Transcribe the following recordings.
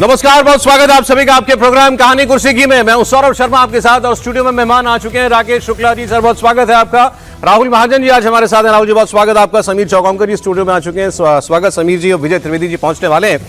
नमस्कार, बहुत स्वागत है आप सभी का आपके प्रोग्राम कहानी कुर्सी की में। मैं हूं सौरभ शर्मा आपके साथ और स्टूडियो में मेहमान आ चुके हैं राकेश शुक्ला जी। सर बहुत स्वागत है आपका। राहुल महाजन जी आज हमारे साथ हैं। राहुल जी बहुत स्वागत है आपका। समीर चौकामकर जी स्टूडियो में आ चुके हैं। स्वागत समीर जी। और विजय त्रिवेदी जी पहुंचने वाले हैं।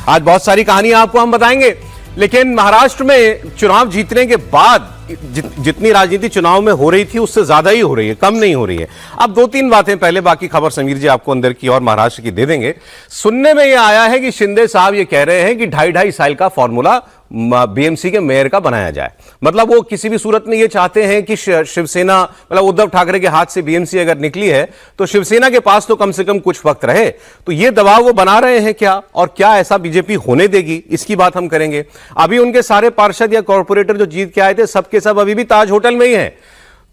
आज बहुत सारी कहानियां आपको हम बताएंगे, लेकिन महाराष्ट्र में चुनाव जीतने के बाद जितनी राजनीति चुनाव में हो रही थी उससे ज्यादा ही हो रही है, कम नहीं हो रही है। अब दो तीन बातें पहले, बाकी खबर समीर जी आपको अंदर की और महाराष्ट्र की दे देंगे। सुनने में यह आया है कि शिंदे साहब ये कह रहे हैं कि 2.5 साल का फॉर्मूला बीएमसी के मेयर का बनाया जाए। मतलब वो किसी भी सूरत में ये चाहते हैं कि शिवसेना, मतलब उद्धव ठाकरे के हाथ से बीएमसी अगर निकली है तो शिवसेना के पास तो कम से कम कुछ वक्त रहे। तो ये दबाव वो बना रहे हैं क्या, और क्या ऐसा बीजेपी होने देगी, इसकी बात हम करेंगे। अभी उनके सारे पार्षद या कॉर्पोरेटर जो जीत के आए थे सबके सब अभी भी ताज होटल में ही है।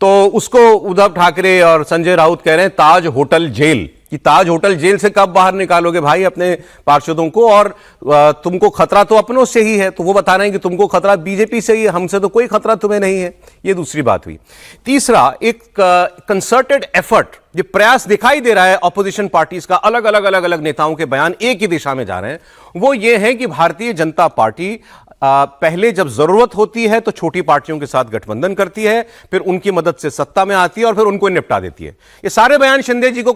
तो उसको उद्धव ठाकरे और संजय राउत कह रहे हैं ताज होटल जेल, कि ताज होटल जेल से कब बाहर निकालोगे भाई अपने पार्षदों को, और तुमको खतरा तो अपनों से ही है। तो वो बता रहे हैं कि तुमको खतरा बीजेपी से ही है, हमसे तो कोई खतरा तुम्हें नहीं है। ये दूसरी बात हुई। तीसरा, एक कंसर्टेड एफर्ट, ये प्रयास दिखाई दे रहा है ऑपोजिशन पार्टीज का, अलग अलग नेताओं के बयान एक ही दिशा में जा रहे हैं। वो ये है कि भारतीय जनता पार्टी पहले जब जरूरत होती है तो छोटी पार्टियों के साथ गठबंधन करती है, फिर उनकी मदद से सत्ता में आती है और फिर उनको निपटा देती है। ये सारे बयान शिंदे जी को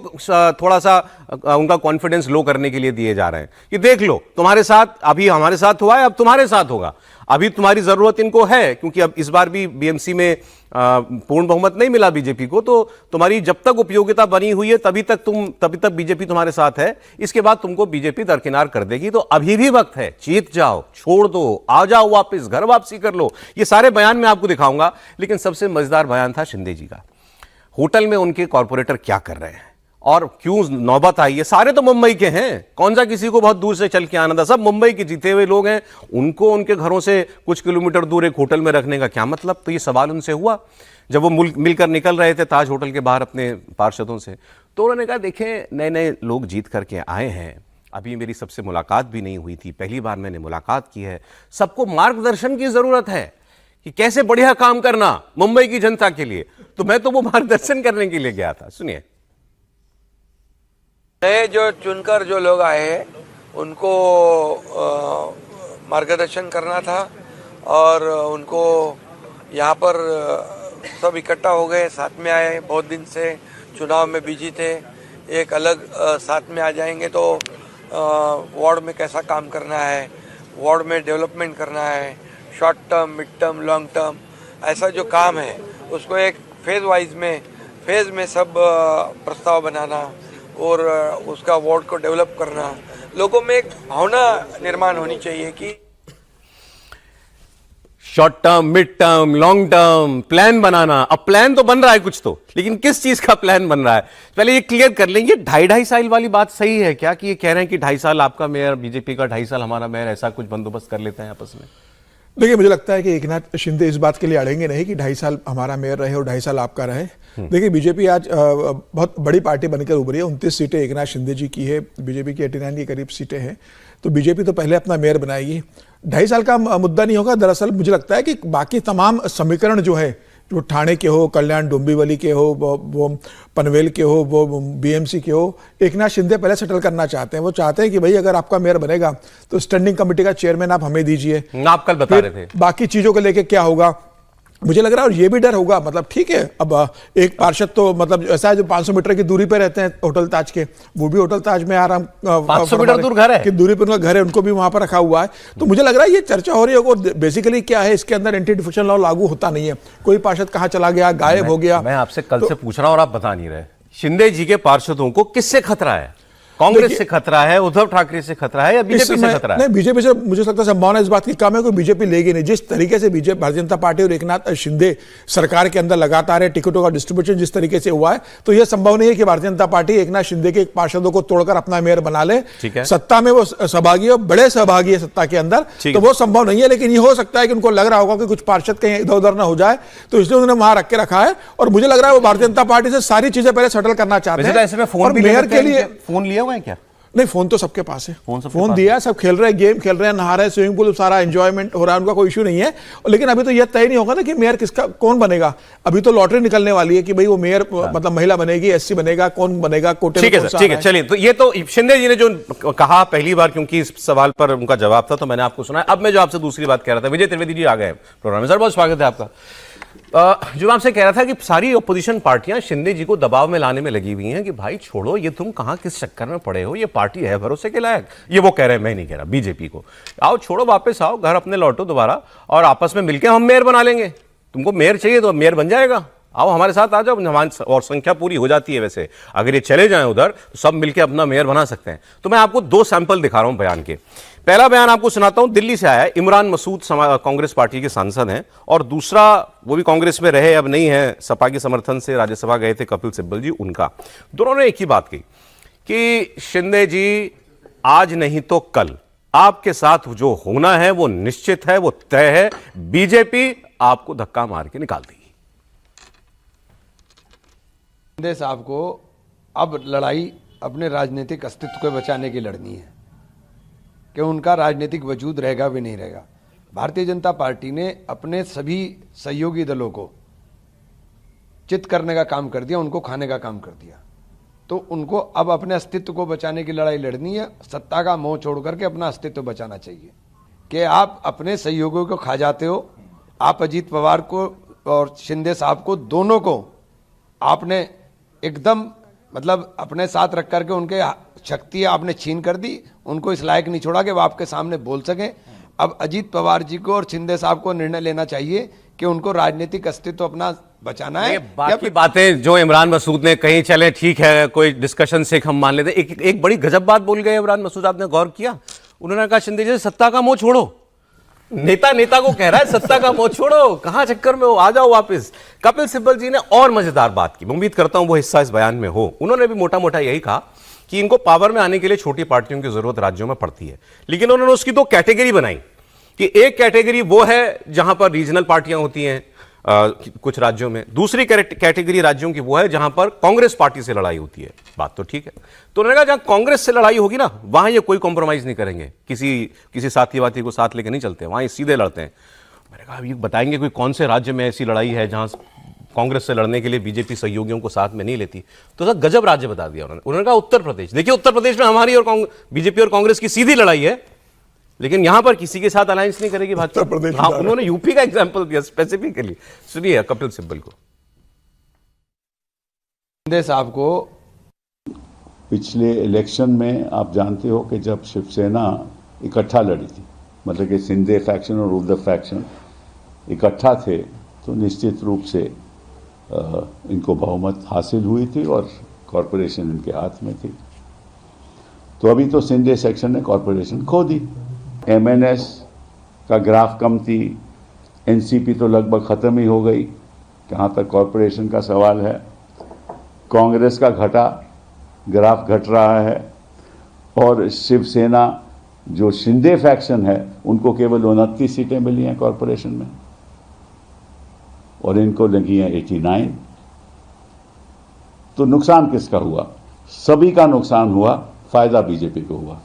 थोड़ा सा उनका कॉन्फिडेंस लो करने के लिए दिए जा रहे हैं कि देख लो, तुम्हारे साथ अभी हमारे साथ हुआ है, अब तुम्हारे साथ होगा। अभी तुम्हारी जरूरत इनको है क्योंकि अब इस बार भी बीएमसी में पूर्ण बहुमत नहीं मिला बीजेपी को, तो तुम्हारी जब तक उपयोगिता बनी हुई है तभी तक बीजेपी तुम्हारे साथ है। इसके बाद तुमको बीजेपी दरकिनार कर देगी। तो अभी भी वक्त है, जीत जाओ, छोड़ दो, आ जाओ वापस, घर वापसी कर लो। ये सारे बयान मैं आपको दिखाऊंगा, लेकिन सबसे मजेदार बयान था शिंदे जी का। होटल में उनके कॉर्पोरेटर क्या कर रहे हैं और क्यों नौबत आई है। सारे तो मुंबई के हैं, कौन सा किसी को बहुत दूर से चल के आना था, सब मुंबई के जीते हुए लोग हैं। उनको उनके घरों से कुछ किलोमीटर दूर एक होटल में रखने का क्या मतलब। तो ये सवाल उनसे हुआ जब वो मिलकर निकल रहे थे ताज होटल के बाहर अपने पार्षदों से। तो उन्होंने कहा देखें, नए नए लोग जीत करके आए हैं, अभी मेरी सबसे मुलाकात भी नहीं हुई थी, पहली बार मैंने मुलाकात की है। सबको मार्गदर्शन की जरूरत है कि कैसे बढ़िया काम करना मुंबई की जनता के लिए। तो मैं तो वो मार्गदर्शन करने के लिए गया था। सुनिए। नए जो चुनकर जो लोग आए हैं उनको मार्गदर्शन करना था, और उनको यहाँ पर सब इकट्ठा हो गए, साथ में आए। बहुत दिन से चुनाव में बिजी थे, एक अलग साथ में आ जाएंगे तो वार्ड में कैसा काम करना है, वार्ड में डेवलपमेंट करना है, short term, mid term, long term, ऐसा जो काम है उसको एक फेज में सब प्रस्ताव बनाना और उसका वार्ड को डेवलप करना। लोगों में एक भावना निर्माण होनी चाहिए कि short term, mid term, long term plan बनाना। अब प्लान तो बन रहा है कुछ तो, लेकिन किस चीज का प्लान बन रहा है पहले ये क्लियर कर लेंगे। 2.5 साल वाली बात सही है क्या, कि ये कह रहे हैं कि 2.5 साल आपका मेयर बीजेपी का, 2.5 साल हमारा मेयर, ऐसा कुछ बंदोबस्त कर लेते हैं आपस में? देखिए, मुझे लगता है कि एकनाथ शिंदे इस बात के लिए अड़ेंगे नहीं कि 2.5 साल हमारा मेयर रहे और 2.5 साल आपका रहे। देखिए, बीजेपी आज बहुत बड़ी पार्टी बनकर उभरी है। 29 सीटें एकनाथ शिंदे जी की है, बीजेपी की 89 के करीब सीटें हैं। तो बीजेपी तो पहले अपना मेयर बनाएगी। 2.5 साल का मुद्दा नहीं होगा। दरअसल मुझे लगता है कि बाकी तमाम समीकरण जो है, जो ठाणे के हो, कल्याण डोंबिवली के हो, वो पनवेल के हो, वो बीएमसी के हो, एकनाथ शिंदे पहले सेटल करना चाहते हैं। वो चाहते हैं कि भाई अगर आपका मेयर बनेगा तो स्टैंडिंग कमेटी का चेयरमैन आप हमें दीजिए। आप कल बता रहे थे बाकी चीजों को लेके क्या होगा मुझे लग रहा है। और ये भी डर होगा, मतलब ठीक है, अब एक पार्षद तो मतलब ऐसा है जो 500 मीटर की दूरी पे रहते हैं होटल ताज के, वो भी होटल ताज में आराम 500 मीटर दूर घर है कि दूरी पर उनका घर है, उनको भी वहां पर रखा हुआ है। तो मुझे लग रहा है ये चर्चा हो रही है। और बेसिकली क्या है, इसके अंदर एंटी डिफेक्शन लॉ लागू होता नहीं है। कोई पार्षद कहाँ चला गया, गायब हो गया। मैं आपसे कल से पूछ रहा हूं और आप बता नहीं रहे। शिंदे जी के पार्षदों को किससे खतरा है? कांग्रेस से खतरा है, उद्धव ठाकरे से खतरा है, या बीजेपी से खतरा है? नहीं, बीजेपी से मुझे लगता है संभावना इस बात की कम है कि बीजेपी लेगी नहीं। जिस तरीके से बीजेपी, भारतीय जनता पार्टी और एकनाथ शिंदे सरकार के अंदर लगातार है, टिकटों का डिस्ट्रीब्यूशन जिस तरीके से हुआ है, तो यह संभव नहीं है कि भारतीय जनता पार्टी एकनाथ शिंदे के पार्षदों को तोड़कर अपना मेयर बना ले। सत्ता में वो सहभागी है, बड़े सहभागी है सत्ता के अंदर, तो वो संभव नहीं है। लेकिन ये हो सकता है कि उनको लग रहा होगा कि कुछ पार्षद कहीं इधर उधर ना हो जाए, तो इसलिए उन्होंने वहां रख के रखा है। और मुझे लग रहा है वो भारतीय जनता पार्टी से सारी चीजें पहले सेटल करना चाहते हैं। मेयर के लिए फोन लिया हुआ है क्या? नहीं, फोन तो सबके पास है। फोन सबके फोन पास दिया है, सब खेल रहे हैं, गेम खेल रहे हैं, नहा रहे हैं, स्विमिंग पूल सारा एंजॉयमेंट हो रहा है, उनका कोई इशू नहीं है। लेकिन अभी तो यह तय नहीं होगा ना कि मेयर किसका कौन बनेगा। अभी तो लॉटरी निकलने वाली है कि भाई वो मेयर मतलब महिला बनेगी, एससी बनेगा, कौन बनेगा, कोटे में ठीक है कौन सर, सा ठीक आ है। रहा है। चलिए, तो ये तो शिंदे जी ने जो कहा पहली बार, क्योंकि इस सवाल पर उनका जवाब था तो मैंने आपको सुना। अब मैं जो आपसे दूसरी बात कह रहा था, विजय त्रिवेदी जी आ गए प्रोग्राम में। सर बहुत स्वागत है आपका। जो मैं आपसे कह रहा था कि सारी ऑपोजिशन पार्टियां शिंदे जी को दबाव में लाने में लगी हुई हैं कि भाई छोड़ो, ये तुम कहां किस चक्कर में पड़े हो, ये पार्टी है भरोसे के लायक। ये वो कह रहे हैं, मैं नहीं कह रहा, बीजेपी को। आओ छोड़ो, वापस आओ, घर अपने लौटो दोबारा, और आपस में मिलकर हम मेयर बना लेंगे। तुमको मेयर चाहिए तो मेयर बन जाएगा, आओ हमारे साथ आ जाओ। हमारी और संख्या पूरी हो जाती है वैसे, अगर ये चले जाएं उधर तो सब मिलकर अपना मेयर बना सकते हैं। तो मैं आपको दो सैंपल दिखा रहा हूं बयान के। पहला बयान आपको सुनाता हूं, दिल्ली से आया है। इमरान मसूद कांग्रेस पार्टी के सांसद हैं, और दूसरा वो भी कांग्रेस में रहे, अब नहीं है, सपा के समर्थन से राज्यसभा गए थे, कपिल सिब्बल जी, उनका। दोनों ने एक ही बात कही कि शिंदे जी आज नहीं तो कल आपके साथ जो होना है वो निश्चित है, वो तय है। बीजेपी आपको धक्का मार के निकाल देगी। शिंदे साहब को अब लड़ाई अपने राजनीतिक अस्तित्व को बचाने की लड़नी है कि उनका राजनीतिक वजूद रहेगा भी नहीं रहेगा। भारतीय जनता पार्टी ने अपने सभी सहयोगी दलों को चित करने का काम कर दिया, उनको खाने का काम कर दिया। तो उनको अब अपने अस्तित्व को बचाने की लड़ाई लड़नी है। सत्ता का मोह छोड़ करके अपना अस्तित्व बचाना चाहिए। कि आप अपने सहयोगियों को खा जाते हो, आप अजीत पवार को और शिंदे साहब को दोनों को आपने एकदम मतलब अपने साथ रख करके उनके शक्ति आपने छीन कर दी, उनको इस लायक नहीं छोड़ा कि वो आपके सामने बोल सकें। अब अजीत पवार जी को और शिंदे साहब को निर्णय लेना चाहिए कि उनको राजनीतिक अस्तित्व अपना बचाना है। बाकी बातें जो इमरान मसूद ने कही, चले ठीक है, कोई डिस्कशन से हम मान लेते। एक बड़ी गजब बात बोल गए इमरान मसूद, आपने गौर किया? उन्होंने कहा शिंदे जी सत्ता का मोह छोड़ो। नेता को कह रहा है सत्ता का मोह छोड़ो, कहां चक्कर में हो, आ जाओ वापस। कपिल सिब्बल जी ने और मजेदार बात की, मैं उम्मीद करता हूं वो हिस्सा इस बयान में हो। उन्होंने भी मोटा मोटा यही कहा कि इनको पावर में आने के लिए छोटी पार्टियों की जरूरत राज्यों में पड़ती है, लेकिन उन्होंने उसकी दो कैटेगरी बनाई कि एक कैटेगरी वो है जहां पर रीजनल पार्टियां होती हैं कुछ राज्यों में, दूसरी कैटेगरी राज्यों की वो है जहां पर कांग्रेस पार्टी से लड़ाई होती है। बात तो ठीक है। तो उन्होंने कहा जहां कांग्रेस से लड़ाई होगी ना, वहां ये कोई कॉम्प्रोमाइज नहीं करेंगे, किसी साथी वाथी को साथ लेके नहीं चलते, वहां ये सीधे लड़ते हैं। मैंने कहा ये बताएंगे कोई कौन से राज्य में ऐसी लड़ाई है जहां कांग्रेस से लड़ने के लिए बीजेपी सहयोगियों को साथ में नहीं लेती? तो सर गजब राज्य बता दिया उन्होंने कहा उत्तर प्रदेश। देखिए उत्तर प्रदेश में हमारी और बीजेपी और कांग्रेस की सीधी लड़ाई है, लेकिन यहां पर किसी के साथ अलायंस नहीं करेगी भाजपा। उत्तर प्रदेश हाँ, उन्होंने यूपी का एग्जांपल दिया स्पेसिफिकली। सुनिए कपिल सिब्बल को। शिंदे साहब को पिछले इलेक्शन में आप जानते हो कि जब शिवसेना इकट्ठा लड़ी थी, मतलब कि शिंदे फैक्शन और उद्धव फैक्शन इकट्ठा थे, तो निश्चित रूप से इनको बहुमत हासिल हुई थी और कॉरपोरेशन इनके हाथ में थी। तो अभी तो शिंदे सेक्शन ने कॉरपोरेशन खो दी। एमएनएस का ग्राफ कम थी, एनसीपी तो लगभग ख़त्म ही हो गई जहाँ तक कॉरपोरेशन का सवाल है। कांग्रेस का घटा, ग्राफ घट रहा है, और शिवसेना जो शिंदे फैक्शन है उनको केवल 29 सीटें मिली हैं कॉरपोरेशन में, और इनको लगी हैं 89। तो नुकसान किसका हुआ? सभी का नुकसान हुआ, फायदा बीजेपी को हुआ।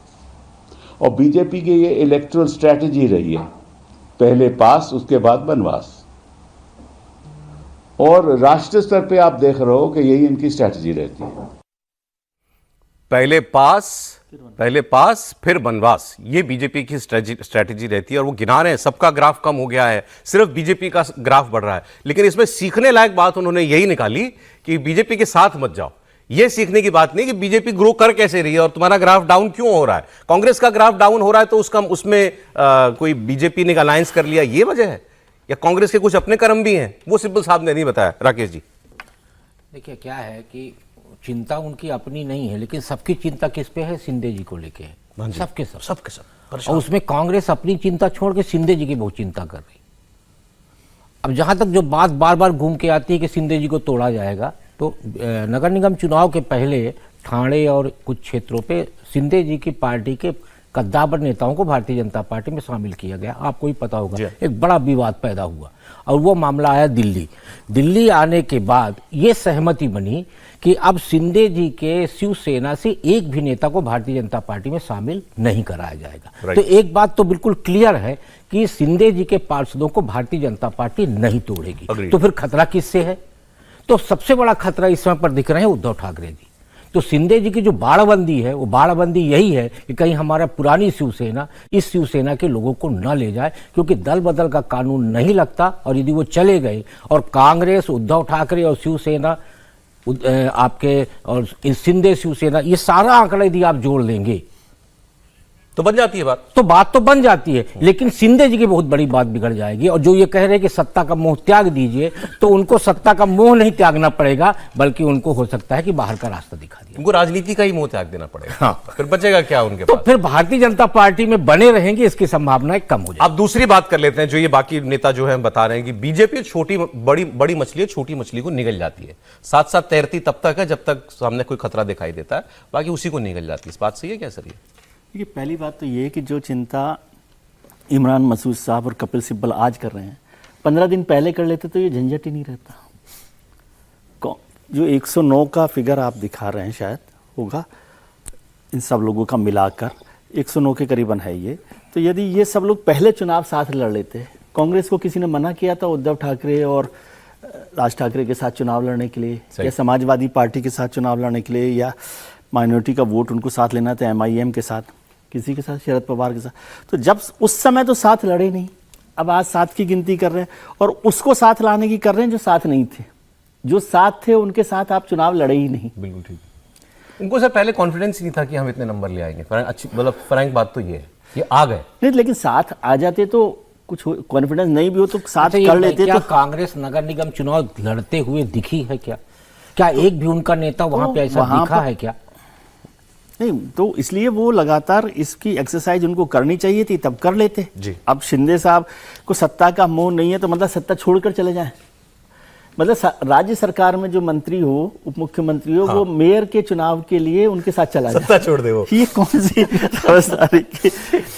और बीजेपी की ये इलेक्टोरल स्ट्रैटेजी रही है, पहले पास उसके बाद बनवास। और राष्ट्रीय स्तर पे आप देख रहे हो कि यही इनकी स्ट्रैटेजी रहती है, पहले पास फिर बनवास। ये बीजेपी की स्ट्रैटेजी रहती है, और वो गिना रहे हैं सबका ग्राफ कम हो गया है, सिर्फ बीजेपी का ग्राफ बढ़ रहा है। लेकिन इसमें सीखने लायक बात उन्होंने यही निकाली कि बीजेपी के साथ मत जाओ। ये सीखने की बात नहीं कि बीजेपी ग्रो कर कैसे रही है और तुम्हारा ग्राफ डाउन क्यों हो रहा है। कांग्रेस का ग्राफ डाउन हो रहा है तो उसमें कोई बीजेपी ने अलायंस कर लिया, ये वजह है, या कांग्रेस के कुछ अपने कर्म भी हैं? वो सिब्बल साहब ने नहीं बताया। राकेश जी देखिए क्या है कि चिंता उनकी अपनी नहीं है, लेकिन सबकी चिंता किस पे है? शिंदे जी को लेके है, सबके सब। और उसमें कांग्रेस अपनी चिंता छोड़ के शिंदे जी की बहुत चिंता कर रही। अब जहां तक जो बात बार बार घूम के आती है कि शिंदे जी को तोड़ा जाएगा, तो नगर निगम चुनाव के पहले ठाणे और कुछ क्षेत्रों पे शिंदे जी की पार्टी के कद्दावर नेताओं को भारतीय जनता पार्टी में शामिल किया गया। आपको ही पता होगा, एक बड़ा विवाद पैदा हुआ और वो मामला आया दिल्ली। दिल्ली आने के बाद ये सहमति बनी कि अब शिंदे जी के शिवसेना से एक भी नेता को भारतीय जनता पार्टी में शामिल नहीं कराया जाएगा। तो एक बात तो बिल्कुल क्लियर है कि शिंदे जी के पार्षदों को भारतीय जनता पार्टी नहीं तोड़ेगी। तो फिर खतरा किससे है? तो सबसे बड़ा खतरा इस समय पर दिख रहे हैं उद्धव ठाकरे जी। तो शिंदे जी की जो बाड़बंदी है, वो बाड़बंदी यही है कि कहीं हमारा पुरानी शिवसेना इस शिवसेना के लोगों को न ले जाए, क्योंकि दल बदल का कानून नहीं लगता। और यदि वो चले गए और कांग्रेस, उद्धव ठाकरे और शिवसेना आपके और शिंदे शिवसेना, ये सारा आंकड़ा यदि आप जोड़ लेंगे तो बन जाती है बात। तो बात तो बन जाती है, लेकिन शिंदे जी की बहुत बड़ी बात बिगड़ जाएगी। और जो ये कह रहे हैं कि सत्ता का मोह त्याग दीजिए, तो उनको सत्ता का मोह नहीं त्यागना पड़ेगा, बल्कि उनको हो सकता है कि बाहर का रास्ता दिखा दिया। उनको राजनीति का ही मोह त्याग देना पड़ेगा। हाँ। फिर बचेगा क्या उनके तो पास? फिर भारतीय जनता पार्टी में बने रहेंगे, इसकी संभावनाएं कम हो जाएगी। अब दूसरी बात कर लेते हैं, जो ये बाकी नेता जो है हम बता रहे हैं कि बीजेपी छोटी बड़ी मछली है, छोटी मछली को निगल जाती है। साथ साथ तैरती तब तक है जब तक सामने कोई खतरा दिखाई देता है, बाकी उसी को निगल जाती है। इस बात सही है क्या सर? ये देखिए, पहली बात तो ये है कि जो चिंता इमरान मसूद साहब और कपिल सिब्बल आज कर रहे हैं, 15 दिन पहले कर लेते तो ये झंझट ही नहीं रहता। जो 109 का फिगर आप दिखा रहे हैं, शायद होगा इन सब लोगों का मिलाकर 109 के करीबन है ये। तो यदि ये सब लोग पहले चुनाव साथ लड़ लेते, कांग्रेस को किसी ने मना किया था उद्धव ठाकरे और राज ठाकरे के साथ चुनाव लड़ने के लिए, या समाजवादी पार्टी के साथ चुनाव लड़ने के लिए, या माइनॉरिटी का वोट उनको साथ लेना था MIM के साथ, किसी के साथ, शरद पवार के साथ, तो जब उस समय तो साथ लड़े नहीं। अब आज साथ की गिनती कर रहे हैं और उसको साथ लाने की कर रहे हैं जो साथ नहीं थे। जो साथ थे उनके साथ आप चुनाव लड़े ही नहीं। बिल्कुल ठीक। उनको सर पहले कॉन्फिडेंस नहीं था कि हम इतने नंबर ले आएंगे। अच्छी मतलब फ्रैंक बात तो ये है, ये आ गए नहीं, लेकिन साथ आ जाते तो कुछ कॉन्फिडेंस नहीं भी हो तो साथ कर लेते। क्या तो कांग्रेस नगर निगम चुनाव लड़ते हुए दिखी है क्या? क्या एक भी उनका नेता वहां पे ऐसा दिखा है क्या? नहीं, तो इसलिए वो लगातार इसकी एक्सरसाइज उनको करनी चाहिए थी, तब कर लेते जी। अब शिंदे साहब को सत्ता का मोह नहीं है तो मतलब सत्ता छोड़कर चले जाएं। मतलब राज्य सरकार में जो मंत्री हो, उप मुख्यमंत्री हो, वो मेयर के चुनाव के लिए उनके साथ चला जाए, सत्ता छोड़ दे वो। ये कौन सी समझदारी की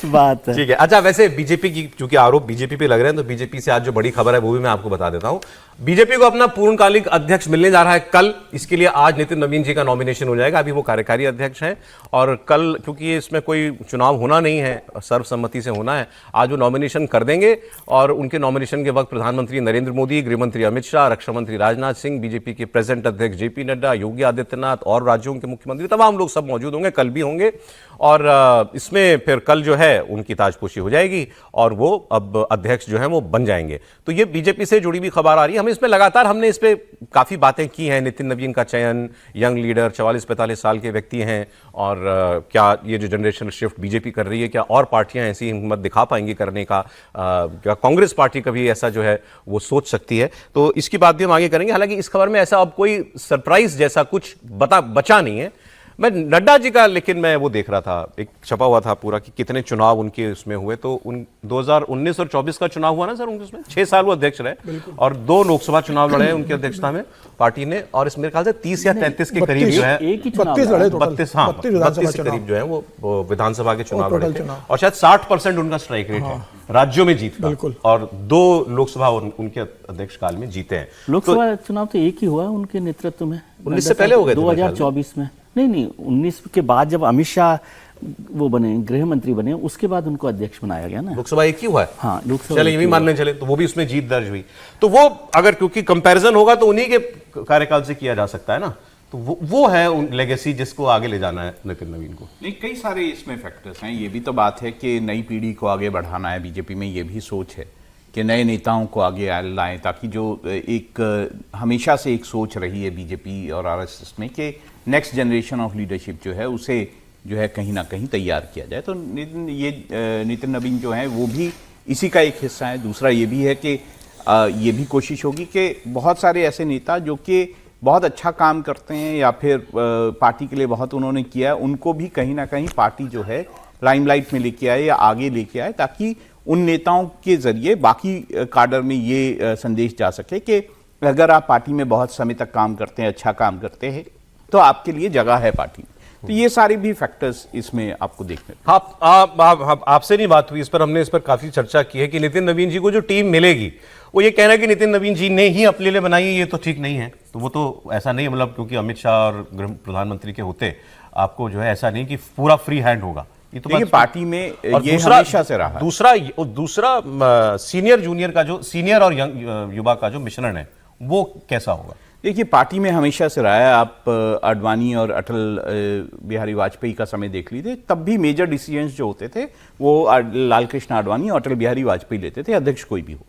बात है? ठीक है। अच्छा, वैसे बीजेपी की चूंकि आरोप बीजेपी पे लग रहे हैं, तो बीजेपी से आज जो बड़ी खबर है वो भी मैं आपको बता देता हूं। बीजेपी को अपना पूर्णकालिक अध्यक्ष मिलने जा रहा है कल। इसके लिए आज नितिन नवीन जी का नॉमिनेशन हो जाएगा। अभी वो कार्यकारी अध्यक्ष हैं और कल, क्योंकि इसमें कोई चुनाव होना नहीं है, सर्वसम्मति से होना है, आज वो नॉमिनेशन कर देंगे। और उनके नॉमिनेशन के वक्त प्रधानमंत्री नरेंद्र मोदी, गृहमंत्री अमित शाह, रक्षा मंत्री राजनाथ सिंह, बीजेपी के प्रेजेंट अध्यक्ष JP नड्डा, योगी आदित्यनाथ और राज्यों के मुख्यमंत्री, तमाम लोग सब मौजूद होंगे, कल भी होंगे। और इसमें फिर कल जो है उनकी ताजपोशी हो जाएगी और वो अब अध्यक्ष जो है वो बन जाएंगे। तो ये बीजेपी से जुड़ी भी खबर आ रही है। हम इसमें लगातार हमने इस पे काफी बातें की हैं। नितिन नवीन का चयन, यंग लीडर, 44-45 साल के व्यक्ति हैं, और क्या ये जो जनरेशन शिफ्ट बीजेपी कर रही है, क्या और पार्टियां ऐसी हिम्मत दिखा पाएंगी करने का? क्या कांग्रेस पार्टी कभी ऐसा जो है वो सोच सकती है? तो इसकी बात भी हम आगे करेंगे। हालांकि इस खबर में ऐसा अब कोई सरप्राइज जैसा कुछ बचा नहीं है। मैं नड्डा जी का, लेकिन मैं वो देख रहा था, एक छपा हुआ था पूरा कि कितने चुनाव उनके उसमें हुए। तो उन 2019 और 24 का चुनाव हुआ ना सर, उनके उसमें 6 साल वो अध्यक्ष रहे और 2 लोकसभा चुनाव लड़े उनकी अध्यक्षता में पार्टी ने। और इस मेरे ख्याल से 30 या 33 के करीब जो है, 32 लड़े, 32 के करीब जो है वो विधानसभा के चुनाव लड़े थे। और शायद 60% उनका स्ट्राइक रेट है राज्यों में जीत का, और 2 लोकसभा उनके अध्यक्ष काल में जीते हैं। लोकसभा चुनाव तो एक ही हुआ उनके नेतृत्व में। 19 से पहले हो गए 2024 में नहीं, 19 के बाद जब अमित शाह वो बने, गृह मंत्री बने, उसके बाद उनको अध्यक्ष बनाया गया ना। लोकसभा एक ही हुआ है। हाँ, लोकसभा चले ये भी मानने चले तो वो भी उसमें जीत दर्ज हुई। तो वो अगर क्योंकि कंपैरिजन होगा तो उन्हीं के कार्यकाल से किया जा सकता है ना। तो वो है लेगेसी जिसको आगे ले जाना है नितिन नवीन को। नहीं, कई सारे इसमें फैक्टर्स हैं। ये भी तो बात है कि नई पीढ़ी को आगे बढ़ाना है। बीजेपी में ये भी सोच है कि नए नेताओं को आगे लाएं, ताकि जो एक हमेशा से एक सोच रही है बीजेपी और RSS में कि नेक्स्ट जनरेशन ऑफ लीडरशिप जो है उसे जो है कहीं ना कहीं तैयार किया जाए। तो नितिन नवीन जो है वो भी इसी का एक हिस्सा है। दूसरा ये भी है कि ये भी कोशिश होगी कि बहुत सारे ऐसे नेता जो कि बहुत अच्छा काम करते हैं या फिर पार्टी के लिए बहुत उन्होंने किया है, उनको भी कहीं ना कहीं पार्टी जो है लाइमलाइट में लेके आए या आगे लेके आए, ताकि उन नेताओं के जरिए बाकी काडर में ये संदेश जा सके कि अगर आप पार्टी में बहुत समय तक काम करते हैं, अच्छा काम करते हैं, तो आपके लिए जगह है पार्टी में। तो ये सारे भी फैक्टर्स इसमें आपको देखने आपसे नहीं बात हुई इस पर, हमने इस पर काफी चर्चा की है कि नितिन नवीन जी को जो टीम मिलेगी, वो ये कहना है कि नितिन नवीन जी ने ही अपने लिए बनाई है, ये तो ठीक नहीं है। तो वो तो ऐसा नहीं, मतलब क्योंकि अमित शाह और गृह प्रधानमंत्री के होते आपको जो है ऐसा नहीं कि पूरा फ्री हैंड होगा। ये तो पार्टी में ये हमेशा से रहा। दूसरा सीनियर जूनियर का जो सीनियर और यंग युवा का जो मिश्रण है वो कैसा होगा? देखिए, पार्टी में हमेशा से रहा है। आप आडवाणी और अटल बिहारी वाजपेयी का समय देख लीजिए, तब भी मेजर डिसीजंस जो होते थे वो लाल कृष्ण आडवाणी और अटल बिहारी वाजपेयी लेते थे, अध्यक्ष कोई भी हो।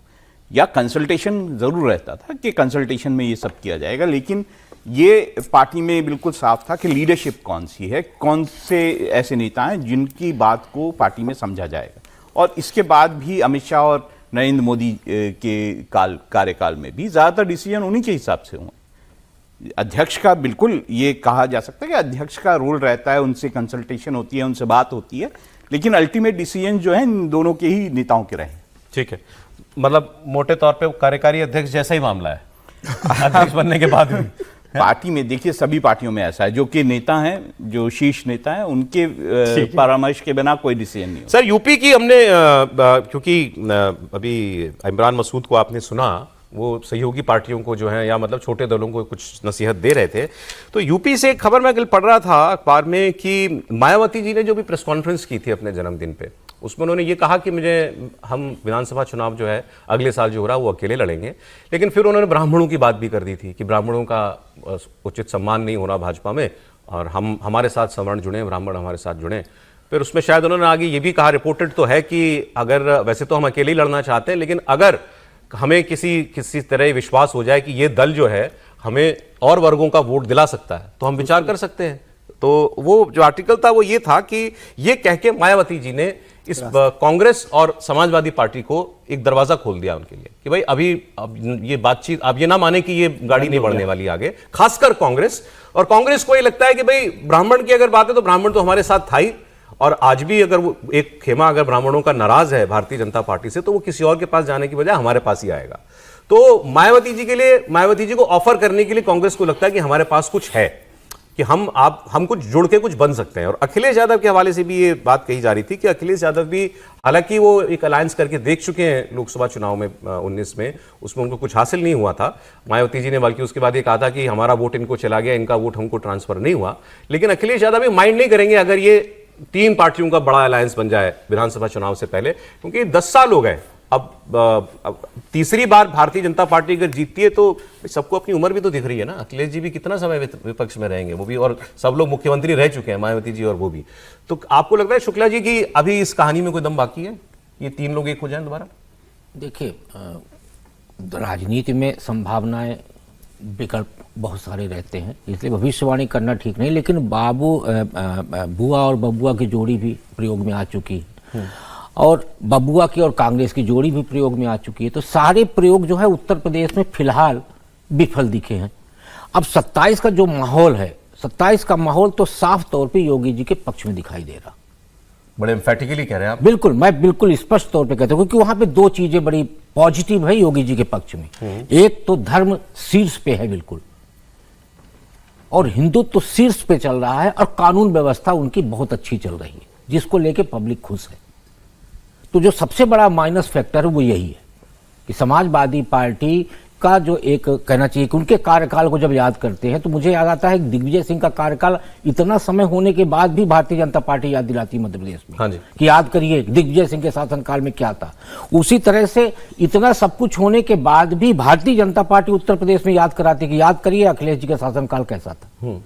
या कंसल्टेशन जरूर रहता था कि कंसल्टेशन में ये सब किया जाएगा, लेकिन ये पार्टी में बिल्कुल साफ था कि लीडरशिप कौन सी है, कौन से ऐसे नेता हैं जिनकी बात को पार्टी में समझा जाएगा। और इसके बाद भी अमित शाह और नरेंद्र मोदी के कार्यकाल में भी ज्यादातर डिसीजन उन्हीं के हिसाब से हुए। अध्यक्ष का बिल्कुल ये कहा जा सकता है कि अध्यक्ष का रोल रहता है, उनसे कंसल्टेशन होती है, उनसे बात होती है, लेकिन अल्टीमेट डिसीजन जो है इन दोनों के ही नेताओं के रहे। ठीक है, मतलब मोटे तौर पे कार्यकारी अध्यक्ष जैसा ही मामला है अध्यक्ष बनने के बाद भी। पार्टी में देखिए, सभी पार्टियों में ऐसा है, जो कि नेता हैं, जो शीर्ष नेता हैं, उनके परामर्श के बिना कोई डिसीजन नहीं होता। सर, यूपी की हमने क्योंकि अभी इमरान मसूद को आपने सुना, वो सहयोगी पार्टियों को जो है या मतलब छोटे दलों को कुछ नसीहत दे रहे थे, तो यूपी से एक खबर मैं कल पढ़ रहा था अखबार में कि मायावती जी ने जो भी प्रेस कॉन्फ्रेंस की थी अपने जन्मदिन पे, उसमें उन्होंने ये कहा कि हम विधानसभा चुनाव जो है अगले साल जो हो रहा है वो अकेले लड़ेंगे। लेकिन फिर उन्होंने ब्राह्मणों की बात भी कर दी थी कि ब्राह्मणों का उचित सम्मान नहीं हो रहा भाजपा में, और हमारे साथ सवर्ण जुड़े, ब्राह्मण हमारे साथ जुड़े। फिर उसमें शायद उन्होंने आगे ये भी कहा, रिपोर्टेड तो है कि अगर वैसे तो हम अकेले ही लड़ना चाहते हैं, लेकिन अगर हमें किसी तरह विश्वास हो जाए कि ये दल जो है हमें और वर्गों का वोट दिला सकता है तो हम विचार कर सकते हैं। तो वो जो आर्टिकल था वो ये था कि ये कह के मायावती जी ने इस कांग्रेस और समाजवादी पार्टी को एक दरवाजा खोल दिया उनके लिए कि भाई अब ये बातचीत, आप ये ना माने कि ये गाड़ी नहीं बढ़ने वाली आगे, खासकर कांग्रेस। और कांग्रेस को ये लगता है कि भाई ब्राह्मण की अगर बात है तो ब्राह्मण तो हमारे साथ था ही, और आज भी अगर वो एक खेमा अगर ब्राह्मणों का नाराज है भारतीय जनता पार्टी से तो वो किसी और के पास जाने की बजाय हमारे पास ही आएगा। तो मायावती जी को ऑफर करने के लिए कांग्रेस को लगता है कि हमारे पास कुछ है, कि हम कुछ जुड़ के कुछ बन सकते हैं। और अखिलेश यादव के हवाले से भी ये बात कही जा रही थी कि अखिलेश यादव भी, हालांकि वो एक अलायंस करके देख चुके हैं लोकसभा चुनाव में 19 में, उसमें उनको कुछ हासिल नहीं हुआ था मायावती जी ने, बल्कि उसके बाद ये कहा था कि हमारा वोट इनको चला गया, इनका वोट हमको ट्रांसफर नहीं हुआ। लेकिन अखिलेश यादव भी माइंड नहीं करेंगे अगर ये 3 पार्टियों का बड़ा अलायंस बन जाए विधानसभा चुनाव से पहले, क्योंकि 10 साल हो गए। अब तीसरी बार भारतीय जनता पार्टी अगर जीतती है तो सबको अपनी उम्र भी तो दिख रही है ना। अखिलेश जी भी कितना समय विपक्ष में रहेंगे, वो भी, और सब लोग मुख्यमंत्री रह चुके हैं, मायावती जी और वो भी। तो आपको लगता है शुक्ला जी कि अभी इस कहानी में कोई दम बाकी है, ये 3 लोग एक हो जाएं दोबारा? देखिए, राजनीति में संभावनाएं, विकल्प बहुत सारे रहते हैं, इसलिए भविष्यवाणी करना ठीक नहीं। लेकिन बुआ और बबुआ की जोड़ी भी प्रयोग में आ चुकी है, और बबुआ की और कांग्रेस की जोड़ी भी प्रयोग में आ चुकी है। तो सारे प्रयोग जो है उत्तर प्रदेश में फिलहाल विफल दिखे हैं। अब 27 का जो माहौल है, 27 का माहौल तो साफ तौर पे योगी जी के पक्ष में दिखाई दे रहा। बड़े एम्फेटिकली कह रहे हैं आप? बिल्कुल, मैं बिल्कुल स्पष्ट तौर पे कहता हूं, क्योंकि वहां पे 2 चीजें बड़ी पॉजिटिव है योगी जी के पक्ष में। एक तो धर्म शीर्ष पे है बिल्कुल, और हिंदुत्व तो शीर्ष पे चल रहा है, और कानून व्यवस्था उनकी बहुत अच्छी चल रही है, जिसको लेके पब्लिक खुश है। तो जो सबसे बड़ा माइनस फैक्टर है वो यही है कि समाजवादी पार्टी का जो एक कहना चाहिए कि उनके कार्यकाल को जब याद करते हैं तो मुझे याद आता है दिग्विजय सिंह का कार्यकाल इतना समय होने के बाद भी भारतीय जनता पार्टी याद दिलाती मध्य प्रदेश में। हाँ जी। कि याद करिए दिग्विजय सिंह के शासनकाल में क्या था। उसी तरह से इतना सब कुछ होने के बाद भी भारतीय जनता पार्टी उत्तर प्रदेश में याद कराती कि याद करिए अखिलेश जी का शासनकाल कैसा था।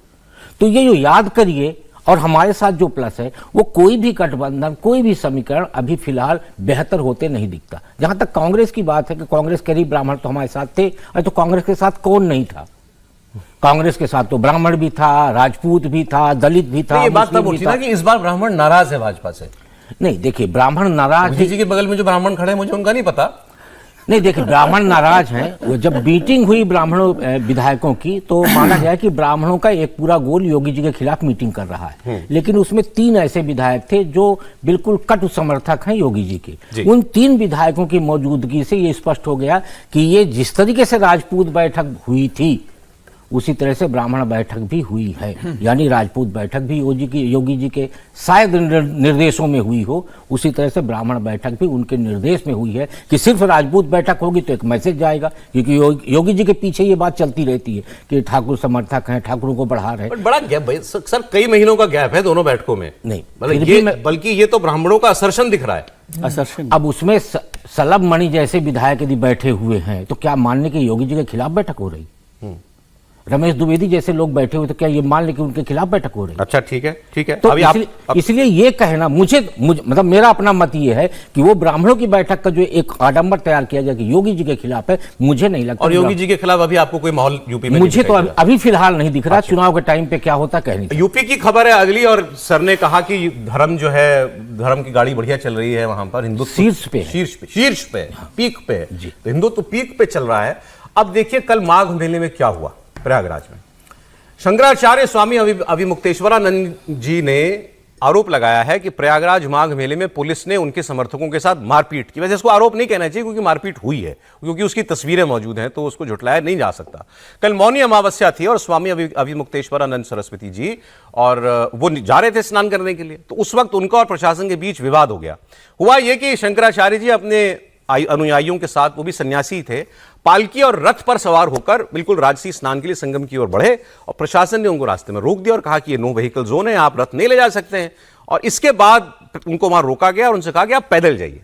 तो ये जो याद करिए और हमारे साथ जो प्लस है, वो कोई भी गठबंधन, कोई भी समीकरण अभी फिलहाल बेहतर होते नहीं दिखता। जहां तक कांग्रेस की बात है कि कांग्रेस करीब ब्राह्मण तो हमारे साथ थे, अरे तो कांग्रेस के साथ कौन नहीं था? कांग्रेस के साथ तो ब्राह्मण भी था, राजपूत भी था, दलित भी था। ये बात तब उठी ना कि इस बार ब्राह्मण नाराज है भाजपा से। नहीं, देखिए ब्राह्मण नाराज जी के बगल में जो ब्राह्मण खड़े हैं मुझे उनका नहीं पता। नहीं, देखिए ब्राह्मण नाराज हैं। वो जब मीटिंग हुई ब्राह्मणों विधायकों की तो माना गया कि ब्राह्मणों का एक पूरा गोल योगी जी के खिलाफ मीटिंग कर रहा है, लेकिन उसमें 3 ऐसे विधायक थे जो बिल्कुल कटु समर्थक हैं योगी जी के। उन 3 विधायकों की मौजूदगी से ये स्पष्ट हो गया कि ये जिस तरीके से राजपूत बैठक हुई थी उसी तरह से ब्राह्मण बैठक भी हुई है, यानी राजपूत बैठक भी योगी जी के शायद निर्देशों में हुई हो, उसी तरह से ब्राह्मण बैठक भी उनके निर्देश में हुई है कि सिर्फ राजपूत बैठक होगी तो एक मैसेज जाएगा, क्योंकि योगी जी के पीछे ये बात चलती रहती है कि ठाकुर समर्थक हैं, ठाकुरों को बढ़ा रहे हैं। बड़ा गैप भाई सर, कई महीनों का गैप है दोनों बैठकों में। नहीं, मतलब ये बल्कि ये तो ब्राह्मणों का असर्शन दिख रहा है। असर्शन। अब उसमें सलभ मणि जैसे विधायक यदि बैठे हुए हैं तो क्या मानने के योगी जी के खिलाफ बैठक हो रही? रमेश द्विवेदी जैसे लोग बैठे हुए तो क्या ये मान ले कि उनके खिलाफ बैठक हो रही? अच्छा ठीक है, ठीक है। तो अभी इसलिए ये कहना मुझे मतलब मेरा अपना मत ये है कि वो ब्राह्मणों की बैठक का जो एक आडंबर तैयार किया गया कि योगी जी के खिलाफ है, मुझे नहीं लगता। और योगी जी के खिलाफ अभी आपको कोई माहौल यूपी में मुझे तो अभी फिलहाल नहीं दिख रहा। चुनाव के टाइम पे क्या होता कह नहीं। यूपी की खबर है अगली, और सर ने कहा कि धर्म जो है, धर्म की गाड़ी बढ़िया चल रही है वहां पर, हिंदुत्व शीर्ष पे पीक पे, तो हिंदुत्व पीक पे चल रहा है। अब देखिए कल माघ मेले में क्या हुआ प्रयागराज में। शंकराचार्य स्वामी अभिमुक्तेश्वरानंद जी ने आरोप लगाया है कि प्रयागराज माघ मेले में पुलिस ने उनके समर्थकों के साथ मारपीट की। वैसे इसको आरोप नहीं कहना चाहिए क्योंकि मारपीट हुई है, क्योंकि उसकी तस्वीरें मौजूद हैं, तो उसको झुटलाया नहीं जा सकता। कल मौनी अमावस्या थी और स्वामी अभिमुक्तेश्वरानंद सरस्वती जी और वो जा रहे थे स्नान करने के लिए, तो उस वक्त उनका और प्रशासन के बीच विवाद हो गया। हुआ यह कि शंकराचार्य जी अपने अनुयायियों के साथ, वो भी सन्यासी थे, पालकी और रथ पर सवार होकर बिल्कुल राजसी स्नान के लिए संगम की ओर बढ़े और प्रशासन ने उनको रास्ते में रोक दिया और कहा कि ये नो व्हीकल जोन है, आप रथ नहीं ले जा सकते हैं। और इसके बाद उनको वहां रोका गया और उनसे कहा कि आप पैदल जाइए।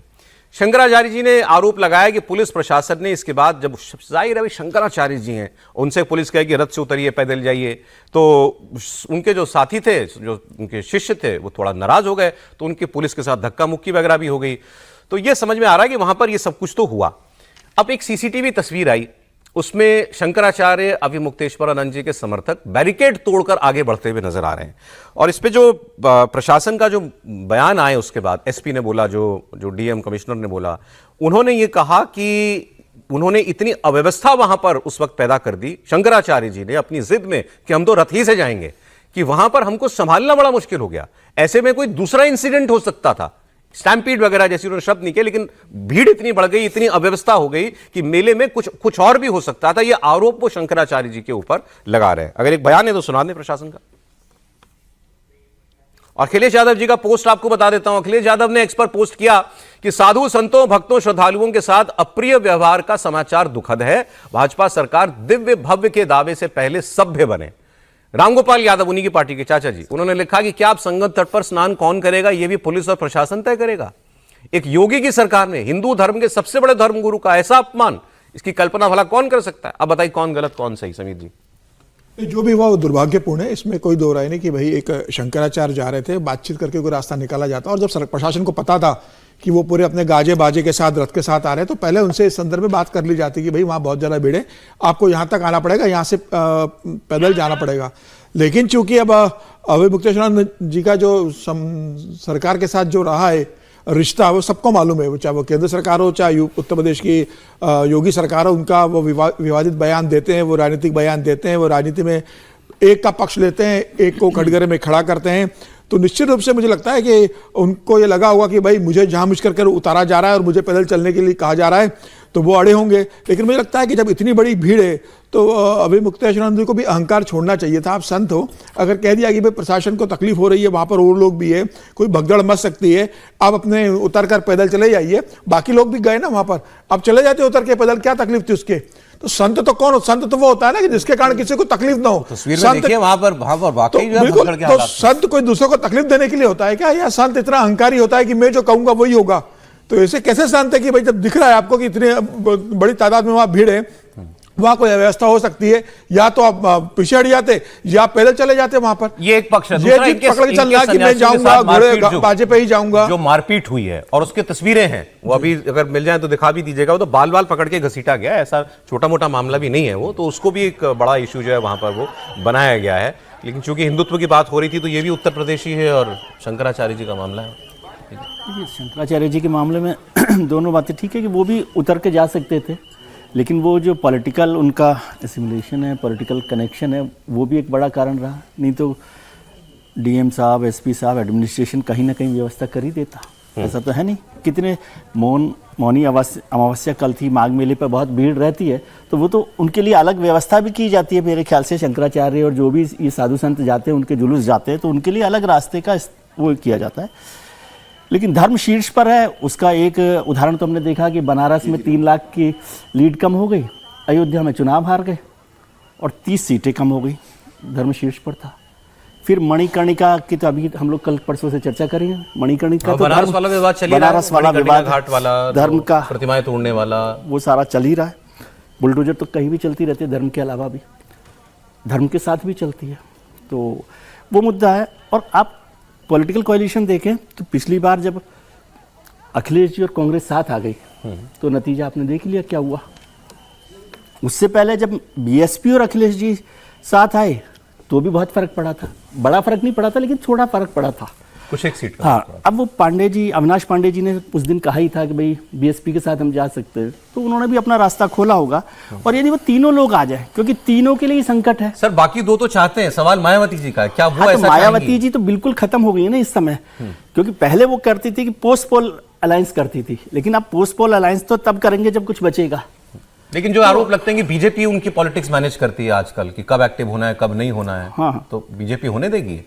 शंकराचार्य जी ने आरोप लगाया कि पुलिस प्रशासन ने इसके बाद, जब जाहिर है शंकराचार्य जी हैं, उनसे पुलिस कहे कि रथ से उतरिए, पैदल जाइए, तो उनके जो साथी थे, जो उनके शिष्य थे, वो थोड़ा नाराज हो गए, तो उनके पुलिस के साथ धक्का मुक्की वगैरह भी हो गई। तो ये समझ में आ रहा है कि वहां पर ये सब कुछ तो हुआ। अब एक सीसीटीवी तस्वीर आई, उसमें शंकराचार्य अभिमुक्तेश्वरानंद जी के समर्थक बैरिकेड तोड़कर आगे बढ़ते हुए नजर आ रहे हैं। और इस पे जो प्रशासन का जो बयान आए उसके बाद एसपी ने बोला, जो डीएम कमिश्नर ने बोला, उन्होंने ये कहा कि उन्होंने इतनी अव्यवस्था वहां पर उस वक्त पैदा कर दी शंकराचार्य जी ने अपनी जिद में कि हम तो रथ ही से जाएंगे, कि वहां पर हमको संभालना बड़ा मुश्किल हो गया। ऐसे में कोई दूसरा इंसिडेंट हो सकता था, स्टैम्पीड वगैरह जैसी उन्होंने शब्द नहीं किया, लेकिन भीड़ इतनी बढ़ गई, इतनी अव्यवस्था हो गई कि मेले में कुछ और भी हो सकता था। यह आरोप वो शंकराचार्य जी के ऊपर लगा रहे हैं। अगर एक बयान है तो सुना दें प्रशासन का। और अखिलेश यादव जी का पोस्ट आपको बता देता हूं। अखिलेश यादव ने एक्स पर पोस्ट किया कि साधु संतों, भक्तों, श्रद्धालुओं के साथ अप्रिय व्यवहार का समाचार दुखद है। भाजपा सरकार दिव्य भव्य के दावे से पहले सभ्य बने। रामगोपाल यादव, उन्हीं की पार्टी के चाचा जी, उन्होंने लिखा कि क्या आप संगम तट पर स्नान कौन करेगा, यह भी पुलिस और प्रशासन तय करेगा। एक योगी की सरकार में हिंदू धर्म के सबसे बड़े धर्मगुरु का ऐसा अपमान, इसकी कल्पना भला कौन कर सकता है? अब बताइए कौन गलत कौन सही, समीर जी। जो भी हुआ वो दुर्भाग्यपूर्ण है, इसमें कोई दो राय नहीं कि भाई एक शंकराचार्य जा रहे थे, बातचीत करके कोई रास्ता निकाला जाता। और जब प्रशासन को पता था कि वो पूरे अपने गाजे बाजे के साथ, रथ के साथ आ रहे हैं, तो पहले उनसे इस संदर्भ में बात कर ली जाती कि भाई वहाँ बहुत ज़्यादा भीड़ है, आपको यहाँ तक आना पड़ेगा, यहाँ से पैदल जाना पड़ेगा। लेकिन चूंकि अब अभिमुक्तेश्वरानंद जी का जो सरकार के साथ जो रहा है रिश्ता, वो सबको मालूम है, चाहे वो केंद्र सरकार हो, चाहे उत्तर प्रदेश की योगी सरकार हो, उनका वो विवादित बयान देते हैं, वो राजनीतिक बयान देते हैं, वो राजनीति में एक का पक्ष लेते हैं, एक को कटघरे में खड़ा करते हैं। तो निश्चित रूप से मुझे लगता है कि उनको ये लगा होगा कि भाई मुझे जहाँ मुझ कर उतारा जा रहा है और मुझे पैदल चलने के लिए कहा जा रहा है, तो वो अड़े होंगे। लेकिन मुझे लगता है कि जब इतनी बड़ी भीड़ है तो अभिमुक्तेश्वरानंद जी को भी अहंकार छोड़ना चाहिए था। आप संत हो, अगर कह दिया कि भाई प्रशासन को तकलीफ हो रही है, वहाँ पर और लोग भी है, कोई भगदड़ मच सकती है, आप अपने उतर कर पैदल चले जाइए। बाकी लोग भी गए ना वहाँ पर, आप चले जाते उतर के पैदल, क्या तकलीफ थी उसके? तो संत तो कौन हो? संत तो वो होता है ना कि जिसके कारण किसी को तकलीफ ना हो। तस्वीर में देखिए वहां पर वाकई जो है बिल्कुल, भगदड़ के तो हालात। संत कोई दूसरों को तकलीफ देने के लिए होता है क्या? या संत इतना अहंकारी होता है कि मैं जो कहूंगा वही होगा? तो ऐसे कैसे संत है कि भाई जब दिख रहा है आपको कि इतनी बड़ी तादाद में वहां भीड़ है, वहां कोई अव्यवस्था हो सकती है, या तो आप पीछे हट जाते या पैदल चले जाते वहां पर। ये एक पक्ष है। ये जिद पकड़ के चल रहा है कि मैं जाऊंगा घोड़े बाजे पे ही जाऊंगा। जो मारपीट हुई है और उसकी तस्वीरें हैं, वो अभी अगर मिल जाए तो दिखा भी दीजिएगा। वो तो बाल बाल पकड़ के घसीटा गया, ऐसा छोटा मोटा मामला भी नहीं है वो, तो उसको भी एक बड़ा इशू जो है वहां पर वो बनाया गया है। लेकिन चूंकि हिंदुत्व की बात हो रही थी तो ये भी उत्तर प्रदेश ही है और शंकराचार्य जी का मामला है। देखिए, शंकराचार्य जी के मामले में दोनों बातें ठीक है कि वो भी उतर के जा सकते थे, लेकिन वो जो पॉलिटिकल उनका एसिमुलेशन है, पॉलिटिकल कनेक्शन है, वो भी एक बड़ा कारण रहा। नहीं तो डीएम साहब, एसपी साहब, एडमिनिस्ट्रेशन कहीं ना कहीं व्यवस्था कर ही देता। ऐसा तो है नहीं। कितने मौन मौनी अमावस्या कल थी, माघ मेले पर बहुत भीड़ रहती है, तो वो तो उनके लिए अलग व्यवस्था भी की जाती है मेरे ख्याल से। शंकराचार्य और जो भी ये साधु संत जाते हैं, उनके जुलूस जाते हैं, तो उनके लिए अलग रास्ते का वो किया जाता है। लेकिन धर्म शीर्ष पर है, उसका एक उदाहरण तो हमने देखा कि बनारस में 3 लाख की लीड कम हो गई, अयोध्या में चुनाव हार गए और 30 सीटें कम हो गई, धर्म शीर्ष पर था। फिर मणिकर्णिका की तो अभी हम लोग कल परसों से चर्चा करेंगे। मणिकर्णिका तो बनारस वाला विवाद चल ही रहा है, बनारस वाला मणिकर्णिका विवाद, घाट वाला, धर्म का प्रतिमाएं तोड़ने वाला, वो सारा चल ही रहा है। बुलडोजर तो कहीं भी चलती रहती है, धर्म के अलावा भी, धर्म के साथ भी चलती है, तो वो मुद्दा है। और आप पॉलिटिकल कोalition देखें तो पिछली बार जब अखिलेश जी और कांग्रेस साथ आ गई तो नतीजा आपने देख लिया क्या हुआ। उससे पहले जब बीएसपी और अखिलेश जी साथ आए तो भी बहुत फर्क पड़ा था, बड़ा फर्क नहीं पड़ा था लेकिन थोड़ा फर्क पड़ा था, कुछ एक सीट का। हाँ, अब वो पांडे जी, अविनाश पांडे जी ने उस दिन कहा ही था कि भाई बीएसपी के साथ हम जा सकते हैं, तो उन्होंने भी अपना रास्ता खोला होगा। और यदि वो तीनों लोग आ जाए, क्योंकि तीनों के लिए संकट है। सर बाकी 2 तो चाहते हैं, सवाल मायावती जी का है, क्या वो हाँ, तो ऐसा मायावती चाहेंगी? जी तो बिल्कुल खत्म हो गई है ना इस समय, क्योंकि पहले वो करती थी कि पोस्ट पोल अलायंस करती थी, लेकिन अब पोस्ट पोल अलायंस तो तब करेंगे जब कुछ बचेगा। लेकिन जो आरोप लगते हैं कि बीजेपी उनकी पॉलिटिक्स मैनेज करती है आजकल, कि कब एक्टिव होना है कब नहीं होना है, हाँ। तो बीजेपी होने देगी?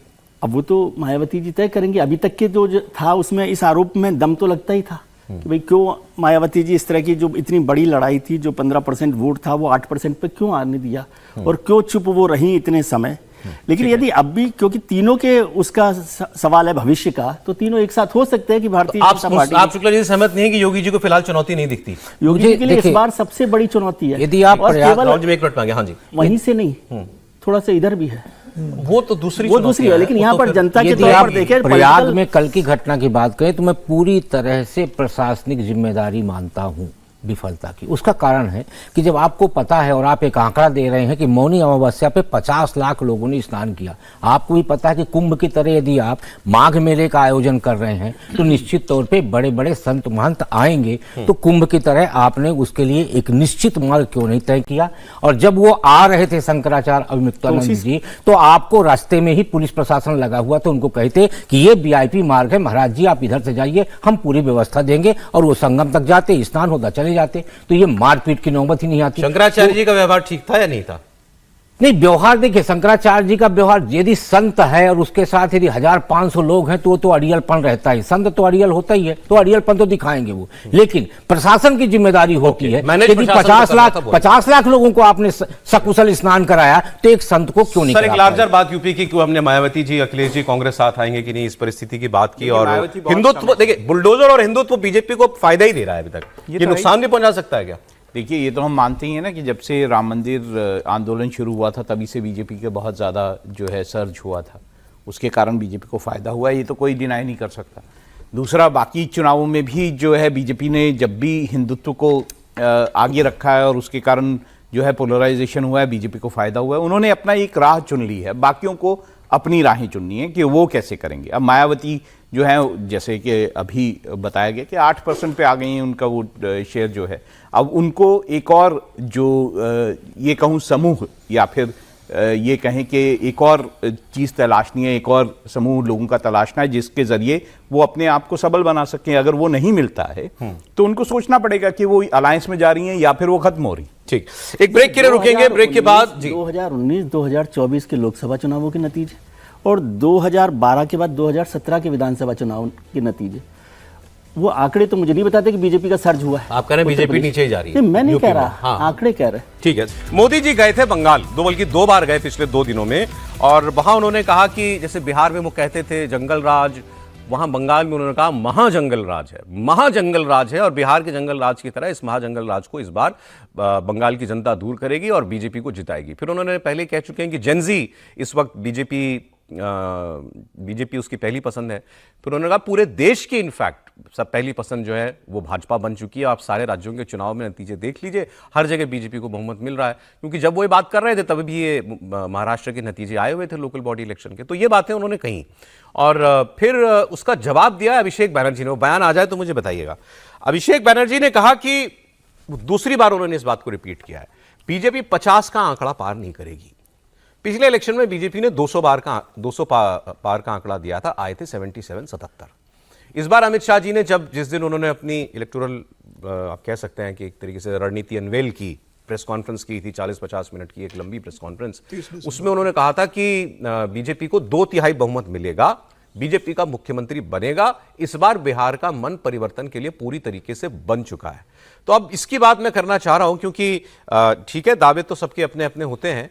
अब वो तो मायावती जी तय करेंगी। अभी तक के जो था उसमें इस आरोप में दम तो लगता ही था कि भाई क्यों मायावती जी इस तरह की जो इतनी बड़ी लड़ाई थी, जो 15% वोट था वो 8% पे क्यों आने दिया, और क्यों चुप वो रही इतने समय। लेकिन यदि अब भी, क्योंकि तीनों के उसका सवाल है भविष्य का, तो तीनों एक साथ हो सकते हैं कि भारतीय जनता पार्टी। आप शुक्ला जी से सहमत नहीं है कि योगी जी को फिलहाल चुनौती नहीं दिखती? योगी जी के लिए इस बार सबसे बड़ी चुनौती है। यदि आप और केवल राहुल जी में 1 मिनट मांगे। हाँ जी, वहीं से नहीं, थोड़ा सा इधर भी है, वो तो दूसरी है, लेकिन यहाँ पर जनता के यदि तौर आप पर देखें, प्रयाग में कल की घटना की बात करें तो मैं पूरी तरह से प्रशासनिक जिम्मेदारी मानता हूं विफलता की। उसका कारण है कि जब आपको पता है और आप एक आंकड़ा दे रहे हैं कि मौनी अमावस्या पे 50 लाख लोगों ने स्नान किया, आपको भी पता है कि कुंभ की तरह यदि आप माघ मेले का आयोजन कर रहे हैं तो निश्चित तौर पे बड़े बड़े संत महंत आएंगे, तो कुंभ की तरह आपने उसके लिए एक निश्चित मार्ग क्यों नहीं तय किया? और जब वो आ रहे थे शंकराचार्य अविमुक्तानंद जी, तो आपको रास्ते में ही पुलिस प्रशासन लगा हुआ था, उनको कहते कि ये वीआईपी मार्ग है, महाराज जी आप इधर से जाइए, हम पूरी व्यवस्था देंगे, और वो संगम तक जाते, स्नान होता चले जाते, तो ये मारपीट की नौबत ही नहीं आती। शंकराचार्य जी का व्यवहार ठीक था या नहीं था? नहीं, व्यवहार देखिए, शंकराचार्य जी का व्यवहार, यदि संत है और उसके साथ यदि 1500 लोग हैं तो वो तो अड़ियलपन रहता है, संत तो अड़ियल होता ही है, तो अड़ियलपन तो दिखाएंगे वो। लेकिन प्रशासन की जिम्मेदारी होती है, यदि 50 लाख लोगों को आपने सकुशल स्नान कराया तो एक संत को क्यों नहीं? सर एक लार्जर बात यूपी की, क्यों हमने मायावती जी, अखिलेश जी कांग्रेस साथ आएंगे कि नहीं, इस परिस्थिति की बात की, और हिंदुत्व, देखिए बुलडोजर और हिंदुत्व बीजेपी को फायदा ही दे रहा है अभी तक, ये नुकसान भी पहुंचा सकता है क्या? देखिए, ये तो हम मानते ही हैं ना कि जब से राम मंदिर आंदोलन शुरू हुआ था तभी से बीजेपी के बहुत ज़्यादा जो है सर्ज हुआ था, उसके कारण बीजेपी को फ़ायदा हुआ है, ये तो कोई डिनाई नहीं कर सकता। दूसरा, बाकी चुनावों में भी जो है बीजेपी ने जब भी हिंदुत्व को आगे रखा है और उसके कारण जो है पोलराइजेशन हुआ है, बीजेपी को फ़ायदा हुआ है। उन्होंने अपना एक राह चुन ली है, बाकियों को अपनी राहें चुननी है कि वो कैसे करेंगे। अब मायावती जो है, जैसे कि अभी बताया गया कि 8% पे आ गई हैं, उनका वो शेयर जो है, अब उनको एक और जो ये कहूँ समूह, या फिर ये कहें कि एक और चीज़ तलाशनी है, एक और समूह लोगों का तलाशना है जिसके ज़रिए वो अपने आप को सबल बना सकें। अगर वो नहीं मिलता है तो उनको सोचना पड़ेगा कि वो अलायंस में जा रही हैं या फिर वो खत्म हो रही। ठीक, एक ब्रेक के लिए रुकेंगे, ब्रेक के बाद जी 2019-2024 के लोकसभा चुनावों के नतीजे और 2012 के बाद 2017 के विधानसभा चुनाव के नतीजे, वो आंकड़े तो मुझे नहीं बताते कि बीजेपी का सर्ज हुआ है। आप कह रहे हैं बीजेपी नीचे ही जा रही है? मैं नहीं कह रहा, हाँ। आंकड़े कह रहे। ठीक है, मोदी जी गए थे बंगाल, बल्कि 2 बार गए पिछले 2 दिनों में, और वहां उन्होंने कहा कि जैसे बिहार में वो कहते थे जंगल राज, वहां बंगाल में उन्होंने कहा महाजंगल राज है, महाजंगल राज है, और बिहार के जंगल राज की तरह इस महाजंगल राज को इस बार बंगाल की जनता दूर करेगी और बीजेपी को जिताएगी। फिर उन्होंने पहले कह चुके हैं कि जेनजी इस वक्त बीजेपी उसकी पहली पसंद है। फिर उन्होंने कहा पूरे देश की इनफैक्ट सब पहली पसंद जो है वो भाजपा बन चुकी है। आप सारे राज्यों के चुनाव में नतीजे देख लीजिए, हर जगह बीजेपी को बहुमत मिल रहा है, क्योंकि जब वो ये बात कर रहे थे तब भी ये महाराष्ट्र के नतीजे आए हुए थे लोकल बॉडी इलेक्शन के, तो ये बातें उन्होंने कही। और फिर उसका जवाब दिया अभिषेक बैनर्जी ने, वो बयान आ जाए तो मुझे बताइएगा। अभिषेक बैनर्जी ने कहा कि दूसरी बार उन्होंने इस बात को रिपीट किया है, बीजेपी 50 का आंकड़ा पार नहीं करेगी। पिछले इलेक्शन में बीजेपी ने 200 पार का आंकड़ा दिया था, आए थे 77-77। इस बार अमित शाह जी ने जिस दिन उन्होंने अपनी इलेक्टोरल आप कह सकते हैं कि एक तरीके से रणनीति अनवेल की, प्रेस कॉन्फ्रेंस की थी 40-50 मिनट की एक लंबी प्रेस कॉन्फ्रेंस। उसमें उन्होंने कहा था कि बीजेपी को 2/3 बहुमत मिलेगा, बीजेपी का मुख्यमंत्री बनेगा, इस बार बिहार का मन परिवर्तन के लिए पूरी तरीके से बन चुका है। तो अब इसकी बात मैं करना चाह रहा हूं क्योंकि ठीक है, दावे तो सबके अपने अपने होते हैं,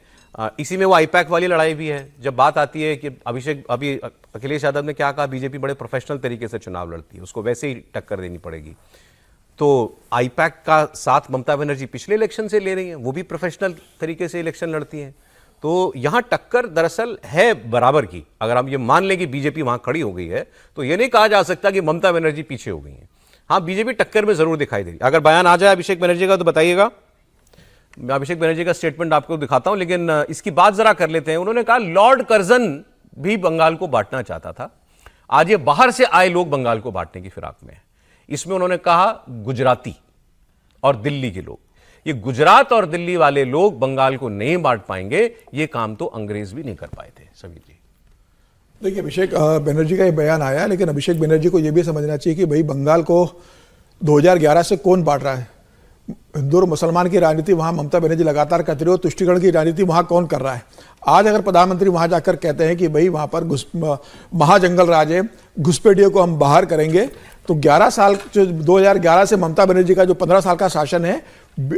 इसी में वो आईपैक वाली लड़ाई भी है। जब बात आती है कि अभी अखिलेश यादव ने क्या कहा, बीजेपी बड़े प्रोफेशनल तरीके से चुनाव लड़ती है, उसको वैसे ही टक्कर देनी पड़ेगी। तो आईपैक का साथ ममता बनर्जी पिछले इलेक्शन से ले रही हैं, वो भी प्रोफेशनल तरीके से इलेक्शन लड़ती हैं। तो यहां टक्कर दरअसल है बराबर की। अगर हम ये मान लें कि बीजेपी वहां खड़ी हो गई है तो यह नहीं कहा जा सकता कि ममता बनर्जी पीछे हो गई है। हाँ, बीजेपी टक्कर में जरूर दिखाई दे रही है। अगर बयान आ जाए अभिषेक बनर्जी का तो बताइएगा, मैं अभिषेक बनर्जी का स्टेटमेंट आपको दिखाता हूं, लेकिन इसकी बात जरा कर लेते हैं। उन्होंने कहा लॉर्ड कर्जन भी बंगाल को बांटना चाहता था, आज ये बाहर से आए लोग बंगाल को बांटने की फिराक में है। इसमें उन्होंने कहा गुजराती और दिल्ली के लोग, ये गुजरात और दिल्ली वाले लोग बंगाल को नहीं बांट पाएंगे, ये काम तो अंग्रेज भी नहीं कर पाए थे। समीर जी, देखिए, अभिषेक बनर्जी का ये बयान आया, लेकिन अभिषेक बनर्जी को ये भी समझना चाहिए कि भाई बंगाल को 2011 से कौन बांट रहा है। हिंदू और मुसलमान की राजनीति वहां ममता बनर्जी लगातार करती रही, तुष्टिकरण की राजनीति वहां कौन कर रहा है। आज अगर प्रधानमंत्री वहां जाकर कहते हैं कि भाई वहां पर महाजंगल राज है, घुसपैठियों को हम बाहर करेंगे, तो 11 साल जो 2011 से ममता बनर्जी का जो 15 साल का शासन है,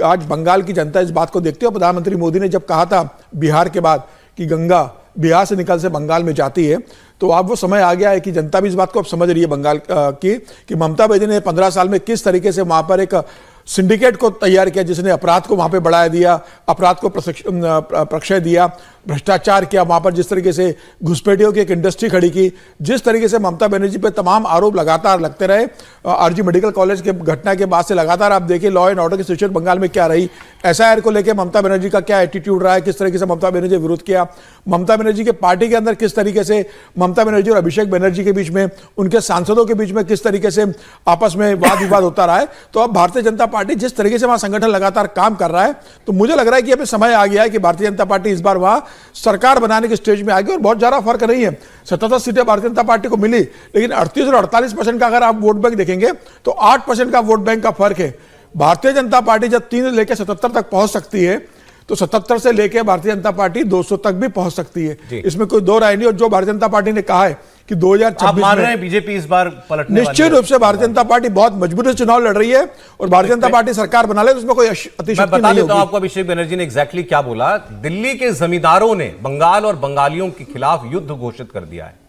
आज बंगाल की जनता इस बात को देखती है। प्रधानमंत्री मोदी ने जब कहा था बिहार के बाद कि गंगा बिहार से निकल से बंगाल में जाती है, तो अब वो समय आ गया है कि जनता भी इस बात को अब समझ रही है बंगाल की कि ममता बनर्जी ने 15 साल में किस तरीके से वहां पर एक सिंडिकेट को तैयार किया, जिसने अपराध को वहां पे बढ़ाया दिया, अपराध को प्रक्षय दिया, भ्रष्टाचार किया, वहां पर जिस तरीके से घुसपैठियों की एक इंडस्ट्री खड़ी की, जिस तरीके से ममता बनर्जी पे तमाम आरोप लगातार लगते रहे। आरजी मेडिकल कॉलेज के घटना के बाद से लगातार आप देखिए लॉ एंड ऑर्डर की सिचुएशन बंगाल में क्या रही, एसआईआर को लेकर ममता बनर्जी का क्या एटीट्यूड रहा है, किस तरीके से ममता बनर्जी ने विरोध किया, ममता बनर्जी के पार्टी के अंदर किस तरीके से ममता बनर्जी और अभिषेक बनर्जी के बीच में, उनके सांसदों के बीच में किस तरीके से आपस में वाद विवाद होता रहा है। तो अब भारतीय जनता पार्टी जिस तरीके से वहां संगठन लगातार काम कर रहा है, तो मुझे लग रहा है कि अब समय आ गया है कि भारतीय जनता पार्टी इस बार वहां सरकार बनाने के स्टेज में आ गई। और बहुत ज्यादा फर्क नहीं है, 77 सीटें भारतीय जनता पार्टी को मिली, लेकिन 38 और 48% का अगर आप वोट बैंक देखेंगे तो 8% का वोट बैंक का फर्क है। भारतीय जनता पार्टी जब 3 लेकर 77 तक पहुंच सकती है, तो 77 से लेकर भारतीय जनता पार्टी 200 तक भी पहुंच सकती है, इसमें कोई दो राय नहीं। और जो भारतीय जनता पार्टी ने कहा है कि 2026 में बीजेपी इस बार पलटने निश्चित रूप से भारतीय जनता पार्टी बहुत मजबूती से चुनाव लड़ रही है और भारतीय जनता पार्टी सरकार बना ले, तो उसमें कोई अतिशयोक्ति नहीं होगी। आपको अभिषेक बनर्जी ने एग्जैक्टली क्या बोला, दिल्ली के जमींदारों ने बंगाल और बंगालियों के खिलाफ युद्ध घोषित कर दिया है,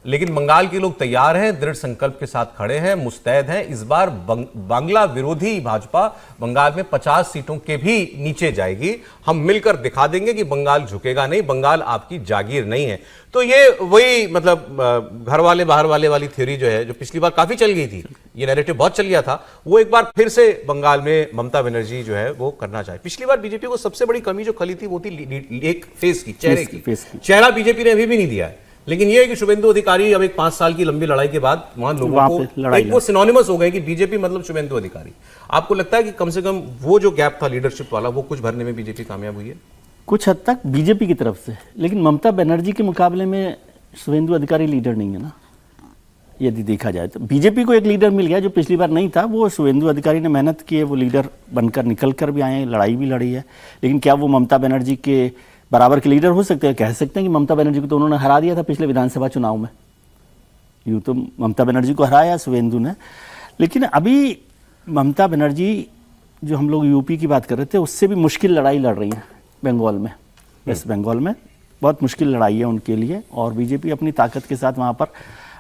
लेकिन बंगाल के लोग तैयार हैं, दृढ़ संकल्प के साथ खड़े हैं, मुस्तैद हैं। इस बार बांग्ला विरोधी भाजपा बंगाल में 50 सीटों के भी नीचे जाएगी। हम मिलकर दिखा देंगे कि बंगाल झुकेगा नहीं, बंगाल आपकी जागीर नहीं है। तो ये वही मतलब घर वाले बाहर वाले वाली थ्योरी जो है, जो पिछली बार काफी चल गई थी, ये नैरेटिव बहुत चल गया था, वो एक बार फिर से बंगाल में ममता बनर्जी जो है वो करना चाहे। पिछली बार बीजेपी को सबसे बड़ी कमी जो खली थी वो थी एक फेस की, चेहरे की। चेहरा बीजेपी ने अभी भी नहीं दिया है, लेकिन यह है कि शुभेंदु अधिकारी अब एक 5 साल की लंबी लड़ाई के बाद वहां लोगों को एक वो सिनोनिमस हो गए कि बीजेपी मतलब शुभेंदु अधिकारी। आपको लगता है कि कम से कम वो जो गैप था लीडरशिप वाला, वो कुछ भरने में बीजेपी कामयाब हुई है? कुछ हद तक बीजेपी की तरफ से, लेकिन ममता बनर्जी के मुकाबले में शुभेंदु अधिकारी लीडर नहीं है ना। यदि देखा जाए तो बीजेपी को एक लीडर मिल गया जो पिछली बार नहीं था, वो शुभेंदु अधिकारी ने मेहनत की है, वो लीडर बनकर निकल कर भी आए हैं, लड़ाई भी लड़ी है। लेकिन क्या वो ममता बनर्जी के बराबर के लीडर हो सकते हैं? कह सकते हैं कि ममता बनर्जी को तो उन्होंने हरा दिया था पिछले विधानसभा चुनाव में, यूँ तो ममता बनर्जी को हराया शुभेंदु ने। लेकिन अभी ममता बनर्जी जो हम लोग यूपी की बात कर रहे थे, उससे भी मुश्किल लड़ाई लड़ रही हैं बंगाल में, वेस्ट बंगाल में बहुत मुश्किल लड़ाई है उनके लिए, और बीजेपी अपनी ताकत के साथ वहाँ पर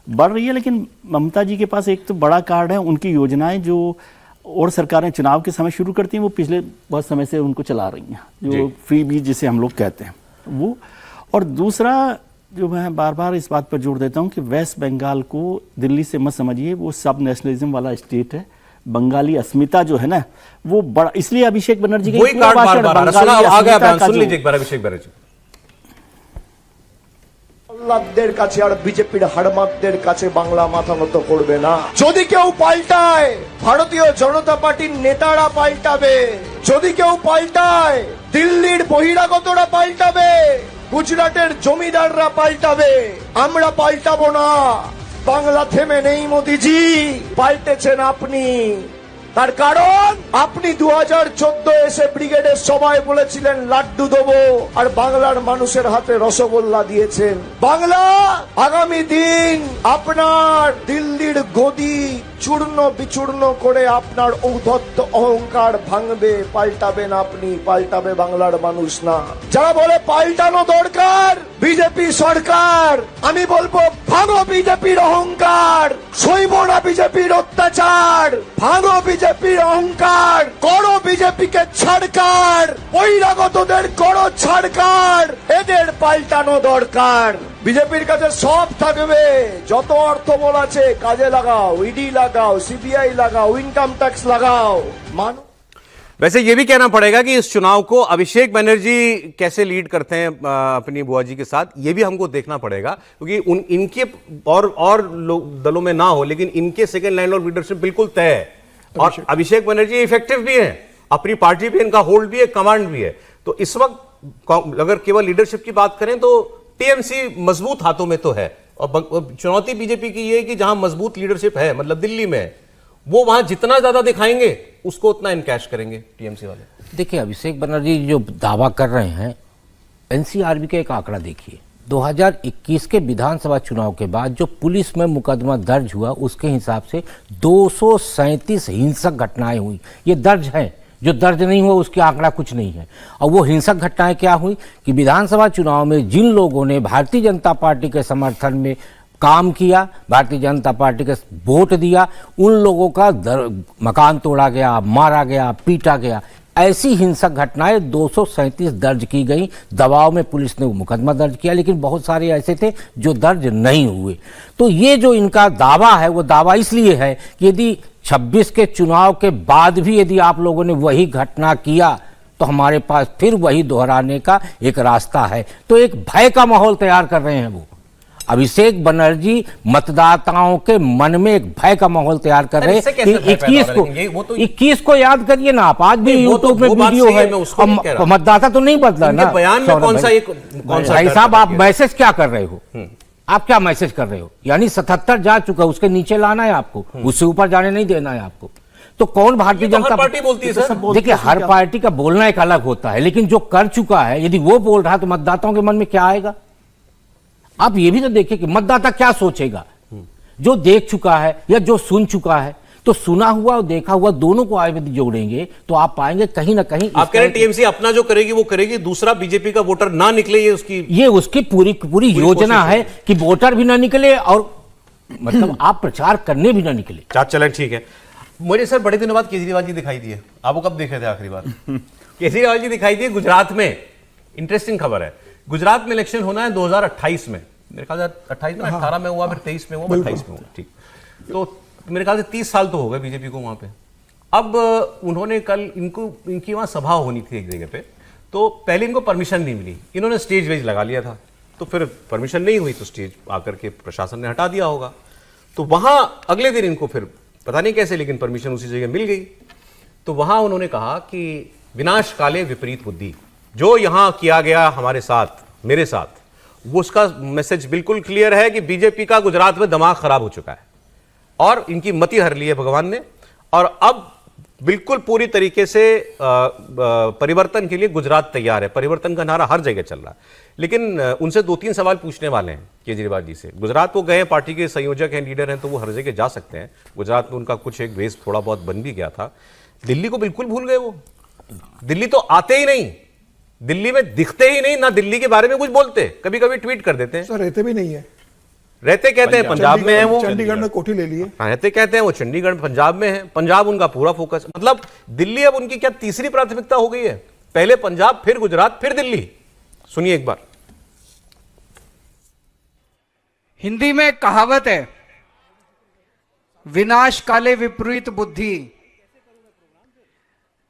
बढ़ रही है। लेकिन ममता जी के पास एक तो बड़ा कार्ड है, उनकी योजनाएं जो और सरकारें चुनाव के समय शुरू करती हैं, वो पिछले बहुत समय से उनको चला रही हैं, जो फ्री बीज जिसे हम लोग कहते हैं वो। और दूसरा जो मैं बार बार इस बात पर जोर देता हूँ कि वेस्ट बंगाल को दिल्ली से मत समझिए, वो सब नेशनलिज्म वाला स्टेट है। बंगाली अस्मिता जो है ना वो बड़ा, इसलिए अभिषेक बनर्जी के আল্লাহদের কাছে আর বিজেপির হাড়মাতদের কাছে বাংলা মাথা নত করবে না। যদি কেউ পাল্টায় ভারতীয় জনতা পার্টির নেতারা পাল্টাবে, যদি কেউ পাল্টায় দিল্লির বহিরাগতরা পাল্টাবে, গুজরাটের জমিদাররা পাল্টাবে, আমরা পাল্টাবো না। বাংলা থেমে নেই মোদিজি, পাল্টেছেন আপনি। তার কারণ আপনি 2014 এসে ব্রিগেডের সভায় বলেছিলেন লাড্ডু দেবো আর বাংলার মানুষের হাতে রসগোল্লা দিয়েছেন। বাংলা আগামী দিন আপনার দিল্লির গদি চূর্ণ বিচূর্ণ করে আপনার ঔদ্ধত্য অহংকার ভাঙবে, পাল্টাবেন আপনি, পাল্টাবে বাংলার মানুষ না। যারা বলে পাল্টানো দরকার বিজেপি সরকার, আমি বলবো ভাঙো বিজেপির অহংকার, সইব না বিজেপির অত্যাচার, ভাঙো বিজেপির অহংকার, করো বিজেপিকে ছাড়কার, বহিরাগতদের করো ছাড়কার, এদের পাল্টানো দরকার। বিজেপির কাছে সব থাকবে, যত অর্থ বল আছে কাজে লাগাও, ইডি লাগাও, সিবিআই লাগাও, ইনকাম टैक्स लगाओ। मानो वैसे ये भी कहना पड़ेगा कि इस चुनाव को अभिषेक बनर्जी कैसे लीड करते हैं अपनी बुआ जी के साथ, ये भी हमको देखना पड़ेगा, क्योंकि इनके और दलों में ना हो, लेकिन इनके सेकंड लाइन ऑफ लीडरशिप बिल्कुल तय है। और अभिषेक बनर्जी इफेक्टिव भी है, अपनी पार्टी भी इनका होल्ड भी है, कमांड भी है। तो इस वक्त अगर केवल लीडरशिप की बात करें तो टीएमसी मजबूत हाथों में तो है, और चुनौती बीजेपी की ये है कि जहां मजबूत लीडरशिप है, मतलब दिल्ली में, वो वहां जितना ज्यादा दिखाएंगे उसको उतना इनकैश करेंगे टीएमसी वाले। देखिए, अभिषेक बनर्जी जो दावा कर रहे हैं, एनसीआरबी का एक आंकड़ा देखिए, 2021 के विधानसभा चुनाव के बाद जो पुलिस में मुकदमा दर्ज हुआ उसके हिसाब से 237 हिंसक घटनाएं हुई। ये दर्ज है, जो दर्ज नहीं हुआ उसकी आंकड़ा कुछ नहीं है। और वो हिंसक घटनाएं क्या हुई कि विधानसभा चुनाव में जिन लोगों ने भारतीय जनता पार्टी के समर्थन में काम किया, भारतीय जनता पार्टी के वोट दिया, उन लोगों का मकान तोड़ा गया, मारा गया, पीटा गया। ऐसी हिंसक घटनाएं 237 दर्ज की गई। दबाव में पुलिस ने वो मुकदमा दर्ज किया, लेकिन बहुत सारे ऐसे थे जो दर्ज नहीं हुए। तो ये जो इनका दावा है, वो दावा इसलिए है कि यदि 26 के चुनाव के बाद भी यदि आप लोगों ने वही घटना किया तो हमारे पास फिर वही दोहराने का एक रास्ता है। तो एक भय का माहौल तैयार कर रहे हैं वो अभिषेक बनर्जी, मतदाताओं के मन में एक भय का माहौल तैयार कर रहे हैं कि 21 को याद करिए ना आप, आज भी यूट्यूब में वीडियो है, मतदाता तो नहीं बदला ना। बयान में कौन सा भाई साहब, आप मैसेज क्या कर रहे हो? आप क्या मैसेज कर रहे हो? यानी 77 जा चुका, उसके नीचे लाना है आपको, उससे ऊपर जाने नहीं देना है आपको। तो कौन भारतीय जनता पार्टी बोलती है सर? देखिए, हर पार्टी का बोलना एक अलग होता है, लेकिन जो कर चुका है यदि वो बोल रहा है तो मतदाताओं के मन में क्या आएगा? आप ये भी तो देखिए कि मतदाता क्या सोचेगा, जो देख चुका है या जो सुन चुका है। तो सुना हुआ और देखा हुआ दोनों को आगे जोड़ेंगे तो आप पाएंगे कहीं ना कहीं। आप कह रहे हैं टीएमसी अपना जो करेगी वो करेगी, दूसरा बीजेपी का वोटर ना निकले, ये उसकी पूरी योजना है कि वोटर भी ना निकले और मतलब आप प्रचार करने भी ना निकले। चलें, ठीक है। मुझे सर बड़े दिनों बाद केजरीवाल जी दिखाई दिए, आपको कब देखे थे आखिरी बार? केजरीवाल जी दिखाई दिए गुजरात में। इंटरेस्टिंग खबर है, गुजरात में इलेक्शन होना है 2028 में, मेरे ख्याल से 28 में, 18 में हुआ, फिर 23 में हुआ, 28 में हुआ, ठीक। तो मेरे ख्याल से 30 साल तो हो गए बीजेपी को वहां पे। अब उन्होंने कल इनकी वहां सभा होनी थी एक जगह पे, तो पहले इनको परमिशन नहीं मिली, इन्होंने स्टेज वेज लगा लिया था, तो फिर परमिशन नहीं हुई तो स्टेज आकर के प्रशासन ने हटा दिया होगा। तो वहां अगले दिन इनको फिर पता नहीं कैसे, लेकिन परमिशन उसी जगह मिल गई। तो वहां उन्होंने कहा कि विनाश काले विपरीत बुद्धि, जो यहां किया गया हमारे साथ, मेरे साथ, वो उसका मैसेज बिल्कुल क्लियर है कि बीजेपी का गुजरात में दिमाग खराब हो चुका है और इनकी मति हर ली है भगवान ने, और अब बिल्कुल पूरी तरीके से परिवर्तन के लिए गुजरात तैयार है। परिवर्तन का नारा हर जगह चल रहा है। लेकिन उनसे 2-3 सवाल पूछने वाले हैं केजरीवाल जी से। गुजरात वो गए, पार्टी के संयोजक हैं, लीडर हैं, तो वो हर जगह जा सकते हैं। गुजरात में उनका कुछ एक बेस थोड़ा बहुत बन भी गया था। दिल्ली को बिल्कुल भूल गए वो, दिल्ली तो आते ही नहीं, दिल्ली में दिखते ही नहीं, ना दिल्ली के बारे में कुछ बोलते, कभी कभी ट्वीट कर देते हैं। सर रहते भी नहीं है, रहते कहते हैं पंजाब में है वो, चंडीगढ़ में कोठी ले लिए, रहते कहते हैं वो चंडीगढ़ पंजाब में है, पंजाब उनका पूरा फोकस, मतलब दिल्ली अब उनकी क्या तीसरी प्राथमिकता हो गई है? पहले पंजाब, फिर गुजरात, फिर दिल्ली। सुनिए एक बार। हिंदी में कहावत है, विनाश काले विपरीत बुद्धि।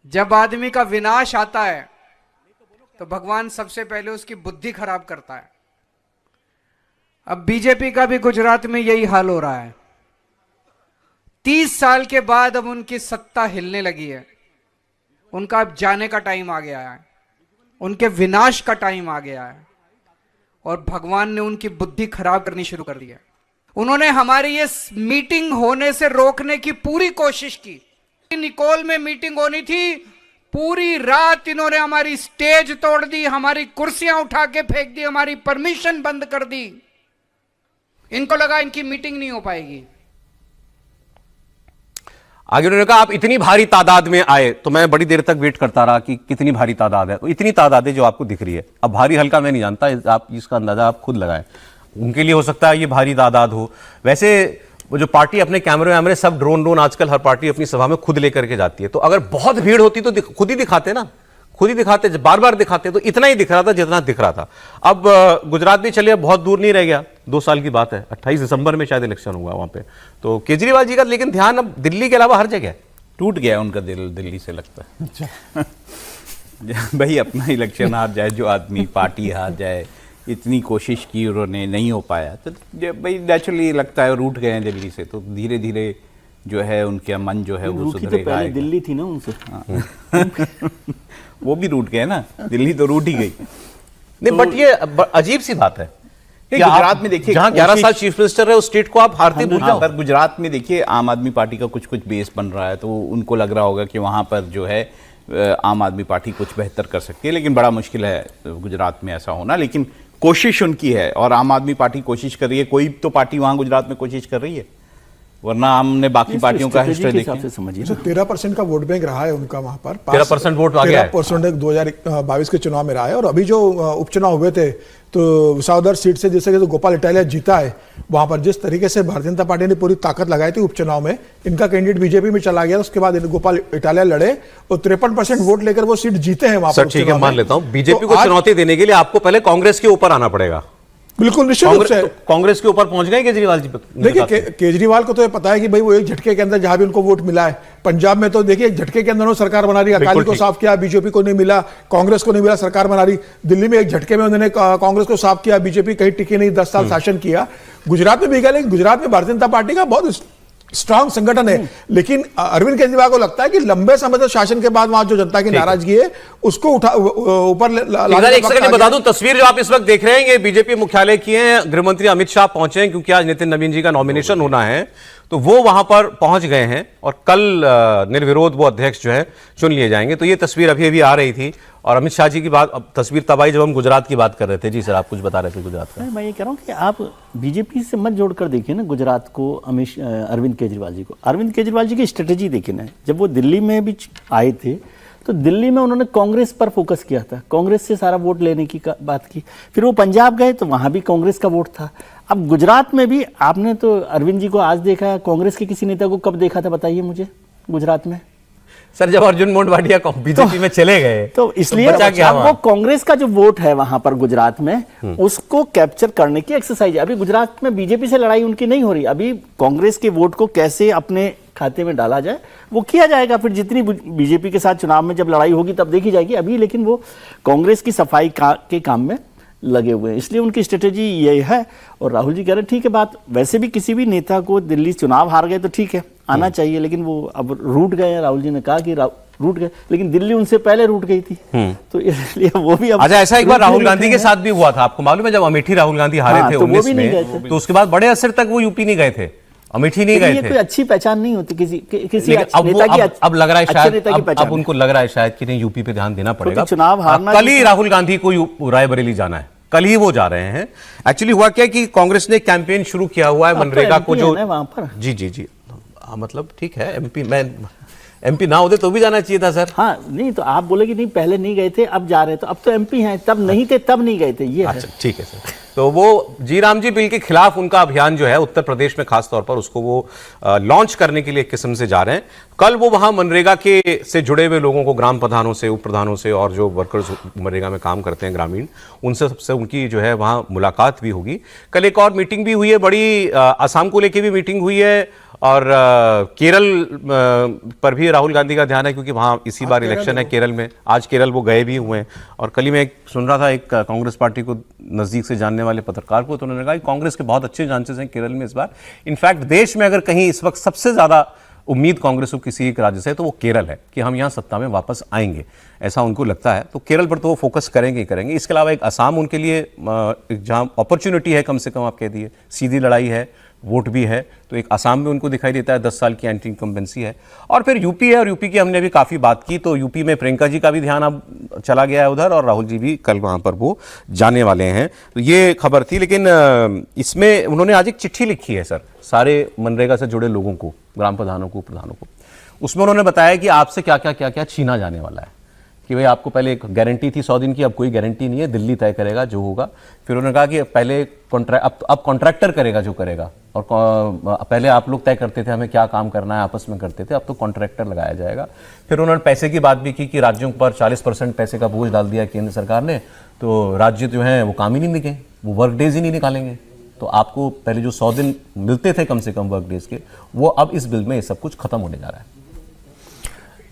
जब आदमी का विनाश आता है तो भगवान सबसे पहले उसकी बुद्धि खराब करता है। अब बीजेपी का भी गुजरात में यही हाल हो रहा है। 30 साल के बाद अब उनकी सत्ता हिलने लगी है, उनका अब जाने का टाइम आ गया है, उनके विनाश का टाइम आ गया है, और भगवान ने उनकी बुद्धि खराब करनी शुरू कर दी है। उन्होंने हमारी ये मीटिंग होने से रोकने की पूरी कोशिश की, निकोल में मीटिंग होनी थी, पूरी रात इन्होंने हमारी स्टेज तोड़ दी, हमारी कुर्सियां उठा के फेंक दी, हमारी परमिशन बंद कर दी। इनको लगा इनकी मीटिंग नहीं हो पाएगी। आगे उन्होंने कहा आप इतनी भारी तादाद में आए, तो मैं बड़ी देर तक वेट करता रहा कि कितनी भारी तादाद है। तो इतनी तादाद है जो आपको दिख रही है। अब भारी हल्का मैं नहीं जानता, आप इसका अंदाजा आप खुद लगाएं। उनके लिए हो सकता है ये भारी तादाद हो। वैसे वो जो पार्टी अपने कैमरे वैमरे सब ड्रोन आजकल हर पार्टी अपनी सभा में खुद लेकर के जाती है। तो अगर बहुत भीड़ होती तो खुद ही दिखाते ना, खुद ही दिखाते, बार बार दिखाते। तो इतना ही दिख रहा था जितना दिख रहा था। अब गुजरात भी चलिए, बहुत दूर नहीं रह गया, 2 साल की बात है। 28 दिसंबर में शायद इलेक्शन हुआ वहां पे। तो केजरीवाल जी का लेकिन ध्यान अब दिल्ली के अलावा हर जगह टूट गया उनका दिल दिल्ली से, लगता है। भाई अपना इलेक्शन हार जाए जो आदमी, पार्टी हार जाए, इतनी कोशिश की उन्होंने, नहीं हो पाया, तो भाई नेचुरली लगता है रूठ गए हैं दिल्ली से। तो धीरे धीरे जो है उनका मन जो है वो सुधरेगा। तो पहले दिल्ली थी ना उनसे। वो भी रूठ गए ना, दिल्ली तो रूठ ही गई। नहीं, बट ये अजीब सी बात है कि गुजरात में देखिए, जहां 11 साल चीफ मिनिस्टर है उस स्टेट को आप हारते भूल जाओ। पर गुजरात में देखिए आम आदमी पार्टी का कुछ कुछ बेस बन रहा है, तो उनको लग रहा होगा कि वहां पर जो है आम आदमी पार्टी कुछ बेहतर कर सकती है। लेकिन बड़ा मुश्किल है गुजरात में ऐसा होना। लेकिन कोशिश उनकी है और आम आदमी पार्टी कोशिश कर रही है। कोई तो पार्टी वहां गुजरात में कोशिश कर रही है, वरना हमने बाकी पार्टियों का हिस्ट्री देखा। समझिए 13% का वोट बैंक रहा है उनका वहां पर। 13% वोट आ गया है। 13% 2022 के चुनाव में रहा है। और अभी जो उपचुनाव हुए थे तो विसावदर सीट से जैसे कि गोपाल इटालिया जीता है, वहां पर जिस तरीके से भारतीय जनता पार्टी ने पूरी ताकत लगाई थी उपचुनाव में, इनका कैंडिडेट बीजेपी में चला गया। उसके बाद गोपाल इटालिया लड़े और 53% वोट लेकर वो सीट जीते हैं वहां पर। ठीक है, मान लेता हूं बीजेपी को चुनौती देने के लिए आपको पहले कांग्रेस के ऊपर आना पड़ेगा। बिल्कुल निश्चित रूप से कांग्रेस के ऊपर पहुंच गए केजरीवाल जी। देखिए केजरीवाल को तो ये पता है कि भाई वो एक झटके के अंदर जहां भी उनको वोट मिला है, पंजाब में तो देखिए एक झटके के अंदर उन्होंने सरकार बना रही, अकाली को साफ किया, बीजेपी को नहीं मिला, कांग्रेस को नहीं मिला, सरकार बना रही। दिल्ली में एक झटके में उन्होंने कांग्रेस को साफ किया, बीजेपी कहीं टिकी नहीं, 10 साल शासन किया। गुजरात में भी गया, लेकिन गुजरात में भारतीय जनता पार्टी का बहुत स्ट्रांग संगठन है। लेकिन अरविंद केजरीवाल को लगता है कि लंबे समय तक शासन के बाद वहां जो जनता की नाराजगी है उसको ऊपर एक सेकंड बता दूं, तस्वीर जो आप इस वक्त देख रहे हैं ये बीजेपी मुख्यालय की है। गृहमंत्री अमित शाह पहुंचे हैं क्योंकि आज नितिन नवीन जी का नॉमिनेशन होना है, तो वो वहां पर पहुंच गए हैं और कल निर्विरोध वो अध्यक्ष जो है चुन लिए जाएंगे। तो ये तस्वीर अभी अभी आ रही थी और अमित शाह जी की बात, अब तस्वीर तब आई जब हम गुजरात की बात कर रहे थे। जी सर, आप कुछ बता रहे थे गुजरात का। मैं ये कह रहा हूँ कि आप बीजेपी से मत जोड़कर देखिए ना गुजरात को, अरविंद केजरीवाल जी को। अरविंद केजरीवाल जी की स्ट्रेटेजी देखिए ना, जब वो दिल्ली में भी आए थे तो दिल्ली में उन्होंने कांग्रेस पर फोकस किया था, कांग्रेस से सारा वोट लेने की बात की। फिर वो पंजाब गए तो वहां भी कांग्रेस का वोट था। अब गुजरात में भी आपने तो अरविंद जी को आज देखा, कांग्रेस के किसी नेता को कब देखा था बताइए मुझे गुजरात में? सर जब अर्जुन मोढवाडिया बीजेपी में चले गए तो इसलिए अब वो कांग्रेस का जो वोट है वहां पर गुजरात में उसको कैप्चर करने की एक्सरसाइज है। अभी गुजरात में बीजेपी से लड़ाई उनकी नहीं हो रही, अभी कांग्रेस के वोट को कैसे अपने खाते में डाला जाए वो किया जाएगा। फिर जितनी बीजेपी के साथ चुनाव में जब लड़ाई होगी तब देखी जाएगी। अभी लेकिन वो कांग्रेस की सफाई के काम में लगे हुए हैं, इसलिए उनकी स्ट्रेटेजी ये है। और राहुल जी कह रहे हैं ठीक है बात, वैसे भी किसी भी नेता को दिल्ली चुनाव हार गए तो ठीक है आना चाहिए, लेकिन वो अब रूठ गए हैं। राहुल जी ने कहा कि रूठ गए, लेकिन दिल्ली उनसे पहले रूठ गई थी, तो इसलिए वो भी अब अच्छा ऐसा एक बार राहुल गांधी के साथ भी हुआ था, आपको मालूम है जब अमेठी राहुल गांधी हारे थे 19 में, तो उसके बाद बड़े असर तक वो यूपी नहीं गए थे, अमेठी नहीं गए थे। कोई अच्छी पहचान नहीं होती किसी नेता की। अब लग रहा है शायद अब उनको लग रहा है शायद कि नहीं यूपी पे ध्यान देना पड़ेगा। चुनाव हारना, कल ही राहुल गांधी को रायबरेली जाना है, कल ही वो जा रहे हैं। एक्चुअली हुआ क्या कि कांग्रेस ने कैंपेन शुरू किया हुआ है मनरेगा को, जो वहां पर जी मतलब ठीक है एमपी ना होते तो भी जाना चाहिए था सर। हाँ नहीं तो आप बोले कि नहीं पहले नहीं गए थे अब जा रहे, तो अब तो एमपी हैं, तब नहीं थे तब नहीं गए थे, ये अच्छा ठीक है सर। तो वो जी राम जी बिल के खिलाफ उनका अभियान जो है उत्तर प्रदेश में खास तौर पर उसको वो लॉन्च करने के लिए एक किस्म से जा रहे हैं। कल वो वहां मनरेगा के से जुड़े हुए लोगों को, ग्राम प्रधानों से, उप प्रधानों से और जो वर्कर्स मनरेगा में काम करते हैं ग्रामीण, उनसे सबसे उनकी जो है वहां मुलाकात भी होगी। कल एक और मीटिंग भी हुई है बड़ी, असम को लेकर भी मीटिंग हुई है और केरल पर भी राहुल गांधी का ध्यान है क्योंकि वहां इसी बार इलेक्शन है केरल में। आज केरल वो गए भी हुए हैं और कल ही मैं सुन रहा था एक कांग्रेस पार्टी को नजदीक से जानने वाले पत्रकार को, तो उन्होंने कहा कि कांग्रेस के बहुत अच्छे चांसेस हैं केरल में इस बार। इनफैक्ट देश में अगर कहीं इस वक्त सबसे ज्यादा उम्मीद कांग्रेस को किसी एक राज्य से तो वो केरल है कि हम यहाँ सत्ता में वापस आएंगे, ऐसा उनको लगता है। तो केरल पर तो वो फोकस करेंगे ही करेंगे। इसके अलावा एक असम उनके लिए जहाँ अपॉर्चुनिटी है, कम से कम आप कह दिए सीधी लड़ाई है, वोट भी है, तो एक असम में उनको दिखाई देता है 10 साल की एंटी इनकम्बेंसी है। और फिर यूपी है, और यूपी की हमने भी काफ़ी बात की, तो यूपी में प्रियंका जी का भी ध्यान अब चला गया है उधर, और राहुल जी भी कल वहाँ पर वो जाने वाले हैं। तो ये खबर थी, लेकिन इसमें उन्होंने आज एक चिट्ठी लिखी है सर सारे मनरेगा से जुड़े लोगों को, ग्राम प्रधानों को। उसमें उन्होंने बताया कि आपसे क्या क्या छीना जाने वाला है, कि भाई आपको पहले एक गारंटी थी 100 दिन की, अब कोई गारंटी नहीं है, दिल्ली तय करेगा जो होगा। फिर उन्होंने कहा कि पहले अब कॉन्ट्रैक्टर करेगा जो करेगा, और पहले आप लोग तय करते थे हमें क्या काम करना है, आपस में करते थे, अब तो कॉन्ट्रैक्टर लगाया जाएगा। फिर उन्होंने पैसे की बात भी की कि राज्यों पर 40% पैसे का बोझ डाल दिया केंद्र सरकार ने, तो राज्य जो हैं वो काम ही नहीं दिखे, वो वर्क डेज ही नहीं निकालेंगे। तो आपको पहले जो 100 दिन मिलते थे कम से कम वर्क डेज के, वो अब इस बिल में ये सब कुछ खत्म होने जा रहा है।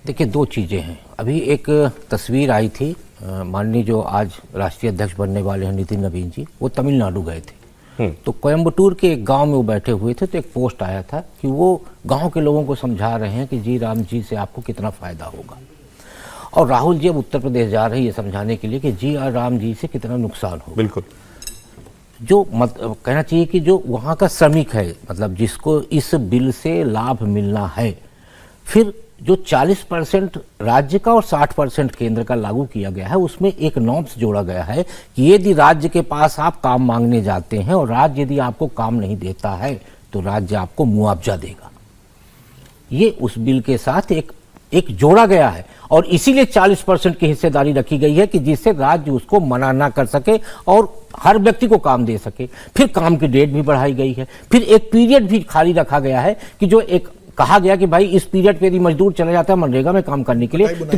देखिए, दो चीज़ें हैं। अभी एक तस्वीर आई थी, माननीय जो आज राष्ट्रीय अध्यक्ष बनने वाले हैं नितिन नवीन जी, वो तमिलनाडु गए थे। तो कोयम्बटूर के एक गांव में वो बैठे हुए थे, तो एक पोस्ट आया था कि वो गांव के लोगों को समझा रहे हैं कि जी राम जी से आपको कितना फ़ायदा होगा। और राहुल जी अब उत्तर प्रदेश जा रहे हैं ये समझाने के लिए कि जी राम जी से कितना नुकसान होगा। बिल्कुल। जो कहना चाहिए कि जो वहाँ का श्रमिक है, मतलब जिसको इस बिल से लाभ मिलना है, फिर जो 40% राज्य का और 60% केंद्र का लागू किया गया है, उसमें एक नॉर्म्स जोड़ा गया है कि यदि राज्य के पास आप काम मांगने जाते हैं और राज्य यदि आपको काम नहीं देता है तो राज्य आपको मुआवजा देगा। ये उस बिल के साथ एक जोड़ा गया है, और इसीलिए 40% की हिस्सेदारी रखी गई है कि जिससे राज्य उसको मना ना कर सके और हर व्यक्ति को काम दे सके। फिर काम की डेट भी बढ़ाई गई है, फिर एक पीरियड भी खाली रखा गया है कि जो एक कहा गया कि भाई इस पीरियड पे यदि मजदूर चला जाता है मनरेगा में काम करने के लिए तो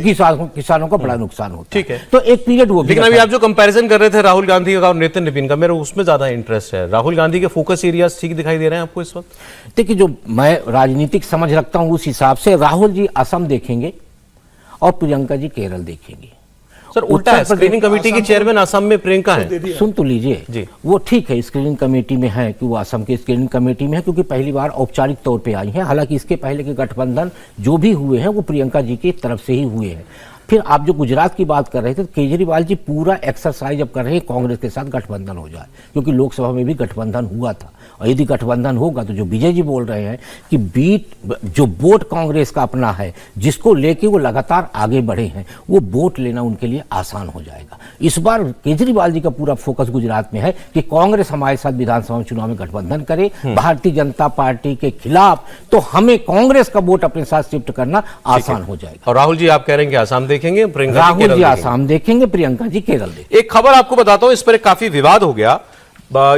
किसानों को बड़ा नुकसान होता है। ठीक है, तो एक पीरियड वो भी। लेकिन अभी आप जो कंपैरिजन कर रहे थे राहुल गांधी का और नितिन नवीन का, मेरा उसमें ज्यादा इंटरेस्ट है। राहुल गांधी के फोकस एरियाज ठीक दिखाई दे रहे हैं आपको इस वक्त? देखिए, जो मैं राजनीतिक समझ रखता हूं उस हिसाब से राहुल जी असम देखेंगे और प्रियंका जी केरल देखेंगे। सर उल्टा है, स्क्रीनिंग कमेटी की चेयरमैन असम में प्रियंका है। सुन तो लीजिए जी, वो ठीक है, स्क्रीनिंग कमेटी में है कि वो असम की स्क्रीनिंग कमेटी में है, क्योंकि पहली बार औपचारिक तौर पे आई है। हालांकि इसके पहले के गठबंधन जो भी हुए हैं वो प्रियंका जी की तरफ से ही हुए हैं। फिर आप जो गुजरात की बात कर रहे थे, तो केजरीवाल जी पूरा एक्सरसाइज अब कर रहे हैं कांग्रेस के साथ गठबंधन हो जाए, क्योंकि लोकसभा में भी गठबंधन हुआ था। और यदि गठबंधन होगा तो जो विजय जी बोल रहे हैं कि जो वोट कांग्रेस का अपना है, जिसको लेके वो लगातार आगे बढ़े हैं, वो वोट लेना उनके लिए आसान हो जाएगा। इस बार केजरीवाल जी का पूरा फोकस गुजरात में है कि कांग्रेस हमारे साथ विधानसभा चुनाव में गठबंधन करे भारतीय जनता पार्टी के खिलाफ, तो हमें कांग्रेस का वोट अपने साथ शिफ्ट करना आसान हो जाएगा। और राहुल जी आप कह रहे हैं कि आसाम देखेंगे, प्रियंका राहुल जी आसाम देखेंगे, प्रियंका जी केरल देखेंगे। एक खबर आपको बताता हूं, इस पर काफी विवाद हो गया।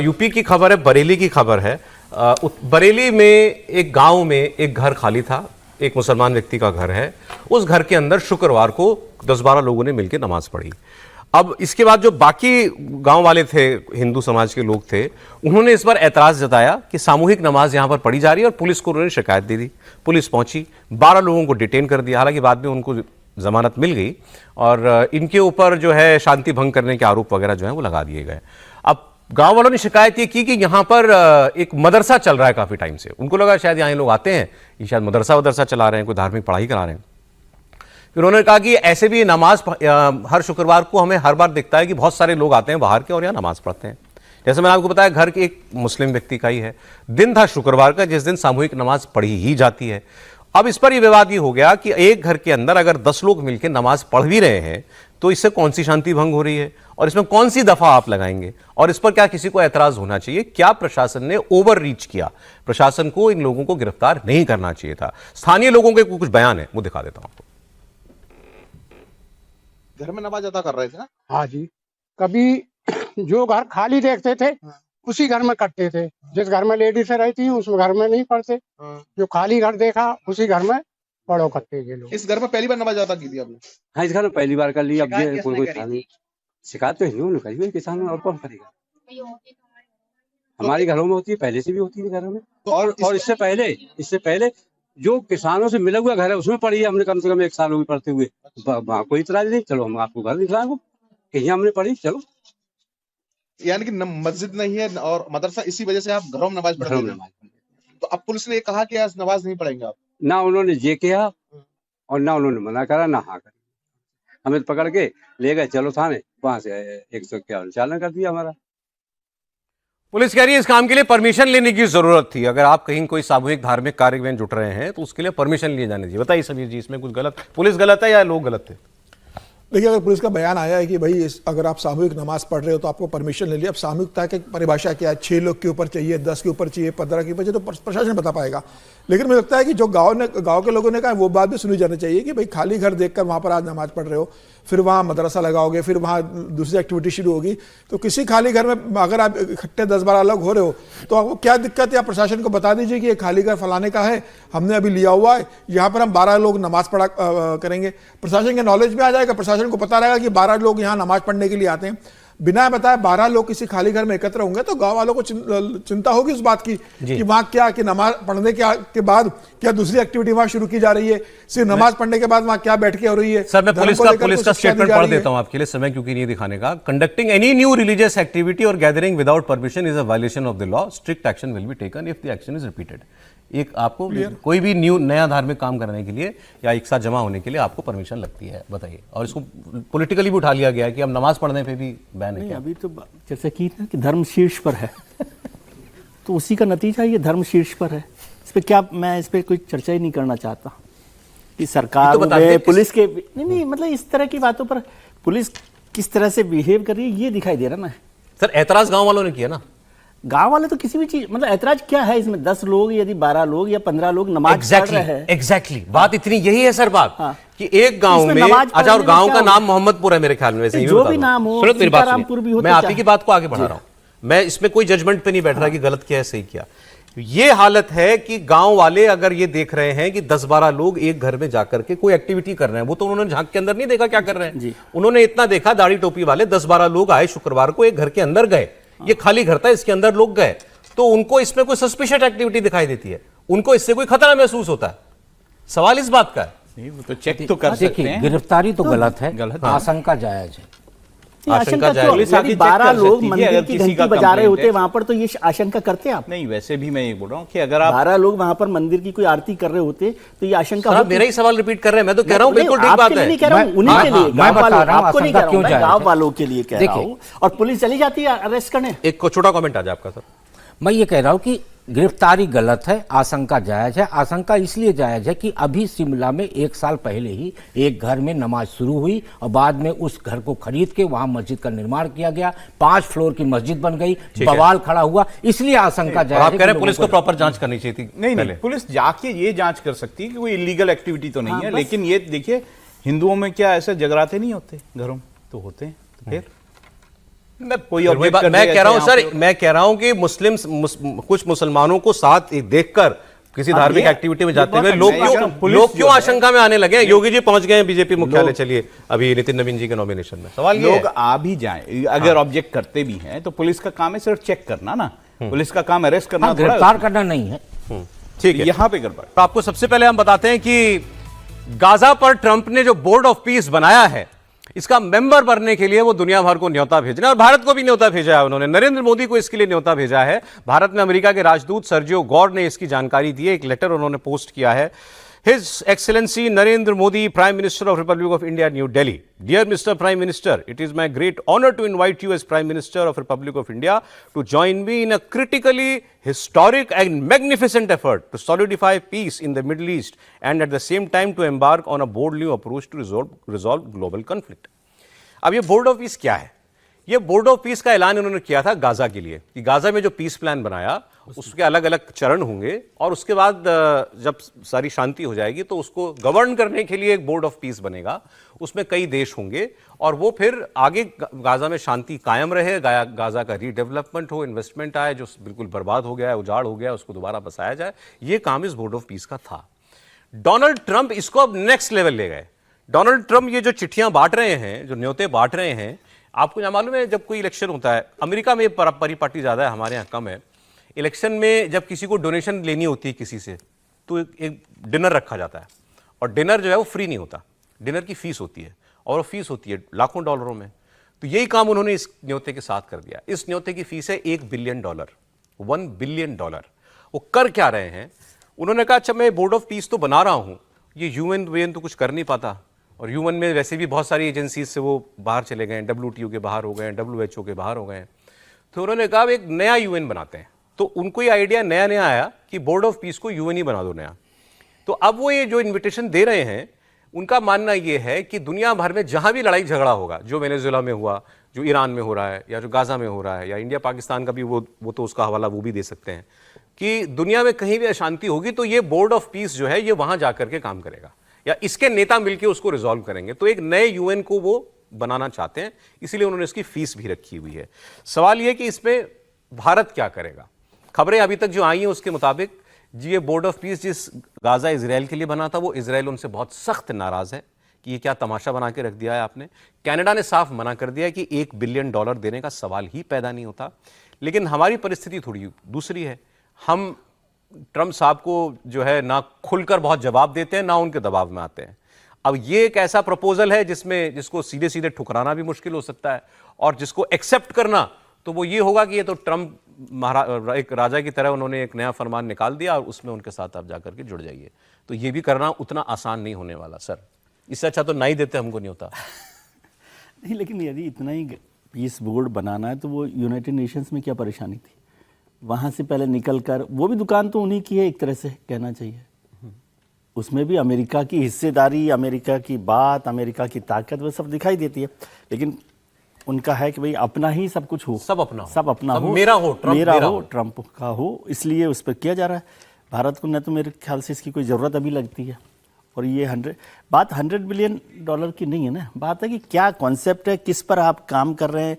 यूपी की खबर है, बरेली की खबर है। बरेली में एक गांव में एक घर खाली था, एक मुसलमान व्यक्ति का घर है। उस घर के अंदर शुक्रवार को 10-12 लोगों ने मिलकर नमाज पढ़ी। अब इसके बाद जो बाकी गांव वाले थे, हिंदू समाज के लोग थे, उन्होंने इस बार ऐतराज जताया कि सामूहिक नमाज यहां पर पढ़ी जा रही है, और पुलिस को उन्होंने शिकायत दे दी। पुलिस पहुंची, 12 लोगों को डिटेन कर दिया। हालांकि बाद में उनको जमानत मिल गई, और इनके ऊपर जो है शांति भंग करने के आरोप वगैरह जो है वो लगा दिए गए। अब गांव वालों ने शिकायत ये की कि यहाँ पर एक मदरसा चल रहा है काफी टाइम से। उनको लगा शायद यहाँ लोग आते हैं, ये शायद मदरसा चला रहे हैं, कोई धार्मिक पढ़ाई करा रहे हैं। फिर उन्होंने कहा कि ऐसे भी नमाज हर शुक्रवार को हमें हर बार दिखता है कि बहुत सारे लोग आते हैं बाहर के और यहाँ नमाज पढ़ते हैं। जैसे मैंने आपको बताया, घर के एक मुस्लिम व्यक्ति का ही है, दिन था शुक्रवार का जिस दिन सामूहिक नमाज पढ़ी ही जाती है। अब इस पर यह विवाद ये हो गया कि एक घर के अंदर अगर 10 लोग मिलकर नमाज पढ़ भी रहे हैं तो इससे कौन सी शांति भंग हो रही है, और इसमें कौन सी दफा आप लगाएंगे, और इस पर क्या किसी को ऐतराज होना चाहिए? क्या प्रशासन ने ओवर रीच किया? प्रशासन को इन लोगों को गिरफ्तार नहीं करना चाहिए था। स्थानीय लोगों के कुछ बयान है, वो दिखा देता हूं आपको। घर में नमाज अदा कर रहे थे ना? हाँ जी, कभी जो घर खाली देखते थे उसी घर में करते थे। जिस घर में लेडीज रहती उस घर में नहीं पढ़ते, जो खाली घर देखा उसी घर में पढ़ो करते थे लोग। इस घर में पहली बार नमाज अदा की थी आपने? हाँ, इस घर में पहली बार कर ली। अब ये कोई था नहीं, शिकायत तो हिंदुओं ने करी है, किसानों और कौन करेगा? हमारे घरों में होती है, पहले से भी होती है घरों में। और इससे पहले जो किसानों से मिला हुआ घर है उसमें पढ़ी है हमने, कम से कम 1 साल हो गए पढ़ते हुए। कोई इतराज नहीं, चलो हम आपको घर दिखलाएं, कहीं हमने पढ़ी, चलो। यानी कि मस्जिद नहीं है और मदरसा, इसी वजह से आप घरों में नमाज पढ़ते हैं। तो अब पुलिस ने कहा कि आज नमाज नहीं पढ़ेंगे आप? ना उन्होंने ये किया और ना उन्होंने मना करा, ना हाँ करी। हमें पकड़ के ले गए, चलो थाने, वहां से 151 चालान कर दिया हमारा। पुलिस कह रही है इस काम के लिए परमिशन लेने की जरूरत थी। अगर आप कहीं कोई सामूहिक धार्मिक कार्य में जुट रहे हैं तो उसके लिए परमिशन लिए जाने चाहिए। बताइए समीर जी, इसमें कुछ गलत, पुलिस गलत है या लोग गलत थे? देखिए, अगर पुलिस का बयान आया है कि भाई अगर आप सामूहिक नमाज पढ़ रहे हो तो आपको परमिशन ले लिया, अब सामूहिकता की परिभाषा क्या है, 6 लोग के ऊपर चाहिए, 10 के ऊपर चाहिए, 15 के ऊपर चाहिए, तो प्रशासन बता पाएगा। लेकिन मुझे लगता है कि जो गांव के लोगों ने कहा वो बात भी सुनी जानी चाहिए कि भाई खाली घर देखकर वहां पर आज नमाज पढ़ रहे हो, फिर वहां मदरसा लगाओगे, फिर वहां दूसरी एक्टिविटी शुरू होगी, तो किसी खाली घर में अगर आप इकट्ठे 10-12 लोग हो रहे हो तो आपको क्या दिक्कत है? आप प्रशासन को बता दीजिए कि ये खाली घर फलाने का है, हमने अभी लिया हुआ है, यहाँ पर हम 12 लोग नमाज पढ़ा करेंगे। प्रशासन के नॉलेज में आ जाएगा, प्रशासन को पता रहेगा कि 12 लोग यहाँ नमाज पढ़ने के लिए आते हैं। बिना बताए 12 लोग किसी खाली घर में एकत्र होंगे तो गांव वालों को चिंता होगी उस बात की कि वहां क्या, कि नमाज पढ़ने के बाद क्या दूसरी एक्टिविटी वहां शुरू की जा रही है, सिर्फ नमाज पढ़ने के बाद वहां क्या बैठ के हो रही है। सर, मैं पुलिस का स्टेटमेंट पढ़ देता हूं आपके लिए, समय क्योंकि नहीं दिखाने का। Conducting any new religious activity और gathering without permission is a violation of the law. Strict action will be taken if the action is repeated. एक आपको कोई भी नया धार्मिक काम करने के लिए या एक साथ जमा होने के लिए आपको परमिशन लगती है, बताइए। और इसको पॉलिटिकली भी उठा लिया गया कि अब नमाज पढ़ने पे भी बैन है। अभी तो चर्चा की ना कि धर्म शीर्ष पर है तो उसी का नतीजा ये धर्म शीर्ष पर है। इस पे क्या, मैं इस पे कोई चर्चा ही नहीं करना चाहता कि सरकार में पुलिस के नहीं, मतलब इस तरह की बातों पर पुलिस किस तरह से बिहेव कर रही है ये दिखाई दे रहा ना। सर, ऐतराज गांव वालों ने किया ना। गांव वाले तो किसी भी चीज, मतलब ऐतराज क्या है इसमें? 10 लोग यदि 12 लोग या 15 लोग नमाज पढ़ रहे हैं। एग्जैक्टली बात इतनी यही है सर, बात कि एक गांव में, अच्छा, और गांव का नाम मोहम्मदपुर है मेरे ख्याल में, वैसे जो भी नाम हो, सीतारामपुर भी हो, मैं आप ही की बात को आगे बढ़ा रहा हूं। मैं इसमें कोई जजमेंट पे नहीं बैठ रहा कि गलत किया है सही किया। ये हालत है कि गांव वाले अगर ये देख रहे हैं कि 10-12 लोग एक घर में जाकर के कोई एक्टिविटी कर रहे हैं, वो तो उन्होंने झांक के अंदर नहीं देखा क्या कर रहे हैं। उन्होंने इतना देखा, दाढ़ी टोपी वाले 10-12 लोग आए शुक्रवार को, एक घर के अंदर गए, ये खाली घर था, इसके अंदर लोग गए, तो उनको इसमें कोई सस्पिशियस एक्टिविटी दिखाई देती है, उनको इससे कोई खतरा महसूस होता है। सवाल इस बात का है। नहीं, वो तो चेक तो कर सकते हैं। गिरफ्तारी तो गलत है, आशंका जायज है। आशंका यदि 12 लोग मंदिर की घंटी बजा रहे होते वहां पर तो ये आशंका करते आप? नहीं, वैसे भी मैं ये बोल रहा हूँ कि अगर आप 12 लोग वहां पर मंदिर की कोई आरती कर रहे होते तो ये आशंका मेरा ही सवाल रिपीट कर रहे हैं, मैं तो कह रहा हूँ बिल्कुल ठीक बात है। नहीं कह रहा हूँ उन्हीं के लिए, आपको नहीं कह रहा हूँ, मैं गाँव वालों के लिए कह रहा हूँ। और पुलिस चली जाती है अरेस्ट करने। एक छोटा कमेंट आ जाए आपका सर। मैं ये कह रहा हूं कि गिरफ्तारी गलत है, आशंका जायज है। आशंका इसलिए जायज है कि अभी शिमला में 1 साल पहले ही एक घर में नमाज शुरू हुई और बाद में उस घर को खरीद के वहां मस्जिद का निर्माण किया गया, 5 फ्लोर की मस्जिद बन गई, बवाल खड़ा हुआ, इसलिए आशंका जायज है। आप कह रहे हैं पुलिस को प्रॉपर जांच करनी चाहिए थी। नहीं, पुलिस जाके ये जांच कर सकती है कि कोई इलीगल एक्टिविटी तो नहीं है। लेकिन ये देखिए, हिंदुओं में क्या ऐसे जगराते नहीं होते घरों में? तो होते हैं। तो फिर मैं कह रहा हूं सर, मैं कह रहा हूं कि कुछ मुसलमानों को साथ देखकर किसी धार्मिक एक्टिविटी में जाते हुए लोग क्यों आशंका में आने लगे? योगी जी पहुंच गए बीजेपी मुख्यालय, चलिए अभी नितिन नवीन जी के नॉमिनेशन में। सवाल लोग आ भी जाएं, अगर ऑब्जेक्ट करते भी हैं तो पुलिस का काम है सिर्फ चेक करना ना, पुलिस का काम अरेस्ट करना, गिरफ्तार करना नहीं है। ठीक है, यहां पे गड़बड़। तो आपको सबसे पहले हम बताते हैं कि गाजा पर ट्रंप ने जो बोर्ड ऑफ पीस बनाया है, इसका मेंबर बनने के लिए वो दुनिया भर को न्योता भेजना, और भारत को भी न्योता भेजा है उन्होंने। नरेंद्र मोदी को इसके लिए न्योता भेजा है। भारत में अमेरिका के राजदूत सर्जियो गौर ने इसकी जानकारी दी है, एक लेटर उन्होंने पोस्ट किया है। His Excellency Narendra Modi, Prime Minister of Republic of India, New Delhi. Dear Mr. Prime Minister, it is my great honor to invite you as Prime Minister of Republic of India to join me in a critically historic and magnificent effort to solidify peace in the Middle East and at the same time to embark on a bold new approach to resolve global conflict. अब ये board of peace क्या है? ये board of peace का ऐलान उन्होंने किया था गाजा के लिए कि गाजा में जो पीस प्लान बनाया उसके अलग अलग चरण होंगे और उसके बाद जब सारी शांति हो जाएगी तो उसको गवर्न करने के लिए एक बोर्ड ऑफ पीस बनेगा, उसमें कई देश होंगे और वो फिर आगे गाजा में शांति कायम रहे, गाजा का रीडेवलपमेंट हो, इन्वेस्टमेंट आए, जो बिल्कुल बर्बाद हो गया है, उजाड़ हो गया, उसको दोबारा बसाया जाए। ये काम इस बोर्ड ऑफ पीस का था। डोनाल्ड ट्रंप इसको अब नेक्स्ट लेवल ले गए। डोनाल्ड ट्रंप ये जो चिट्ठियां बांट रहे हैं, जो न्योते बांट रहे हैं, आपको क्या मालूम है, जब कोई इलेक्शन होता है, अमेरिका में परिपाटी ज्यादा है, हमारे यहाँ कम है। इलेक्शन में जब किसी को डोनेशन लेनी होती है किसी से, तो एक डिनर रखा जाता है और डिनर जो है वो फ्री नहीं होता, डिनर की फीस होती है और वो फीस होती है लाखों डॉलरों में। तो यही काम उन्होंने इस न्योते के साथ कर दिया। इस न्योते की फीस है $1 बिलियन, $1 बिलियन। वो कर क्या रहे हैं? उन्होंने कहा अच्छा मैं बोर्ड ऑफ पीस तो बना रहा हूं, ये यूएन तो कुछ कर नहीं पाता, और यूएन में वैसे भी बहुत सारी एजेंसीज से वो बाहर चले गए, WTO के बाहर हो गए, WHO के बाहर हो गए, तो उन्होंने कहा एक नया यूएन बनाते हैं। तो उनको ये आइडिया नया नया आया कि बोर्ड ऑफ पीस को यूएन ही बना दो नया। तो अब वो ये जो इन्विटेशन दे रहे हैं, उनका मानना ये है कि दुनिया भर में जहां भी लड़ाई झगड़ा होगा, जो वेनेजुएला में हुआ, जो ईरान में हो रहा है, या जो गाजा में हो रहा है, या इंडिया पाकिस्तान का भी वो तो उसका हवाला वो भी दे सकते हैं, कि दुनिया में कहीं भी अशांति होगी तो ये बोर्ड ऑफ पीस जो है ये वहां जाकर के काम करेगा, या इसके नेता मिलकर उसको रिजॉल्व करेंगे। तो एक नए यूएन को वो बनाना चाहते हैं, इसीलिए उन्होंने इसकी फीस भी रखी हुई है। सवाल यह कि इसमें भारत क्या करेगा। खबरें अभी तक जो आई हैं उसके मुताबिक जी ये बोर्ड ऑफ पीस जिस गाजा इजराइल के लिए बना था, वो इजराइल उनसे बहुत सख्त नाराज है कि ये क्या तमाशा बना के रख दिया है आपने। कनाडा ने साफ मना कर दिया कि $1 बिलियन देने का सवाल ही पैदा नहीं होता। लेकिन हमारी परिस्थिति थोड़ी दूसरी है। हम ट्रंप साहब को जो है ना खुलकर बहुत जवाब देते हैं, ना उनके दबाव में आते हैं। अब ये एक ऐसा प्रपोजल है जिसको सीधे सीधे ठुकराना भी मुश्किल हो सकता है, और जिसको एक्सेप्ट करना तो वो ये होगा कि ये तो ट्रंप एक राजा की तरह उन्होंने एक नया फरमान निकाल दिया और उसमें उनके साथ आप जाकर के जुड़ जाइए। तो ये भी करना उतना आसान नहीं होने वाला सर। इससे अच्छा तो ना ही देते, हमको नहीं होता। नहीं, लेकिन यदि इतना ही पीस बोर्ड बनाना है तो वो यूनाइटेड नेशंस में क्या परेशानी थी? वहाँ से पहले निकल कर, वो भी दुकान तो उन्हीं की है एक तरह से कहना चाहिए। उसमें भी अमेरिका की हिस्सेदारी, अमेरिका की बात, अमेरिका की ताकत वो सब दिखाई देती है। लेकिन उनका है कि भाई अपना ही सब कुछ हो, सब अपना हो, मेरा हो, ट्रंप का हो, इसलिए उस पर किया जा रहा है। भारत को न तो मेरे ख्याल से इसकी कोई ज़रूरत अभी लगती है। और ये 100 बिलियन डॉलर की नहीं है ना, बात है कि क्या कॉन्सेप्ट है, किस पर आप काम कर रहे हैं।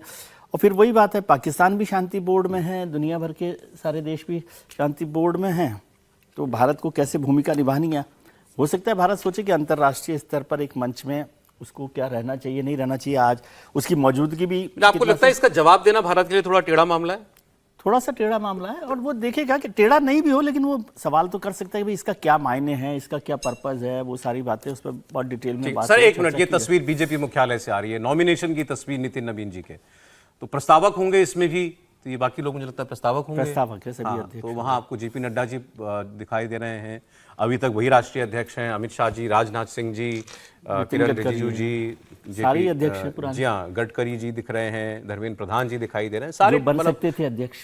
और फिर वही बात है, पाकिस्तान भी शांति बोर्ड में है, दुनिया भर के सारे देश भी शांति बोर्ड में हैं, तो भारत को कैसे भूमिका निभानी है। हो सकता है भारत सोचे कि अंतर्राष्ट्रीय स्तर पर एक मंच में उसको क्या रहना चाहिए, नहीं रहना चाहिए, आज उसकी मौजूदगी भी। आपको लगता है इसका जवाब देना भारत के लिए थोड़ा टेढ़ा मामला है? थोड़ा सा टेढ़ा मामला है, और वो देखेगा कि टेढ़ा नहीं भी हो, लेकिन वो सवाल तो कर सकता है कि भाई इसका क्या मायने हैं, इसका क्या पर्पस है, वो सारी बातें उस पर बहुत डिटेल में बात। सर एक मिनट, ये तस्वीर बीजेपी मुख्यालय से आ रही है, नॉमिनेशन की तस्वीर नितिन नवीन जी के, तो प्रस्तावक होंगे इसमें भी, तो ये बाकी लोग मुझे लगता है प्रस्तावक होंगे। प्रस्तावक है सभी अध्यक्ष। तो वहाँ आपको जेपी नड्डा जी दिखाई दे रहे हैं, अभी तक वही राष्ट्रीय अध्यक्ष हैं, अमित शाह जी, राजनाथ सिंह जी, किरण रिजिजू जी, सारी अध्यक्ष हैं पुराने। जी हाँ, गडकरी जी दिख रहे हैं, धर्मेंद्र प्रधान जी दिखाई दे रहे हैं, सारे बन सकते थे अध्यक्ष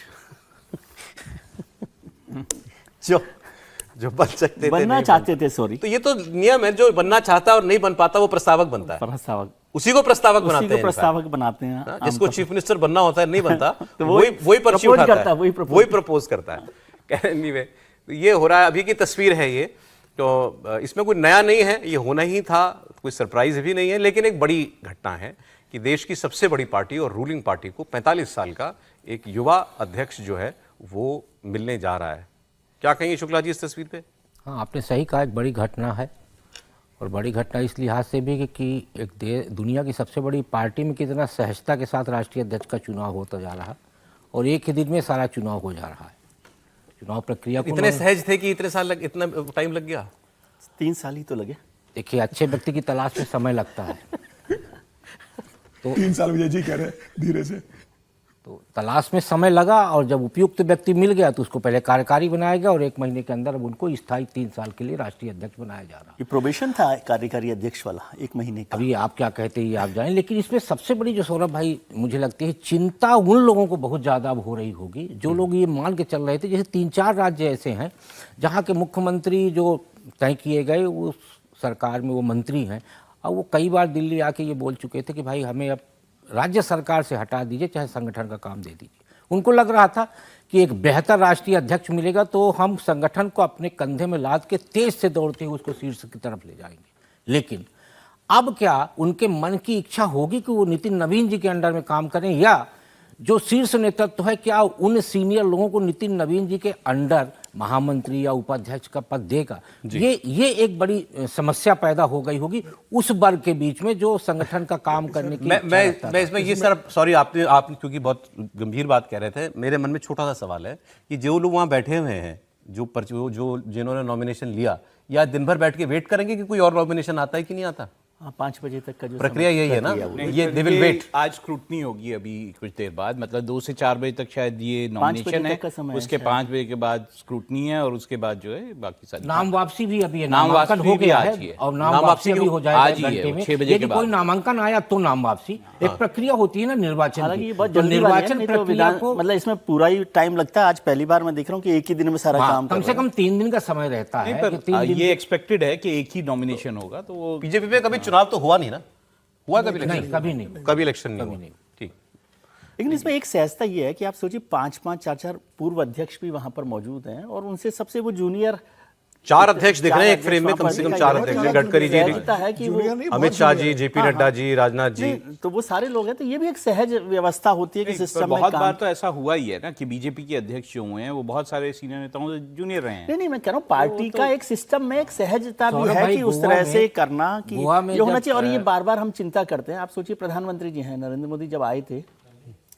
जो बन सकते थे, बनना चाहते थे, सॉरी। तो ये तो नियम है, जो बनना चाहता है और नहीं बन पाता वो प्रस्तावक बनता है। प्रस्तावक, उसी को प्रस्तावक बनाते हैं, प्रस्तावक बनाते हैं। जिसको चीफ मिनिस्टर बनना होता है नहीं बनता तो वही पर्ची उठाता है, वही प्रपोज करता है। एनीवे, ये हो रहा है, अभी की तस्वीर है ये, तो इसमें कोई नया नहीं है, ये होना ही था, कोई सरप्राइज भी नहीं है। लेकिन एक बड़ी घटना है कि देश की सबसे बड़ी पार्टी और रूलिंग पार्टी को 45 साल का एक युवा अध्यक्ष जो है वो मिलने जा रहा है। क्या कहेंगे शुक्ला जी इस तस्वीर पे? हाँ, आपने सही कहा, एक बड़ी घटना है, और बड़ी घटना इस लिहाज से भी कि एक दुनिया की सबसे बड़ी पार्टी में कितना सहजता के साथ राष्ट्रीय अध्यक्ष का चुनाव होता जा रहा है, और एक ही दिन में सारा चुनाव हो जा रहा है। चुनाव प्रक्रिया को इतने सहज थे कि इतना टाइम लग गया? 3 साल ही तो लगे। देखिए, अच्छे व्यक्ति की तलाश में समय लगता है। तो 3 साल विजय जी कह रहे हैं धीरे से, तो तलाश में समय लगा, और जब उपयुक्त व्यक्ति मिल गया तो उसको पहले कार्यकारी बनाया गया, और 1 महीने के अंदर अब उनको स्थायी 3 साल के लिए राष्ट्रीय अध्यक्ष बनाया जा रहा है। ये प्रोबेशन था कार्यकारी अध्यक्ष वाला 1 महीने का। अभी आप क्या कहते हैं ये आप जानें, लेकिन इसमें सबसे बड़ी जो सौरभ भाई मुझे लगती है चिंता उन लोगों को बहुत ज़्यादा अब हो रही होगी जो लोग ये मान के चल रहे थे, जैसे 3-4 राज्य ऐसे हैं जहाँ के मुख्यमंत्री जो तय किए गए वो सरकार में वो मंत्री हैं, और वो कई बार दिल्ली आके ये बोल चुके थे कि भाई हमें अब राज्य सरकार से हटा दीजिए, चाहे संगठन का काम दे दीजिए। उनको लग रहा था कि एक बेहतर राष्ट्रीय अध्यक्ष मिलेगा तो हम संगठन को अपने कंधे में लाद के तेज से दौड़ते हुए उसको शीर्ष की तरफ ले जाएंगे। लेकिन अब क्या उनके मन की इच्छा होगी कि वो नितिन नवीन जी के अंडर में काम करें, या जो शीर्ष नेतृत्व है क्या उन सीनियर लोगों को नितिन नवीन जी के अंडर महामंत्री या उपाध्यक्ष का पद देगा? ये एक बड़ी समस्या पैदा हो गई होगी उस वर्ग के बीच में जो संगठन का काम करने की मैं इसमें ये सर सॉरी आप क्योंकि बहुत गंभीर बात कह रहे थे, मेरे मन में छोटा सा सवाल है कि जो लोग वहाँ बैठे हुए हैं, जो जिन्होंने नॉमिनेशन लिया, या दिन भर बैठ के वेट करेंगे कि कोई और नॉमिनेशन आता है कि नहीं आता? हाँ, 5 बजे तक का जो प्रक्रिया यही है ना, प्रक्रिया ये they will wait। आज स्क्रूटनी होगी अभी कुछ देर बाद, मतलब 2 से 4 बजे तक शायद ये 5 नॉमिनेशन बजे है, तक का समय है उसके शायद। 5 बजे के बाद स्क्रूटनी है और उसके बाद जो है बाकी सारी नाम वापसी भी अभी है, नाम नामांकन वापसी हो भी गया आज है ही है। और नाम नाम वापसी वापसी अभी हो जाएगा आज ही है, घंटे में। 6 बजे के यदि कोई बाद। नामांकन आया तो नाम वापसी, एक प्रक्रिया होती है ना निर्वाचन हालांकि ये की, बहुत तो जल्दी वाली है, निर्वाचन नहीं तो प्रक्रिया विधान को मतलब इसमें पूरा ही टाइम लगता है। आज पहली बार मैं देख रहा हूँ कि एक ही दिन में सारा काम कम से कम 3 दिन का समय रहता नहीं, है पर कि 3 दिन ये एक्सपेक्टेड है कि एक ही नॉमिनेशन होगा, तो वो बीजेपी में कभी चुनाव तो हुआ नहीं ना, हुआ कभी नहीं, इलेक्शन? कभी नहीं। कभी इलेक्शन नहीं हुआ। ठीक। लेकिन इसमें एक सहजता ये है कि आप सोचिए 5-5, 4-4 पूर्व अध्यक्ष भी वहां पर मौजूद हैं और उनसे सबसे वो जूनियर 4 अध्यक्ष दिख रहे हैं एक अध्यक्ष फ्रेम में, वहाँ कम पर से कम दिखाई 4 दे रहे हैं। अध्यक्ष, गडकरी जी, सहजता है कि वो जूनियर नहीं, अमित बहुत शाह जूनियर जी, है। जेपी नड्डा जी, राजनाथ जी। नहीं, तो वो सारे लोग हैं, तो ये भी एक सहज व्यवस्था होती है कि नहीं, पर सिस्टम में बहुत काम। बार तो ऐसा हुआ ही है ना कि बीजेपी के अध्यक्ष जो हुए हैं वो बहुत सारे सीनियर नेताओं से जूनियर रहे हैं। नहीं, मैं कह रहा हूँ पार्टी का एक सिस्टम में एक सहजता भी सौरभ है भाई, कि उस गोवा तरह से में- करना कि गोवा में ये होना जब, चाहिए। और ये बार बार हम चिंता करते हैं। आप सोचिए प्रधानमंत्री जी हैं नरेंद्र मोदी, जब आए थे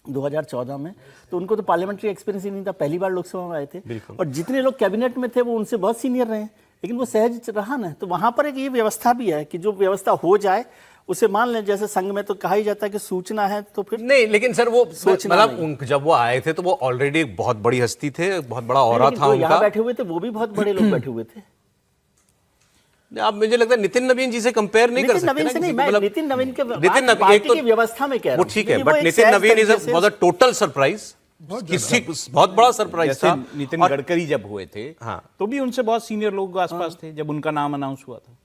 2014 में, तो उनको तो पार्लियामेंट्री एक्सपीरियंस ही नहीं था, पहली बार लोकसभा में आए थे और जितने लोग कैबिनेट में थे वो उनसे बहुत सीनियर रहे, लेकिन वो सहज रहा ना। तो वहां पर एक ये व्यवस्था भी है कि जो व्यवस्था हो जाए उसे मान लें। जैसे संघ में तो कहा ही जाता है कि सूचना है तो फिर नहीं, लेकिन सर वो सोचना मतलब नहीं। जब वो आए थे तो वो ऑलरेडी एक बहुत बड़ी हस्ती थे, बहुत बड़ा ऑरा लेकिन था जो यहाँ उनका। बैठे हुए थे वो भी बहुत बड़े लोग बैठे हुए थे। अब मुझे लगता है नितिन नवीन जी से कंपेयर नहीं कर नितिन सकते नवीन ना से किसी नहीं, को, मैं मतलब नितिन नवीन के नितिन नवीन पार्टी एक तो की व्यवस्था में कह रहा वो हूं। ठीक है, क्योंकि वो बट एक नितिन सहज नवीन इज तरीके से- वाज अ टोटल सरप्राइज, किसी बहुत बड़ा सरप्राइज जैसे था। नितिन और- गडकरी जब हुए थे हाँ। तो भी उनसे बहुत सीनियर लोग आसपास थे जब उनका नाम अनाउंस हुआ था,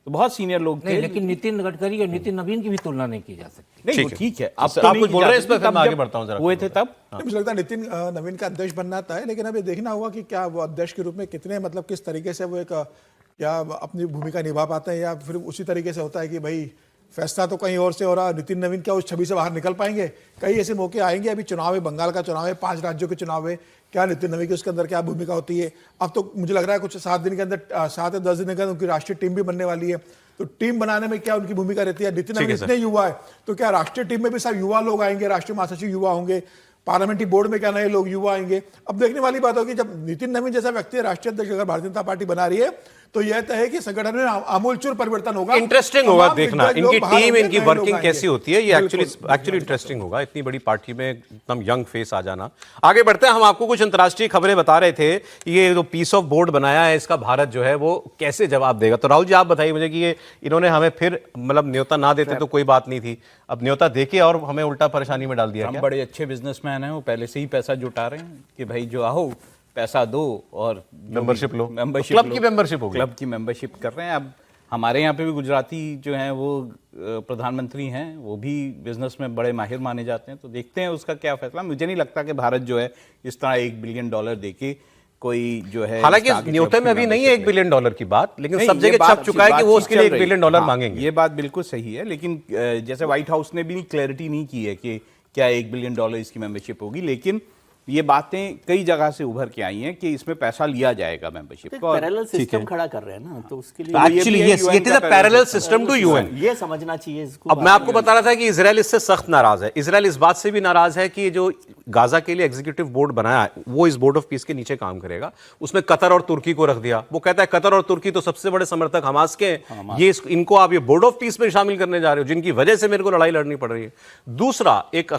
तो बहुत सीनियर लोग नहीं, थे। लेकिन नितिन गडकरी और नितिन नवीन की भी तुलना नहीं की जा सकती। नहीं, ठीक वो है। ठीक है, अब अब तो आप नहीं कुछ की बोल जा रहे हैं इस सकती, पर, फिर तब मैं आगे जब बढ़ता हूं जरा। हुए थे तब मुझे लगता है नितिन नवीन का अध्यक्ष बनना तय है, लेकिन अभी देखना होगा कि क्या वो अध्यक्ष के रूप में कितने मतलब किस तरीके से वो एक क्या अपनी भूमिका निभा पाते हैं, या फिर उसी तरीके से होता है कि भाई फैसला तो कहीं और से हो रहा है, नितिन नवीन क्या उस छवि से बाहर निकल पाएंगे। कई ऐसे मौके आएंगे, अभी चुनाव है, बंगाल का चुनाव है, 5 राज्यों के चुनाव है, क्या नितिन नवीन की उसके अंदर क्या भूमिका होती है। अब तो मुझे लग रहा है कुछ 7 दिन के अंदर 7 या 10 दिन के अंदर उनकी राष्ट्रीय टीम भी बनने वाली है, तो टीम बनाने में क्या उनकी भूमिका रहती है। नितिन नवीन इतने युवा है तो क्या राष्ट्रीय टीम में भी सब युवा लोग आएंगे, राष्ट्रीय महासचिव युवा होंगे, पार्लियामेंट्री बोर्ड में क्या नए लोग युवा आएंगे। अब देखने वाली बात होगी, जब नितिन नवीन जैसा व्यक्ति राष्ट्रीय अध्यक्ष अगर भारतीय जनता पार्टी बना रही है तो यह तय है कि संगठन में आमूलचूर परिवर्तन होगा। इंटरेस्टिंग होगा तमाम देखना दिग्गज लोग इनकी बाहर टीम, होंगे, इनकी नए लोग वर्किंग आएंगे। कैसी होती है, ये बिल्कुल, एक्चुअली इंटरेस्टिंग होगा, इतनी बड़ी पार्टी में एकदम यंग फेस आ जाना। आगे बढ़ते हैं, हम आपको कुछ अंतर्राष्ट्रीय खबरें बता रहे थे, ये जो पीस ऑफ बोर्ड बनाया है इसका भारत जो है वो कैसे जवाब देगा। तो राहुल जी आप बताइए मुझे कि ये इन्होंने हमें फिर मतलब न्योता ना देते तो कोई बात नहीं थी, अब न्योता देके और हमें उल्टा परेशानी में डाल दिया हम क्या? बड़े अच्छे बिजनेसमैन हैं, वो पहले से ही पैसा जुटा रहे हैं कि भाई जो आओ पैसा दो और मेंबरशिप लो, मेंबरशिप क्लब की मेंबरशिप होगी। क्लब की मेंबरशिप कर रहे हैं। अब हमारे यहाँ पे भी गुजराती जो हैं वो प्रधानमंत्री हैं, वो भी बिजनेस में बड़े माहिर माने जाते हैं, तो देखते हैं उसका क्या फैसला। मुझे नहीं लगता कि भारत जो है इस तरह $1 बिलियन देके कोई जो है, हालांकि न्योते में अभी नहीं है $1 बिलियन की बात, लेकिन नहीं, सब ये जगह बात- छप चुका है कि वो उसके लिए $1 चल रही है। बिलियन हाँ, मांगेंगे। ये बात बिल्कुल सही है, लेकिन जैसे व्हाइट हाउस ने भी क्लैरिटी नहीं की है कि क्या $1 बिलियन इसकी मेंबरशिप होगी, लेकिन ये बातें कई जगह से उभर के आई हैं कि इसमें पैसा लिया जाएगा मेंबरशिप का। पैरेलल सिस्टम खड़ा कर रहे हैं ना, तो उसके लिए actually yes, it is a parallel system to UN. ये समझना चाहिए इसको। अब मैं आपको बता रहा था कि इजराइल इससे सख्त नाराज है। इजराइल इस बात से भी नाराज है कि जो गाजा के लिए एग्जीक्यूटिव बोर्ड बनाया है वो इस बोर्ड ऑफ पीस के नीचे काम करेगा, उसमें कतर और तुर्की को रख दिया। वो कहता है कतर और तुर्की तो सबसे बड़े समर्थक हमास के हैं, ये इनको आप ये बोर्ड ऑफ पीस में शामिल करने जा रहे हो, जिनकी वजह से मेरे को लड़ाई लड़नी पड़ रही है। दूसरा एक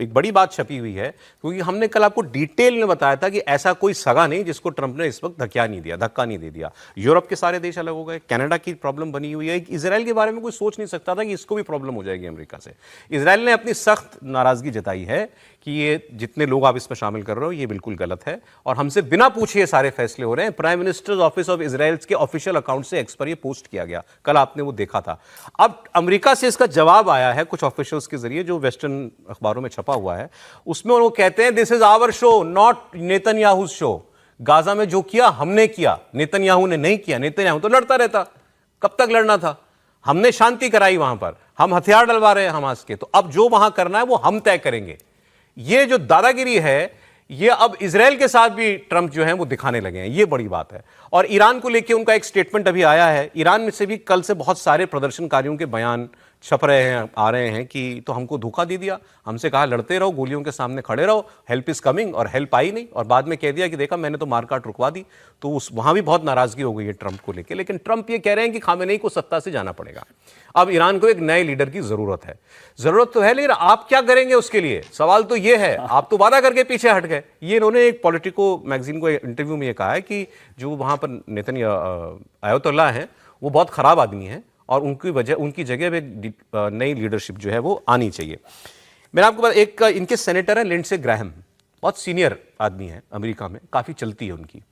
बड़ी बात छपी हुई है, क्योंकि हमने कल आपको डिटेल में बताया था कि ऐसा कोई सगा नहीं जिसको ट्रंप ने इस वक्त धक्का नहीं दे दिया। यूरोप के सारे देश अलग हो गए, कनाडा की प्रॉब्लम बनी हुई है। इजराइल के बारे में कोई सोच नहीं सकता था कि इसको भी प्रॉब्लम हो जाएगी अमेरिका से। इजराइल ने अपनी सख्त नाराजगी जताई है कि ये जितने लोग आप इसमें शामिल कर रहे हो ये बिल्कुल गलत है और हमसे बिना पूछे ये सारे फैसले हो रहे हैं। Prime minister's office of Israel के ऑफिशियल अकाउंट से एक्स पर ये पोस्ट किया गया, कल आपने वो देखा था। अब अमेरिका से इसका जवाब आया है कुछ ऑफिशियल्स के जरिए, जो वेस्टर्न अखबारों में छपा हुआ है। उसमें वो कहते हैं this is our show not Netanyahu show. Gaza में जो किया हमने किया, नेतन्याहू ने नहीं किया। नेतन्याहू तो लड़ता रहता, कब तक लड़ना था? हमने शांति कराई वहां पर, हम हथियार डलवा रहे हैं हमास के, तो अब जो वहां करना है वो हम तय करेंगे। ये जो दादागिरी है ये अब इजराइल के साथ भी ट्रंप जो है वो दिखाने लगे हैं, ये बड़ी बात है। और ईरान को लेकर उनका एक स्टेटमेंट अभी आया है। ईरान में से भी कल से बहुत सारे प्रदर्शनकारियों के बयान छप रहे हैं, आ रहे हैं कि तो हमको धोखा दे दिया, हमसे कहा लड़ते रहो, गोलियों के सामने खड़े रहो, हेल्प इज कमिंग, और हेल्प आई नहीं, और बाद में कह दिया कि देखा मैंने तो मारकाट रुकवा दी। तो उस वहां भी बहुत नाराजगी हो गई है ट्रंप को लेकर। लेकिन ट्रंप ये कह रहे हैं कि खामेनेई को सत्ता से जाना पड़ेगा। अब ईरान को एक नए लीडर की जरूरत है। जरूरत तो है, लेकिन आप क्या करेंगे उसके लिए? सवाल तो ये है, आप तो वादा करके पीछे हट गए। ये इन्होंने एक पॉलिटिको मैगजीन को इंटरव्यू में ये कहा है कि जो वहां पर आयतुल्लाह हैं वो बहुत खराब आदमी हैं और उनकी जगह पे नई लीडरशिप जो है वो आनी चाहिए। मैंने आपको बताया, एक इनके सेनेटर हैं लिंडसे ग्राहम, बहुत सीनियर आदमी हैं अमेरिका में, काफ़ी चलती है उनकी।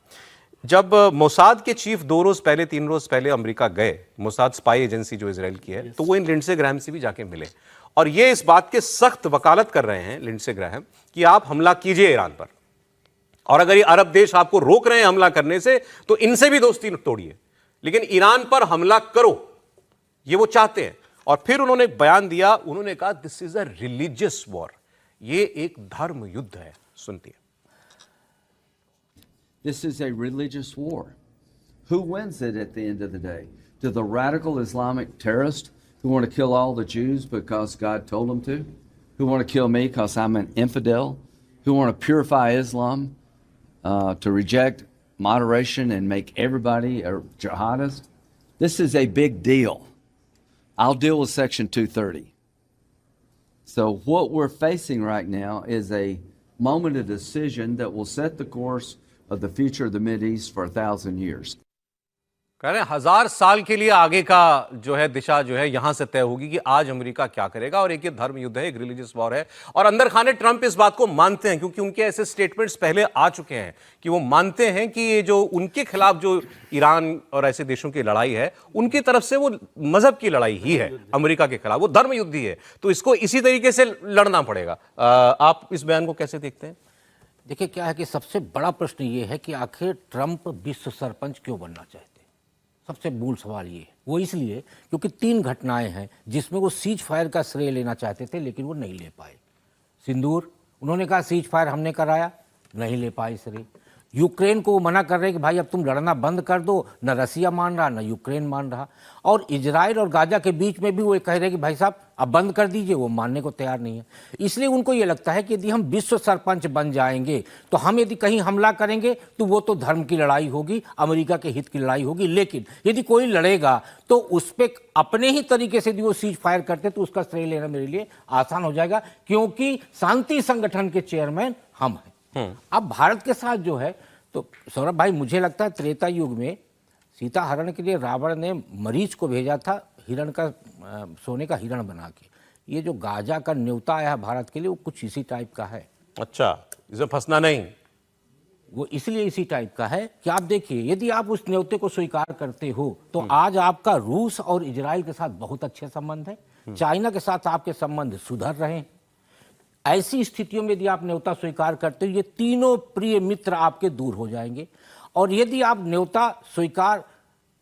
जब मोसाद के चीफ 2 रोज पहले 3 रोज पहले अमेरिका गए, मोसाद स्पाई एजेंसी जो इजराइल की है, तो वो इन लिंडसे ग्राहम से भी जाके मिले और ये इस बात के सख्त वकालत कर रहे हैं लिंडसे ग्राहम कि आप हमला कीजिए ईरान पर, और अगर ये अरब देश आपको रोक रहे हैं हमला करने से तो इनसे भी दोस्ती तोड़िए, लेकिन ईरान पर हमला करो, ये वो चाहते हैं। और फिर उन्होंने एक बयान दिया, उन्होंने कहा this is a religious war, ये एक धर्म युद्ध है। सुनती है। This is a religious war. Who wins it at the end of the day? Do the radical Islamic terrorists who want to kill all the Jews because God told them to? Who want to kill me because I'm an infidel? Who want to purify Islam, to reject moderation and make everybody a jihadist? This is a big deal. I'll deal with Section 230. So what we're facing right now is a moment of decision that will set the course of the future of the Mideast for 1,000 years. कह रहे हैं 1000 साल के लिए आगे का जो है दिशा जो है यहां से तय होगी कि आज अमेरिका क्या करेगा। और एक ये धर्म युद्ध है, एक रिलीजियस वॉर है। और अंदर खाने ट्रंप इस बात को मानते हैं, क्योंकि उनके ऐसे स्टेटमेंट्स पहले आ चुके हैं कि वो मानते हैं कि ये जो उनके खिलाफ जो ईरान और ऐसे देशों की लड़ाई है, उनकी तरफ से वो मजहब की लड़ाई ही है, अमेरिका के खिलाफ वो धर्म युद्ध ही है, तो इसको इसी तरीके से लड़ना पड़ेगा। आप इस बयान को कैसे देखते हैं? देखिए, क्या है कि सबसे बड़ा प्रश्न ये है कि आखिर ट्रंप विश्व सरपंच क्यों बनना चाहते हैं। सबसे मूल सवाल ये है। वो इसलिए क्योंकि 3 घटनाएं हैं जिसमें वो सीज फायर का श्रेय लेना चाहते थे, लेकिन वो नहीं ले पाए। सिंदूर, उन्होंने कहा सीज फायर हमने कराया, नहीं ले पाए श्रेय। यूक्रेन को वो मना कर रहे हैं कि भाई अब तुम लड़ना बंद कर दो, न रसिया मान रहा न यूक्रेन मान रहा। और इजराइल और गाजा के बीच में भी वो कह रहे हैं कि भाई साहब अब बंद कर दीजिए, वो मानने को तैयार नहीं है। इसलिए उनको ये लगता है कि यदि हम विश्व सरपंच बन जाएंगे तो हम यदि कहीं हमला करेंगे तो वो तो धर्म की लड़ाई होगी, अमेरिका के हित की लड़ाई होगी, लेकिन यदि कोई लड़ेगा तो उस पर अपने ही तरीके से यदि वो सीज फायर करते तो उसका श्रेय लेना मेरे लिए आसान हो जाएगा, क्योंकि शांति संगठन के चेयरमैन हम हैं। अब भारत के साथ जो है, तो सौरभ भाई मुझे लगता है त्रेता युग में सीता हरण के लिए रावण ने मरीच को भेजा था हिरण का, सोने का हिरण बना के। ये जो गाजा का न्योता आया है भारत के लिए वो कुछ इसी टाइप का है। अच्छा, इसमें फंसना नहीं, वो इसलिए इसी टाइप का है कि आप देखिए, यदि आप उस न्योते को स्वीकार करते हो तो आज आपका रूस और इजराइल के साथ बहुत अच्छे संबंध है, चाइना के साथ आपके संबंध सुधर रहे हैं। ऐसी स्थितियों में यदि आप न्योता स्वीकार करते हो, ये तीनों प्रिय मित्र आपके दूर हो जाएंगे। और यदि आप न्योता स्वीकार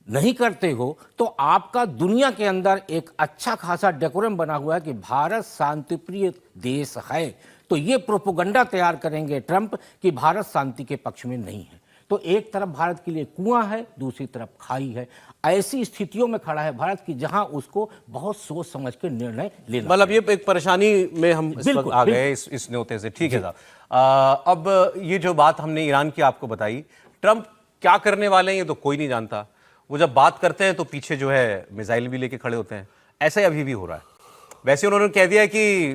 नहीं करते हो तो आपका दुनिया के अंदर एक अच्छा खासा डेकोरम बना हुआ है कि भारत शांतिप्रिय देश है, तो ये प्रोपोगंडा तैयार करेंगे ट्रंप कि भारत शांति के पक्ष में नहीं है। तो एक तरफ भारत के लिए कुआं है, दूसरी तरफ खाई है। ऐसी स्थितियों में खड़ा है भारत की जहां उसको बहुत सोच समझ के निर्णय लेना, मतलब ये एक परेशानी में हम इस वक्त आ गए इस न्योते से। ठीक है साहब, अब ये जो बात हमने ईरान की आपको बताई, ट्रंप क्या करने वाले हैं ये तो कोई नहीं जानता। वो जब बात करते हैं तो पीछे जो है मिसाइल भी लेके खड़े होते हैं, ऐसा ही अभी भी हो रहा है। वैसे उन्होंने कह दिया कि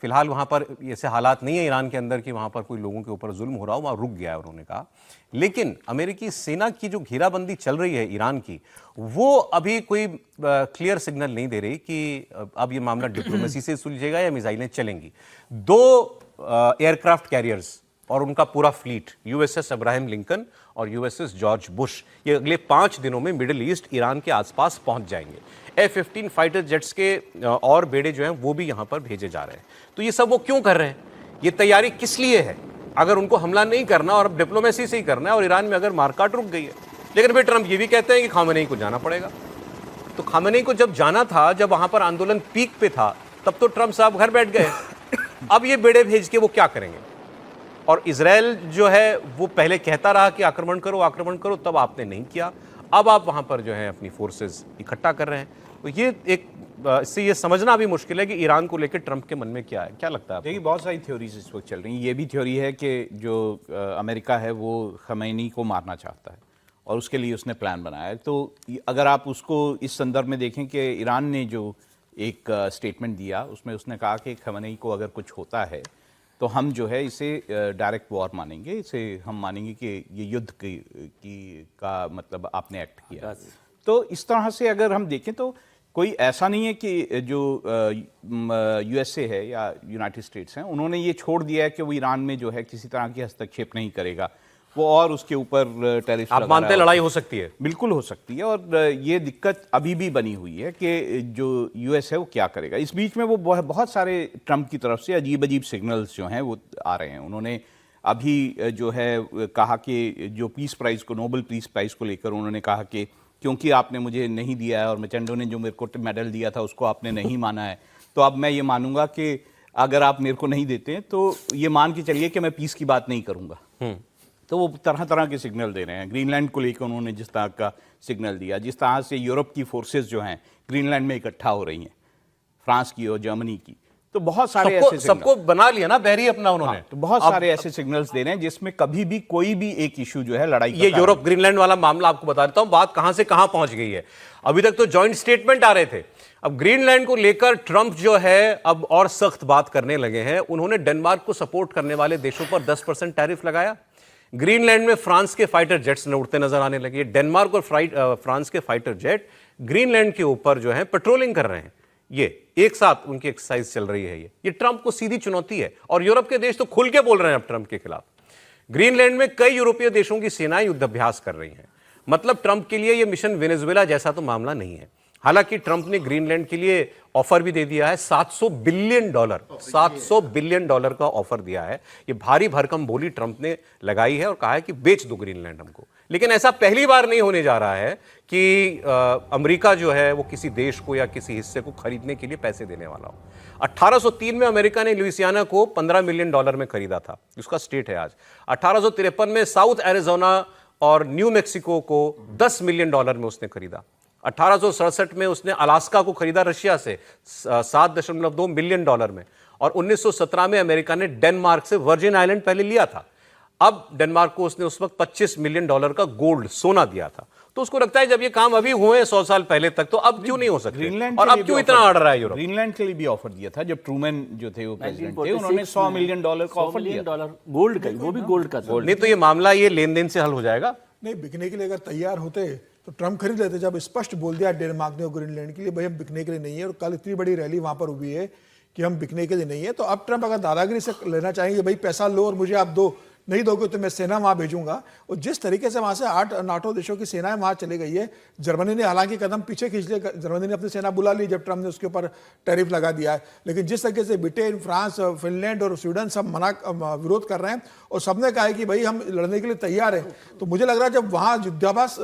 फिलहाल वहां पर ऐसे हालात नहीं है ईरान के अंदर कि वहां पर कोई लोगों के ऊपर जुल्म हो रहा हो, वहां रुक गया है उन्होंने कहा। लेकिन अमेरिकी सेना की जो घेराबंदी चल रही है ईरान की, वो अभी कोई क्लियर सिग्नल नहीं दे रही कि अब ये मामला डिप्लोमेसी से सुलझेगा या मिसाइलें चलेंगी। 2 एयरक्राफ्ट कैरियर्स और उनका पूरा फ्लीट, यूएसएस अब्राहम लिंकन और यूएसएस जॉर्ज बुश, ये अगले 5 दिनों में मिडिल ईस्ट ईरान के आसपास पहुंच जाएंगे। F-15 फाइटर जेट्स के और बेड़े जो हैं वो भी यहां पर भेजे जा रहे हैं। तो ये सब वो क्यों कर रहे हैं, ये तैयारी किस लिए है? अगर उनको हमला नहीं करना और अब डिप्लोमेसी से ही करना है, और ईरान में अगर मारकाट रुक गई है। लेकिन फिर ट्रंप ये भी कहते हैं कि खामेनेई को जाना पड़ेगा। तो खामेनेई को जब जाना था, जब वहां पर आंदोलन पीक पे था, तब तो ट्रंप साहब घर बैठ गए। अब ये बेड़े भेज के वो क्या करेंगे? और इजराइल जो है वो पहले कहता रहा कि आक्रमण करो, तब आपने नहीं किया। अब आप वहां पर जो है अपनी फोर्सेस इकट्ठा कर रहे हैं। तो ये एक इससे ये समझना भी मुश्किल है कि ईरान को लेकर ट्रंप के मन में क्या है। क्या लगता है आपको? देखिए, बहुत सारी थ्योरीज इस वक्त चल रही हैं। ये भी थ्योरी है कि जो अमेरिका है वो खमैनी को मारना चाहता है और उसके लिए उसने प्लान बनाया है। तो अगर आप उसको इस संदर्भ में देखें कि ईरान ने जो एक स्टेटमेंट दिया, उसमें उसने कहा कि खमैनी को अगर कुछ होता है तो हम जो है इसे डायरेक्ट वॉर मानेंगे, इसे हम मानेंगे कि ये युद्ध का मतलब आपने एक्ट किया। तो इस तरह से अगर हम देखें तो कोई ऐसा नहीं है कि जो यूएसए है या यूनाइटेड स्टेट्स हैं उन्होंने ये छोड़ दिया है कि वो ईरान में जो है किसी तरह की हस्तक्षेप नहीं करेगा, वो और उसके ऊपर टैरिफ। आप मानते हैं लड़ाई हो सकती है? बिल्कुल हो सकती है, और ये दिक्कत अभी भी बनी हुई है कि जो यूएस है वो क्या करेगा। इस बीच में वो बहुत सारे ट्रंप की तरफ से अजीब अजीब सिग्नल्स जो हैं वो आ रहे हैं। उन्होंने अभी जो है कहा कि जो पीस प्राइज़ को, नोबेल पीस प्राइज़ को लेकर उन्होंने कहा कि क्योंकि आपने मुझे नहीं दिया है और मैचेंडो ने जो मेरे को मेडल दिया था उसको आपने नहीं माना है, तो अब मैं ये मानूंगा कि अगर आप मेरे को नहीं देते हैं तो ये मान के चलिए कि मैं पीस की बात नहीं करूंगा। तो वो तरह तरह के सिग्नल दे रहे हैं। ग्रीनलैंड को लेकर उन्होंने जिस तरह का सिग्नल दिया, जिस तरह से यूरोप की फोर्सेस जो हैं ग्रीनलैंड में इकट्ठा हो रही हैं, फ्रांस की और जर्मनी की, तो बहुत सारे ऐसे सबको बना लिया ना बैरी अपना उन्होंने। तो बहुत सारे ऐसे सिग्नल्स दे रहे हैं जिसमें कभी भी कोई भी एक इशू जो है लड़ाई ये यूरोप ग्रीनलैंड वाला मामला आपको बता देता हूं, बात कहां से कहां पहुंच गई है। अभी तक तो जॉइंट स्टेटमेंट आ रहे थे, अब ग्रीनलैंड को लेकर ट्रंप जो है अब और सख्त बात करने लगे हैं। उन्होंने डेनमार्क को सपोर्ट करने वाले देशों पर 10% टैरिफ लगाया। ग्रीनलैंड में फ्रांस के फाइटर जेट्स उड़ते नजर आने लगे। डेनमार्क और फ्रांस के फाइटर जेट ग्रीनलैंड के ऊपर जो है पेट्रोलिंग कर रहे हैं। ये एक साथ उनकी एक्सरसाइज चल रही है। ये ट्रंप को सीधी चुनौती है और यूरोप के देश तो खुल के बोल रहे हैं अब ट्रंप के खिलाफ। ग्रीनलैंड में कई यूरोपीय देशों की सेनाएं युद्धाभ्यास कर रही हैं। मतलब ट्रंप के लिए यह मिशन वेनेजुएला जैसा तो मामला नहीं है। हालांकि ट्रंप ने ग्रीनलैंड के लिए ऑफर भी दे दिया है, $700 बिलियन का ऑफर दिया है। ये भारी भरकम बोली ट्रंप ने लगाई है और कहा है कि बेच दो ग्रीनलैंड हमको। लेकिन ऐसा पहली बार नहीं होने जा रहा है कि अमेरिका जो है वो किसी देश को या किसी हिस्से को खरीदने के लिए पैसे देने वाला हो। 1803 में अमेरिका ने लुइसियाना को $15 मिलियन में खरीदा था, उसका स्टेट है आज। 1853 में साउथ एरिजोना और न्यू मैक्सिको को $10 मिलियन में उसने खरीदा। 1867 में उसने अलास्का को खरीदा रशिया से $7.2 मिलियन में। और 1917 में अमेरिका ने डेनमार्क से वर्जिन आइलैंड पहले लिया था। अब डेनमार्क को उसने उस वक्त $25 मिलियन का गोल्ड सोना दिया था। तो उसको लगता है जब ये काम अभी हुए 100 साल पहले तक, तो अब क्यों नहीं हो सकते? और अब क्यों इतना ऑर्डर है यूरोप? ग्रीनलैंड के लिए भी ऑफर दिया था जब ट्रूमैन जो थे वो प्रेसिडेंट थे, उन्होंने $100 मिलियन का ऑफर दिया। गोल्ड का, वो भी गोल्ड का था। नहीं तो ये मामला ये लेन देन से हल हो जाएगा। नहीं, बिकने के लिए अगर तैयार होते तो ट्रंप खरीद लेते। जब स्पष्ट बोल दिया डेनमार्क ने और ग्रीनलैंड के लिए भाई हम बिकने के लिए नहीं है, और कल इतनी बड़ी रैली वहां पर हुई है कि हम बिकने के लिए नहीं है, तो अब ट्रंप अगर दादागिरी से लेना चाहेंगे भाई पैसा लो और मुझे आप दो, नहीं दोगे तो मैं सेना वहां भेजूंगा। और जिस तरीके से वहां से 8 नाटो देशों की सेनाएं वहां चली गई है, जर्मनी ने हालांकि कदम पीछे खींच लिया, जर्मनी ने अपनी सेना बुला ली जब ट्रंप ने उसके ऊपर टैरिफ लगा दिया है। लेकिन जिस तरीके से ब्रिटेन, फ्रांस, फिनलैंड और स्वीडन सब विरोध कर रहे हैं और सबने कहा है कि भाई हम लड़ने के लिए तैयार हैं, तो मुझे लग रहा है जब वहां युद्धाभ्यास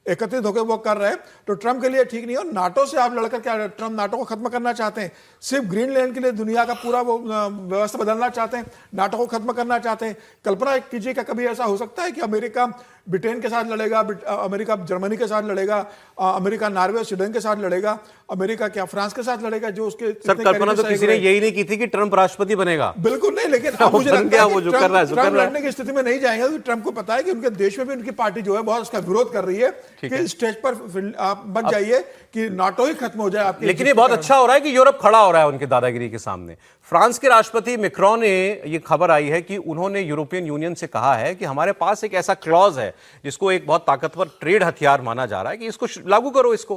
एकत्रित होकर वो कर रहे हैं तो ट्रंप के लिए ठीक नहीं है। और नाटो से आप लड़कर क्या ट्रंप नाटो को खत्म करना चाहते हैं? सिर्फ ग्रीनलैंड के लिए दुनिया का पूरा वो व्यवस्था बदलना चाहते हैं, नाटो को खत्म करना चाहते हैं। कल्पना कीजिए कि कभी ऐसा हो सकता है कि अमेरिका ब्रिटेन के साथ लड़ेगा, अमेरिका जर्मनी के साथ लड़ेगा, अमेरिका नॉर्वे स्वीडन के साथ लड़ेगा, अमेरिका क्या फ्रांस के साथ लड़ेगा, जो उसके सर कल्पना तो किसी ने यही नहीं की थी कि ट्रंप राष्ट्रपति बनेगा। बिल्कुल नहीं, लेकिन अब मुझे लगता है कि ट्रंप लड़ने की स्थिति में नहीं जाएंगे, क्योंकि ट्रंप को पता है कि उनके देश में भी उनकी पार्टी जो है बहुत उसका विरोध कर रही है कि स्टेज पर आप बच जाइए कि नाटो ही खत्म हो जाए आपके। लेकिन ये बहुत अच्छा हो रहा है कि यूरोप खड़ा हो रहा है उनके दादागिरी के सामने। फ्रांस के राष्ट्रपति मैक्रोन ने ये खबर आई है कि उन्होंने यूरोपियन यूनियन से कहा है कि हमारे पास एक ऐसा क्लॉज है जिसको एक बहुत ताकतवर ट्रेड हथियार माना जा रहा है कि इसको लागू करो। इसको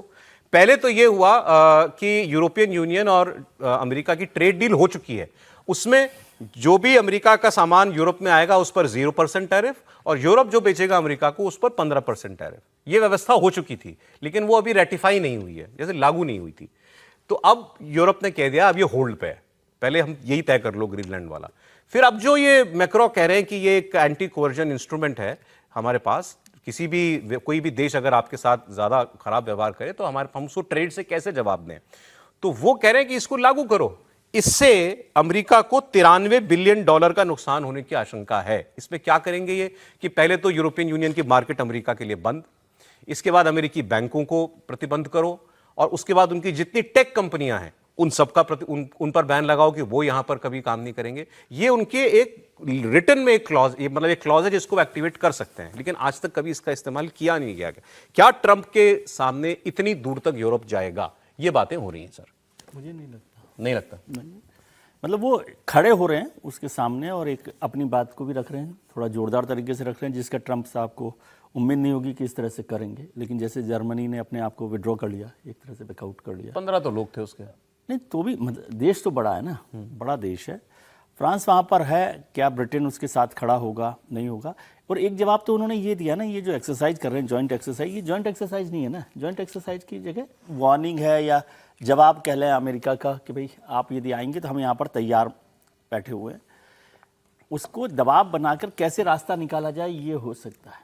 पहले तो यह हुआ कि यूरोपियन यूनियन और अमेरिका की ट्रेड डील हो चुकी है, उसमें जो भी अमेरिका का सामान यूरोप में आएगा उस पर 0% टैरिफ और यूरोप जो बेचेगा अमेरिका को उस पर 15% टैरिफ। यह व्यवस्था हो चुकी थी, लेकिन वो अभी रेटिफाई नहीं हुई है, जैसे लागू नहीं हुई थी। तो अब यूरोप ने कह दिया अब ये होल्ड पे है, पहले हम यही तय कर लो ग्रीनलैंड वाला। फिर अब जो ये मैक्रो कह रहे हैं कि ये एक एंटी कोवर्जन इंस्ट्रूमेंट है हमारे पास, किसी भी कोई भी देश अगर आपके साथ ज्यादा खराब व्यवहार करे तो हम उसको ट्रेड से कैसे जवाब दें, तो वो कह रहे हैं कि इसको लागू करो। इससे अमेरिका को $93 बिलियन का नुकसान होने की आशंका है। इसमें क्या करेंगे ये कि पहले तो यूरोपियन यूनियन की मार्केट अमेरिका के लिए बंद, इसके बाद अमेरिकी बैंकों को प्रतिबंध करो और उसके बाद उनकी जितनी टेक कंपनियां हैं उन सबका उन पर बैन लगाओ कि वो यहां पर कभी काम नहीं करेंगे। ये उनके एक रिटर्न में एक क्लॉज, मतलब एक क्लॉज है जिसको एक्टिवेट कर सकते हैं, लेकिन आज तक कभी इसका इस्तेमाल किया नहीं गया। क्या ट्रंप के सामने इतनी दूर तक यूरोप जाएगा? ये बातें हो रही हैं सर। मुझे नहीं लगता। नहीं लगता? नहीं। मतलब वो खड़े हो रहे हैं उसके सामने और एक अपनी बात को भी रख रहे हैं, थोड़ा जोरदार तरीके से रख रहे हैं, जिसका ट्रंप साहब को उम्मीद नहीं होगी कि इस तरह से करेंगे। लेकिन जैसे जर्मनी ने अपने आप को विड्रॉ कर लिया, एक तरह से बैकआउट कर लिया। 15 तो लोग थे उसके। नहीं तो भी मतलब देश तो बड़ा है ना, बड़ा देश है। फ्रांस वहाँ पर है, क्या ब्रिटेन उसके साथ खड़ा होगा नहीं होगा? और एक जवाब तो उन्होंने ये दिया ना, ये जो एक्सरसाइज कर रहे हैं जॉइंट एक्सरसाइज, ये जॉइंट एक्सरसाइज नहीं है ना। जॉइंट एक्सरसाइज की जगह वार्निंग है या जवाब कह लें अमेरिका का कि भाई आप यदि आएंगे तो हम यहाँ पर तैयार बैठे हुए हैं। उसको दबाव बनाकर कैसे रास्ता निकाला जाए ये हो सकता है।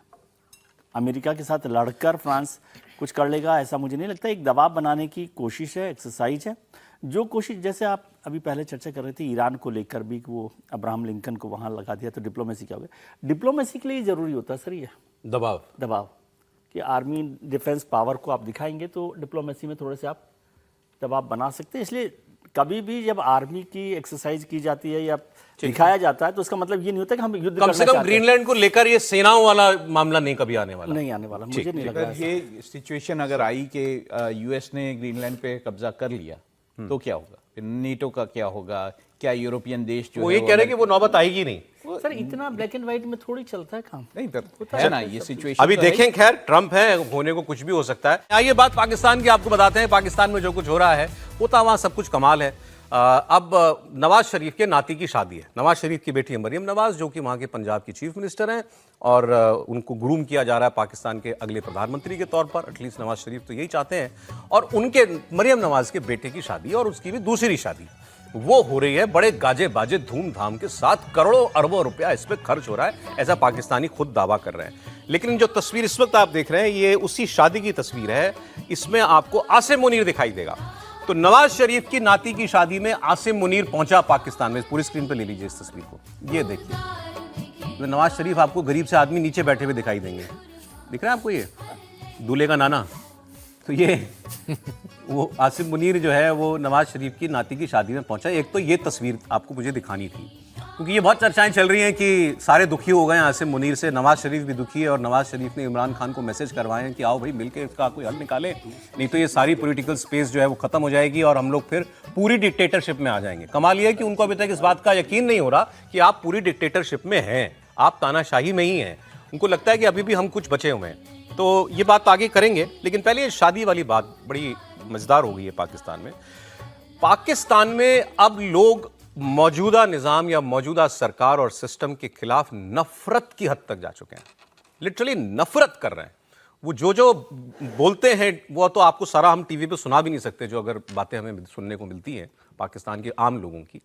अमेरिका के साथ लड़कर फ्रांस कुछ कर लेगा ऐसा मुझे नहीं लगता। एक दबाव बनाने की कोशिश है, एक्सरसाइज है। जो कोशिश जैसे आप अभी पहले चर्चा कर रहे थे ईरान को लेकर भी कि वो अब्राहम लिंकन को वहाँ लगा दिया तो डिप्लोमेसी क्या हो गया। डिप्लोमेसी के लिए ज़रूरी होता है सर ये दबाव कि आर्मी डिफेंस पावर को आप दिखाएंगे तो डिप्लोमेसी में थोड़े से आप दबाव बना सकते हैं। इसलिए कभी भी जब आर्मी की एक्सरसाइज की जाती है या दिखाया जाता है तो उसका मतलब ये नहीं होता कि हम युद्ध कम से कम ग्रीनलैंड को लेकर ये सेनाओं वाला मामला नहीं कभी आने वाला। नहीं आने वाला, मुझे नहीं लग रहा है। ये सिचुएशन अगर आई कि यूएस ने ग्रीनलैंड पे कब्जा कर लिया तो क्या होगा? फिर नीटो का क्या होगा? क्या यूरोपियन देश जो वो ये कह रहे हैं कि वो नौबत आएगी नहीं। सर इतना ब्लैक एंड व्हाइट में थोड़ी चलता है काम। नहीं है ना ये सिचुएशन। अभी देखें, खैर ट्रंप है, होने को कुछ भी हो सकता है। आइए बात पाकिस्तान की आपको बताते हैं। पाकिस्तान में जो कुछ हो रहा है होता वहां सब कुछ कमाल है। अब नवाज शरीफ के नाती की शादी है। नवाज शरीफ की बेटी है मरियम नवाज, जो कि वहाँ के पंजाब की चीफ मिनिस्टर हैं और उनको ग्रूम किया जा रहा है पाकिस्तान के अगले प्रधानमंत्री के तौर पर। एटलीस्ट नवाज शरीफ तो यही चाहते हैं। और उनके मरियम नवाज के बेटे की शादी और उसकी भी दूसरी शादी वो हो रही है बड़े गाजे बाजे धूमधाम के साथ। करोड़ों अरबों रुपया इस पर खर्च हो रहा है, ऐसा पाकिस्तानी खुद दावा कर रहे हैं। लेकिन जो तस्वीर इस वक्त आप देख रहे हैं ये उसी शादी की तस्वीर है। इसमें आपको आसिम मुनीर दिखाई देगा। तो नवाज शरीफ की नाती की शादी में आसिम मुनीर पहुंचा पाकिस्तान में। पूरी स्क्रीन पे ले लीजिए इस तस्वीर को, ये देखिए। तो नवाज शरीफ आपको गरीब से आदमी नीचे बैठे हुए दिखाई देंगे। दिख रहा है आपको ये दूल्हे का नाना? तो ये वो आसिम मुनीर जो है वो नवाज शरीफ की नाती की शादी में पहुंचा। एक तो ये तस्वीर आपको मुझे दिखानी थी क्योंकि ये बहुत चर्चाएं चल रही हैं कि सारे दुखी हो गए हैं आसिम मुनीर से। नवाज शरीफ भी दुखी है और नवाज शरीफ ने इमरान खान को मैसेज करवाए हैं कि आओ भाई मिलकर इसका कोई हल निकालें, नहीं तो ये सारी पॉलिटिकल स्पेस जो है वो खत्म हो जाएगी और हम लोग फिर पूरी डिक्टेटरशिप में आ जाएंगे। कमाल ये है कि उनको अभी तक इस बात का यकीन नहीं हो रहा कि आप पूरी डिक्टेटरशिप में हैं, आप तानाशाही में ही हैं। उनको लगता है कि अभी भी हम कुछ बचे हुए हैं। तो ये बात आगे करेंगे, लेकिन पहले ये शादी वाली बात बड़ी मजेदार हो गई है पाकिस्तान में। पाकिस्तान में अब लोग मौजूदा निज़ाम या मौजूदा सरकार और सिस्टम के खिलाफ नफरत की हद तक जा चुके हैं। लिटरली नफरत कर रहे हैं। वो जो बोलते हैं वो तो आपको सारा हम टीवी पे सुना भी नहीं सकते, जो अगर बातें हमें सुनने को मिलती हैं पाकिस्तान के आम लोगों की।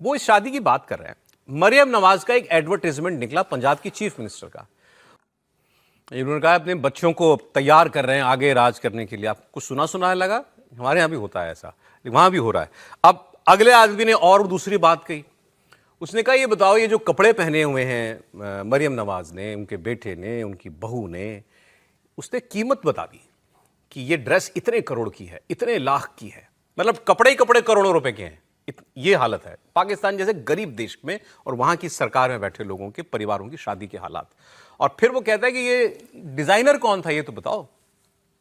वो इस शादी की बात कर रहे हैं। मरियम नवाज का एक एडवर्टाइजमेंट निकला पंजाब की चीफ मिनिस्टर का। उन्होंने कहा अपने बच्चों को तैयार कर रहे हैं आगे राज करने के लिए। आपको कुछ सुना लगा? हमारे यहाँ भी होता है ऐसा, वहाँ भी हो रहा है। अब अगले आदमी ने और दूसरी बात कही। उसने कहा ये बताओ ये जो कपड़े पहने हुए हैं मरियम नवाज ने, उनके बेटे ने, उनकी बहू ने, उसने कीमत बता दी कि ये ड्रेस इतने करोड़ की है, इतने लाख की है। मतलब कपड़े ही कपड़े करोड़ों रुपए के हैं। ये हालत है पाकिस्तान जैसे गरीब देश में और वहाँ की सरकार में बैठे लोगों के परिवारों की शादी के हालात। और फिर वो कहता है कि ये डिज़ाइनर कौन था ये तो बताओ।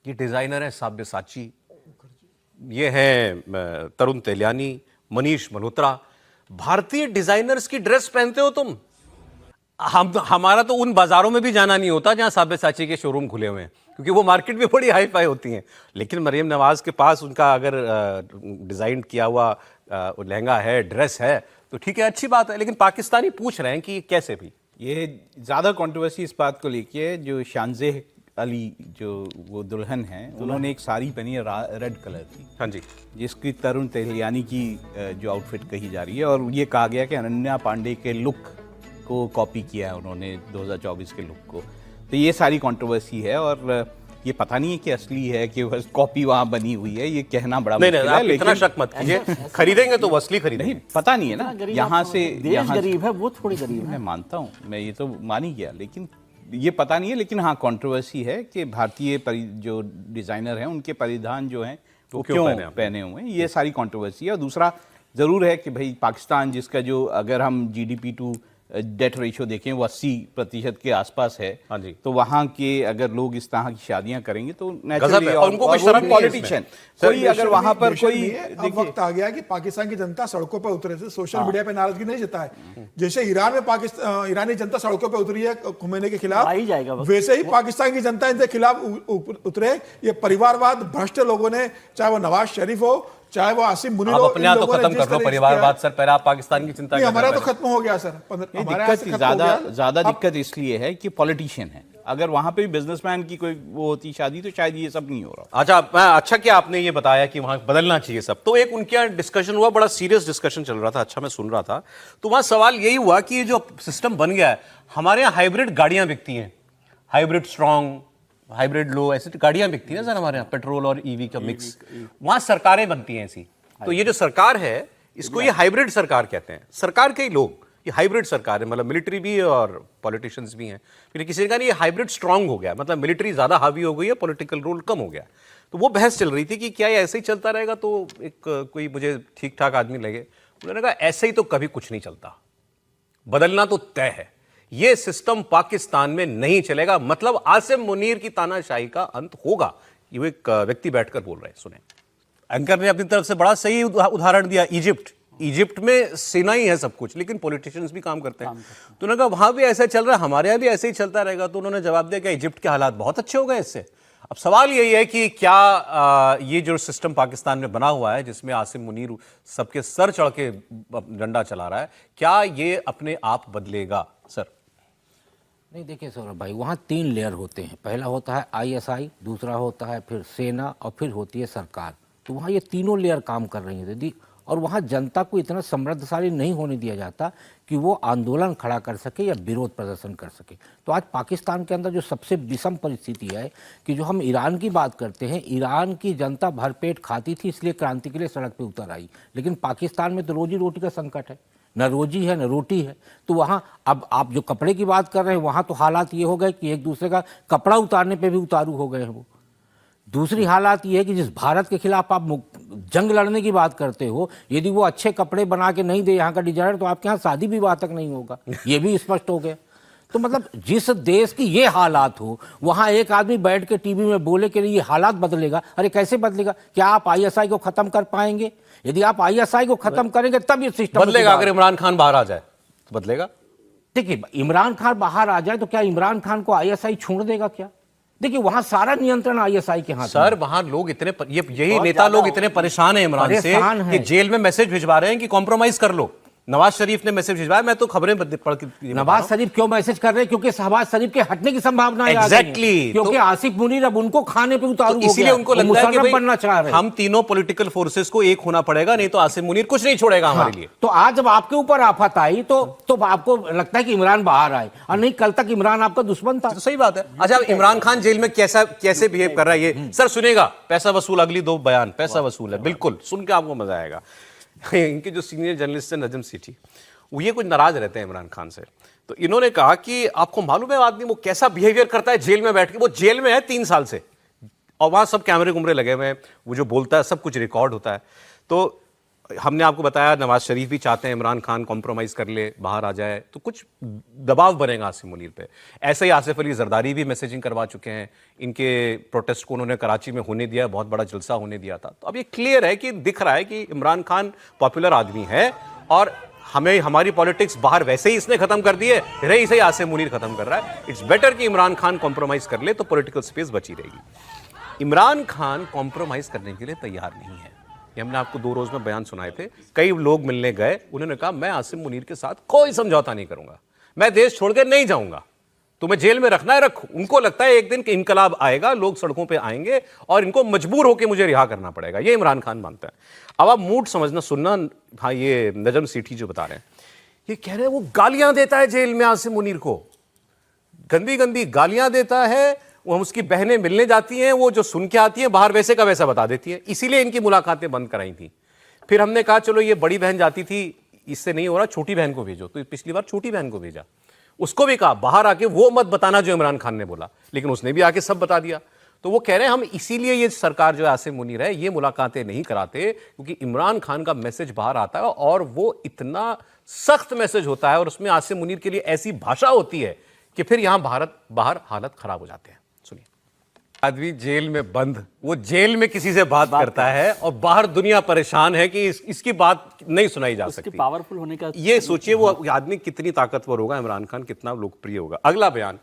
ये डिज़ाइनर है साब्यसाची, ये हैं तरुण तेलियानी, मनीष मल्होत्रा। भारतीय डिजाइनर्स की ड्रेस पहनते हो तुम। हमारा तो उन बाजारों में भी जाना नहीं होता जहां साब्यसाची के शोरूम खुले हुए हैं, क्योंकि वो मार्केट में बड़ी हाई फाई होती हैं। लेकिन मरियम नवाज के पास उनका अगर डिजाइन किया हुआ लहंगा है, ड्रेस है, तो ठीक है, अच्छी बात है। लेकिन पाकिस्तानी पूछ रहे हैं कि कैसे भी। ये ज़्यादा कंट्रोवर्सी इस बात को लेके, जो शानजेह अली जो वो दुल्हन है, उन्होंने एक साड़ी पहनी है रेड कलर की। हाँ जी, जिसकी तरुण तेलियानी की जो आउटफिट कही जा रही है, और ये कहा गया कि अनन्या पांडे के लुक को कॉपी किया है उन्होंने 2024 के लुक को। तो ये सारी कंट्रोवर्सी है और ये पता नहीं है कि असली है कि बस कॉपी वहाँ बनी हुई है, ये कहना बड़ा मुश्किल है। आप इतना शक मत कीजिए, खरीदेंगे तो असली खरीदेंगे। नहीं, पता नहीं है ना, यहाँ से देश गरीब है, वो थोड़ी गरीब है। मैं मानता हूँ, मैं ये तो मान ही गया, लेकिन ये पता नहीं है, लेकिन हाँ कंट्रोवर्सी है कि भारतीय जो डिजाइनर हैं उनके परिधान जो हैं वो क्यों पहने हुए हैं, ये सारी कंट्रोवर्सी है। और दूसरा ज़रूर है कि भाई पाकिस्तान जिसका जो अगर हम GDP टू डेट रेशियो देखें वो 80% के आसपास है, हाँ जी, तो वहाँ के अगर लोग इस तरह की शादियां करेंगे तो गजब है। और उनको कोई शर्म पॉलिटिशियन कोई अगर वहां पर कोई अब वक्त आ गया कि पाकिस्तान की जनता सड़कों पर उतरे थे, सोशल मीडिया पे नाराजगी नहीं जताए। जैसे ईरान में पाकिस्तान ईरानी जनता सड़कों पर उतरी है खुमैनी के खिलाफ, आ ही जाएगा वक्त। वैसे ही पाकिस्तान की जनता इनके खिलाफ उतरे। ये परिवारवाद भ्रष्ट लोगों ने, चाहे वो नवाज शरीफ हो चाहे वो आसिम मुनीर हो, अपने आप तो खत्म कर लो परिवारवाद सर, पहले आप पाकिस्तान की चिंता। हमारा तो खत्म हो गया सर, ज्यादा दिक्कत इसलिए है कि पॉलिटिशियन है। अगर वहां पे भी बिजनेसमैन की कोई वो होती शादी तो शायद ये सब नहीं हो रहा। अच्छा कि आपने ये बताया कि वहां बदलना चाहिए सब। तो एक उनके यहाँ डिस्कशन हुआ, बड़ा सीरियस डिस्कशन चल रहा था, अच्छा मैं सुन रहा था। तो वहां सवाल यही हुआ कि ये जो सिस्टम बन गया है, हमारे यहाँ हाइब्रिड गाड़ियां बिकती हैं, हाइब्रिड स्ट्रॉन्ग, हाइब्रिड लो, ऐसी गाड़ियां बिकती हैं सर हमारे यहाँ, पेट्रोल और ईवी का मिक्स। वहां सरकारें बनती हैं ऐसी। तो ये जो सरकार है इसको ये हाइब्रिड सरकार कहते हैं। सरकार के ही लोग, ये हाइब्रिड सरकार है, मतलब मिलिट्री भी है और पॉलिटिशियंस भी हैं। फिर किसी ने कहा नहीं ये हाइब्रिड स्ट्रांग हो गया, मतलब मिलिट्री ज्यादा हावी हो गई है, पॉलिटिकल रोल कम हो गया। तो वो बहस चल रही थी कि क्या ये ऐसे ही चलता रहेगा। तो एक कोई मुझे ठीक ठाक आदमी लगे, उन्होंने कहा ऐसे ही तो कभी कुछ नहीं चलता, बदलना तो तय है। ये सिस्टम पाकिस्तान में नहीं चलेगा, मतलब आसिम मुनीर की तानाशाही का अंत होगा। ये एक व्यक्ति बैठकर बोल रहे हैं, सुने। एंकर ने अपनी तरफ से बड़ा सही उदाहरण दिया, इजिप्ट में सेना ही है सब कुछ, लेकिन पॉलिटिशियंस भी काम करते हैं। तो उन्होंने कहा वहां भी ऐसा चल रहा है, हमारे यहाँ भी ऐसे ही चलता रहेगा। तो उन्होंने जवाब दिया कि इजिप्ट के हालात बहुत अच्छे हो गए इससे। अब सवाल यही है कि क्या ये जो सिस्टम पाकिस्तान में बना हुआ है, जिसमें आसिम मुनीर सबके सर चढ़ के डंडा चला रहा है, क्या ये अपने आप बदलेगा सर? नहीं, देखिए सौरभ भाई, वहाँ 3 लेयर होते हैं। पहला होता है ISI, दूसरा होता है फिर सेना, और फिर होती है सरकार। तो वहाँ ये तीनों लेयर काम कर रही हैं दीदी। और वहाँ जनता को इतना समृद्धशाली नहीं होने दिया जाता कि वो आंदोलन खड़ा कर सके या विरोध प्रदर्शन कर सके। तो आज पाकिस्तान के अंदर जो सबसे विषम परिस्थिति है कि जो हम ईरान की बात करते हैं, ईरान की जनता भरपेट खाती थी इसलिए क्रांति के लिए सड़क पे उतर आई, लेकिन पाकिस्तान में तो रोजी रोटी का संकट है, न रोजी है न रोटी है। तो वहाँ अब आप जो कपड़े की बात कर रहे हैं, वहाँ तो हालात ये हो गए कि एक दूसरे का कपड़ा उतारने पे भी उतारू हो गए हैं वो। दूसरी हालात ये है कि जिस भारत के खिलाफ आप जंग लड़ने की बात करते हो, यदि वो अच्छे कपड़े बना के नहीं दे यहाँ का डिजाइनर, तो आपके यहाँ शादी विवाह तक नहीं होगा, ये भी स्पष्ट हो गया। तो मतलब जिस देश की ये हालात हो, वहाँ एक आदमी बैठ के टीवी में बोले कि ये हालात बदलेगा। अरे कैसे बदलेगा? क्या आप ISI को खत्म कर पाएंगे? यदि आप ISI को खत्म करेंगे तब ये सिस्टम बदलेगा। अगर इमरान खान बाहर आ जाए तो बदलेगा। देखिए, इमरान खान बाहर आ जाए तो क्या इमरान खान को ISI छोड़ देगा क्या? देखिए, वहां सारा नियंत्रण ISI के हाथ सर, वहां लोग इतने यही नेता लोग इतने परेशान हैं इमरान से कि जेल में मैसेज भिजवा रहे हैं कि कॉम्प्रोमाइज कर लो। नवाज शरीफ ने मैसेज भिजवाया, मैं तो खबरें पढ़ के। नवाज शरीफ क्यों मैसेज कर रहे हैं? क्योंकि शहबाज शरीफ के हटने की संभावना है। एग्जैक्टली, क्योंकि आसिफ मुनीर अब उनको खाने पे उतारू हो गया, इसीलिए उनको लगता है कि भाई बनना चाह रहे हैं। हम तीनों पॉलिटिकल फोर्सेस को एक होना पड़ेगा, नहीं तो आसिफ मुनीर कुछ नहीं छोड़ेगा हमारे लिए। तो आज जब आपके ऊपर आफत आई तो आपको लगता है कि इमरान बाहर आए, और नहीं कल तक इमरान आपका दुश्मन था। तो सही बात है। अच्छा, इमरान खान जेल में कैसे बिहेव कर रहा है ये सर सुनेगा। पैसा वसूल, अगली 2 बयान पैसा वसूल है, बिल्कुल सुन के आपको मजा आएगा। इनके जो सीनियर जर्नलिस्ट है नजम सेठी, वो ये कुछ नाराज रहते हैं इमरान खान से। तो इन्होंने कहा कि आपको मालूम है आदमी वो कैसा बिहेवियर करता है जेल में बैठ के। वो जेल में है 3 साल से, और वहां सब कैमरे कुमरे लगे हुए हैं, वो जो बोलता है सब कुछ रिकॉर्ड होता है। तो हमने आपको बताया नवाज शरीफ भी चाहते हैं इमरान खान कॉम्प्रोमाइज कर ले, बाहर आ जाए, तो कुछ दबाव बनेगा आसिम मुनीर पे। ऐसे ही आसिफ अली जरदारी भी मैसेजिंग करवा चुके हैं। इनके प्रोटेस्ट को उन्होंने कराची में होने दिया, बहुत बड़ा जलसा होने दिया था। तो अब ये क्लियर है कि दिख रहा है कि इमरान खान पॉपुलर आदमी है, और हमारी पॉलिटिक्स बाहर वैसे ही इसने खत्म कर दी है, फिर इसे आसिम मुनीर खत्म कर रहा है। इट्स बेटर कि इमरान खान कॉम्प्रोमाइज कर ले तो पॉलिटिकल स्पेस बची रहेगी। इमरान खान कॉम्प्रोमाइज करने के लिए तैयार नहीं है। ये हमने आपको 2 रोज में बयान सुनाए थे। कई लोग मिलने गए, उन्होंने कहा मैं आसिम मुनीर के साथ कोई समझौता नहीं करूंगा, मैं देश छोड़कर नहीं जाऊंगा, तुम्हें जेल में रखना है रखो। उनको लगता है एक दिन कि इनकलाब आएगा, लोग सड़कों पे आएंगे और इनको मजबूर होकर मुझे रिहा करना पड़ेगा, ये इमरान खान मानता है। अब आप मूड समझना, सुनना। हाँ, ये नजम सेठी जो बता रहे हैं, ये कह रहे हैं वो गालियां देता है जेल में आसिम मुनीर को, गंदी गंदी गालियां देता है। वो उसकी बहनें मिलने जाती हैं, वो जो सुन के आती हैं बाहर वैसे का वैसा बता देती है। इसीलिए इनकी मुलाकातें बंद कराई थी। फिर हमने कहा चलो ये बड़ी बहन जाती थी, इससे नहीं हो रहा, छोटी बहन को भेजो। तो पिछली बार छोटी बहन को भेजा, उसको भी कहा बाहर आके वो मत बताना जो इमरान खान ने बोला, लेकिन उसने भी आके सब बता दिया। तो वो कह रहे हैं हम इसीलिए ये सरकार जो है आसिम मुनीर है ये मुलाकातें नहीं कराते, क्योंकि इमरान खान का मैसेज बाहर आता है और वो इतना सख्त मैसेज होता है और उसमें आसिम मुनीर के लिए ऐसी भाषा होती है कि फिर यहां बाहर हालत खराब हो जाते हैं। सुनिए, आदमी जेल में बंद, वो जेल में किसी से बात करता है और बाहर दुनिया परेशान है कि इसकी बात नहीं सुनाई जा सकती। पावरफुल होने का ये सोचिए वो आदमी कितनी ताकतवर होगा, इमरान खान कितना लोकप्रिय होगा। अगला बयान,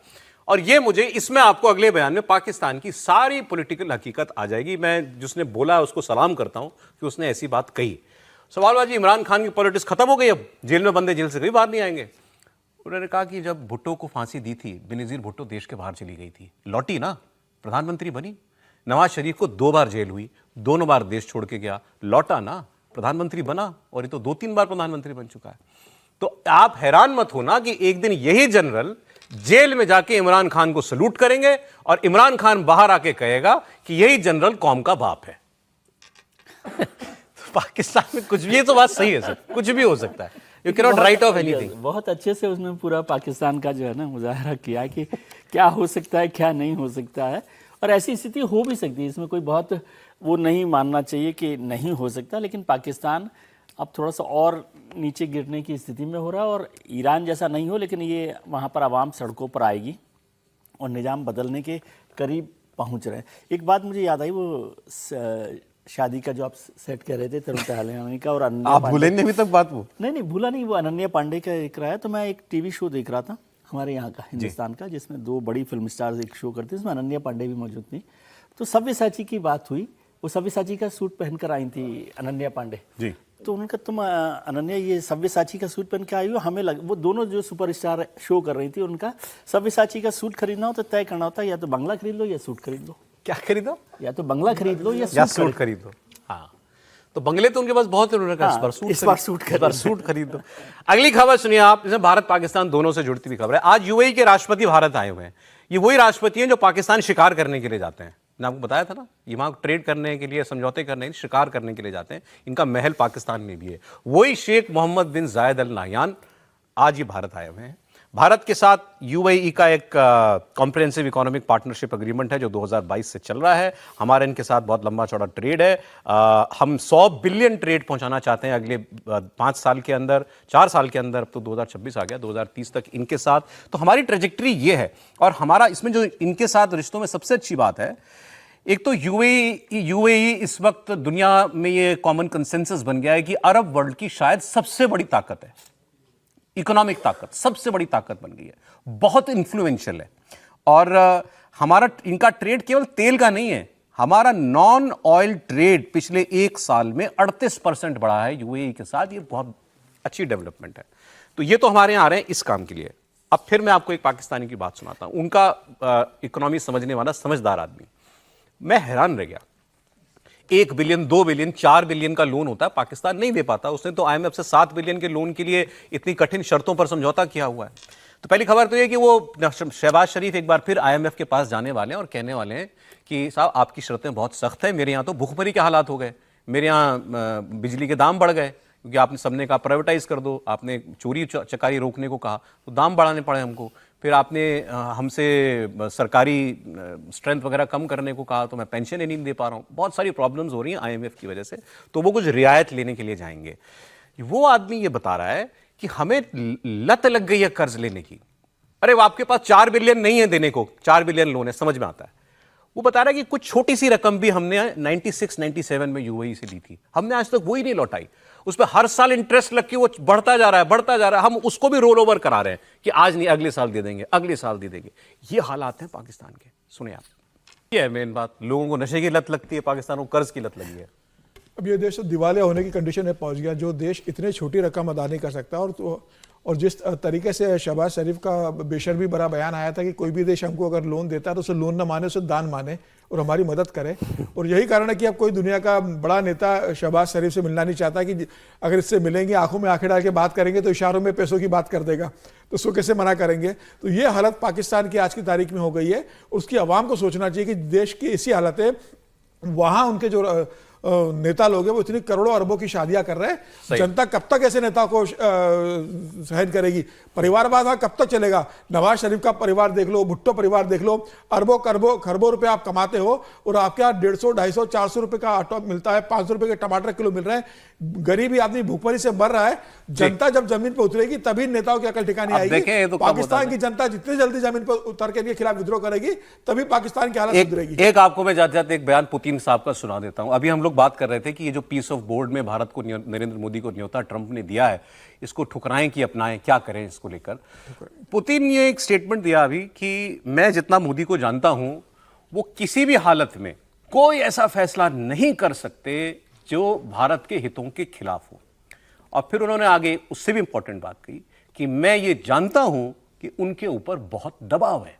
और ये मुझे इसमें आपको अगले बयान में पाकिस्तान की सारी पॉलिटिकल हकीकत आ जाएगी। मैं जिसने बोला है उसको सलाम करता हूं कि उसने ऐसी बात कही। सवालबाजी, इमरान खान की पॉलिटिक्स खत्म हो गई, अब जेल में बंदे, जेल से कभी बाहर नहीं आएंगे। उन्होंने कहा कि जब भुट्टो को फांसी दी थी, बेनजीर भुट्टो देश के बाहर चली गई थी, लौटी ना, प्रधानमंत्री बनी। नवाज शरीफ को 2 बार जेल हुई, दोनों बार देश छोड़ के गया, लौटा ना, प्रधानमंत्री बना, और ये तो 2-3 बार प्रधानमंत्री बन चुका है। तो आप हैरान मत होना कि एक दिन यही जनरल जेल में जाके इमरान खान को सलूट करेंगे और इमरान खान बाहर आके कहेगा कि यही जनरल कौम का बाप है। पाकिस्तान में कुछ भी, ये तो बात सही है सर, कुछ भी हो सकता है। You can not right of anything. बहुत अच्छे से उसने पूरा पाकिस्तान का जो है ना मुजाहरा किया कि क्या हो सकता है, क्या नहीं हो सकता है, और ऐसी स्थिति हो भी सकती है। इसमें कोई बहुत वो नहीं मानना चाहिए कि नहीं हो सकता, लेकिन पाकिस्तान अब थोड़ा सा और नीचे गिरने की स्थिति में हो रहा है। और ईरान जैसा नहीं हो, लेकिन ये वहाँ पर आवाम सड़कों पर आएगी और निज़ाम बदलने के करीब पहुँच रहे हैं। एक बात मुझे याद आई, वो शादी का जो आप सेट कह रहे थे तरुण तहलियानी का, और आप भूले नहीं अभी तक बात? वो नहीं भूला नहीं, वो अनन्या पांडे का एक रहा है। तो मैं एक टीवी शो देख रहा था हमारे यहाँ का, हिंदुस्तान का, जिसमें 2 बड़ी फिल्म स्टार्स एक शो करते, इसमें अनन्या पांडे भी मौजूद थी। तो सव्यसाची की बात हुई, वो सव्यसाची का सूट पहनकर आई थी अनन्या पांडे जी। तो उन्होंने कहा तुम अनन्या ये सव्यसाची का सूट पहन के आई हो, हमें वो दोनों जो सुपरस्टार शो कर रही थी, उनका सव्यसाची का सूट खरीदना हो तो तय करना होता है, या तो बंगला खरीद लो या सूट खरीद लो। क्या खरीदो? या तो बंगला खरीद लो या सूट खरीद लो। हाँ, तो बंगले तो उनके पास बहुत है, उन्होंने कहा इस बार सूट खरीद दो। अगली खबर सुनिए आप, इसमें भारत पाकिस्तान दोनों से जुड़ती हुई खबर है। आज यूएई के राष्ट्रपति भारत आए हुए हैं। ये वही राष्ट्रपति हैं जो पाकिस्तान शिकार करने के लिए जाते हैं। मैंने आपको बताया था ना, ये वहां ट्रेड करने के लिए, समझौते करने के लिए, शिकार करने के लिए जाते हैं। इनका महल पाकिस्तान में भी है। वही शेख मोहम्मद बिन जायद अल नाहयान आज ये भारत आए हुए हैं। भारत के साथ यूएई का एक कॉम्प्रिहेंसिव इकोनॉमिक पार्टनरशिप एग्रीमेंट है जो 2022 से चल रहा है। हमारा इनके साथ बहुत लंबा चौड़ा ट्रेड है। हम 100 बिलियन ट्रेड पहुंचाना चाहते हैं अगले 5 साल के अंदर, 4 साल के अंदर। अब तो 2026 आ गया, 2030 तक इनके साथ। तो हमारी ट्रेजेक्टरी ये है। और हमारा इसमें जो इनके साथ रिश्तों में सबसे अच्छी बात है, एक तो यूएई इस वक्त दुनिया में ये कॉमन कंसेंसस बन गया है कि अरब वर्ल्ड की शायद सबसे बड़ी ताकत है, इकोनॉमिक ताकत सबसे बड़ी ताकत बन गई है, बहुत इन्फ्लुएंशियल है। और हमारा इनका ट्रेड केवल तेल का नहीं है, हमारा नॉन ऑयल ट्रेड पिछले 1 साल में 38% बढ़ा है यूएई के साथ। ये बहुत अच्छी डेवलपमेंट है। तो ये तो हमारे यहाँ आ रहे हैं इस काम के लिए। अब फिर मैं आपको एक पाकिस्तानी की बात सुनाता हूं, उनका इकोनॉमी समझने वाला समझदार आदमी। मैं हैरान रह गया, 1 बिलियन 2 बिलियन 4 बिलियन का लोन होता है, पाकिस्तान नहीं दे पाता। उसने तो आईएमएफ से 7 बिलियन के लोन के लिए इतनी कठिन शर्तों पर समझौता किया हुआ है। तो पहली खबर तो ये कि वो शहबाज शरीफ एक बार फिर आईएमएफ के पास जाने वाले हैं और कहने वाले हैं कि साहब आपकी शर्तें बहुत सख्त हैं, मेरे यहाँ तो भूखमरी के हालात हो गए, मेरे यहाँ बिजली के दाम बढ़ गए, क्योंकि आपने सबने कहा प्राइवेटाइज कर दो, आपने चोरी चकारी रोकने को कहा तो दाम बढ़ाने पड़े हमको, फिर आपने हमसे सरकारी स्ट्रेंथ वगैरह कम करने को कहा तो मैं पेंशन ही नहीं दे पा रहा हूँ। बहुत सारी प्रॉब्लम्स हो रही हैं आईएमएफ की वजह से, तो वो कुछ रियायत लेने के लिए जाएंगे। वो आदमी ये बता रहा है कि हमें लत लग गई है कर्ज लेने की। अरे वो आपके पास 4 बिलियन नहीं है देने को, 4 बिलियन लोन है, समझ में आता है। वो बता रहा है कि कुछ छोटी सी रकम भी हमने 96-97 में यूएई से ली थी, हमने आज तक वही नहीं लौटाई। उस पर हर साल इंटरेस्ट लग के वो बढ़ता जा रहा है, हम उसको भी रोल ओवर करा रहे हैं कि आज नहीं अगले साल दे देंगे, अगले साल दे देंगे। ये हालात हैं पाकिस्तान के। सुनिए आप, ये है मेन बात, लोगों को नशे की लत लगती है, पाकिस्तान को कर्ज की लत लगी है। अब ये देश तो दिवालिया होने की कंडीशन में पहुंच गया। जो देश इतनी छोटी रकम अदा नहीं कर सकता, और जिस तरीके से शहबाज शरीफ का बेशर्मी भरा बयान आया था कि कोई भी देश हमको अगर लोन देता है तो उसे लोन ना माने, उसे दान माने और हमारी मदद करे। और यही कारण है कि अब कोई दुनिया का बड़ा नेता शहबाज शरीफ से मिलना नहीं चाहता कि अगर इससे मिलेंगे, आंखों में आंखें डाल के बात करेंगे तो इशारों में पैसों की बात कर देगा, तो उसको कैसे मना करेंगे। तो ये हालत पाकिस्तान की आज की तारीख में हो गई है। उसकी आवाम को सोचना चाहिए कि देश की ऐसी हालत है, वहाँ उनके जो नेता लोग हैं वो इतनी करोड़ों अरबों की शादियां कर रहे हैं, जनता कब तक ऐसे नेता को सहन करेगी? परिवारवाद वहां कब तक चलेगा? नवाज शरीफ का परिवार देख लो, भुट्टो परिवार देख लो, अरबों खरबों रुपए आप कमाते हो और आपके यहाँ 150, 250, 400 रुपए का आटा मिलता है, 500 रुपए के टमाटर किलो मिल रहे हैं, गरीबी आदमी भूखमरी से मर रहा है। जनता जब जमीन पर उतरेगी तभी नेताओं की अकल ठिकाने आएगी। तो पाकिस्तान की जनता जितनी जल्दी जमीन पर उतर के इनके खिलाफ विद्रोह करेगी तभी पाकिस्तान की हालत सुधरेगी। एक आपको मैं जाते जाते एक बयान पुतिन साहब का सुना देता हूं। अभी हम लोग बात कर रहे थे कि ये जो पीस ऑफ बोर्ड में भारत को नरेंद्र मोदी को न्योता ट्रंप ने दिया है, इसको ठुकराएं कि अपनाएं, क्या करें इसको लेकर? पुतिन ने एक स्टेटमेंट दिया अभी कि मैं जितना मोदी को जानता हूं वो किसी भी हालत में कोई ऐसा फैसला नहीं कर सकते जो भारत के हितों के खिलाफ हो। और फिर उन्होंने आगे उससे भी इंपॉर्टेंट बात कही कि मैं ये जानता हूं कि उनके ऊपर बहुत दबाव है।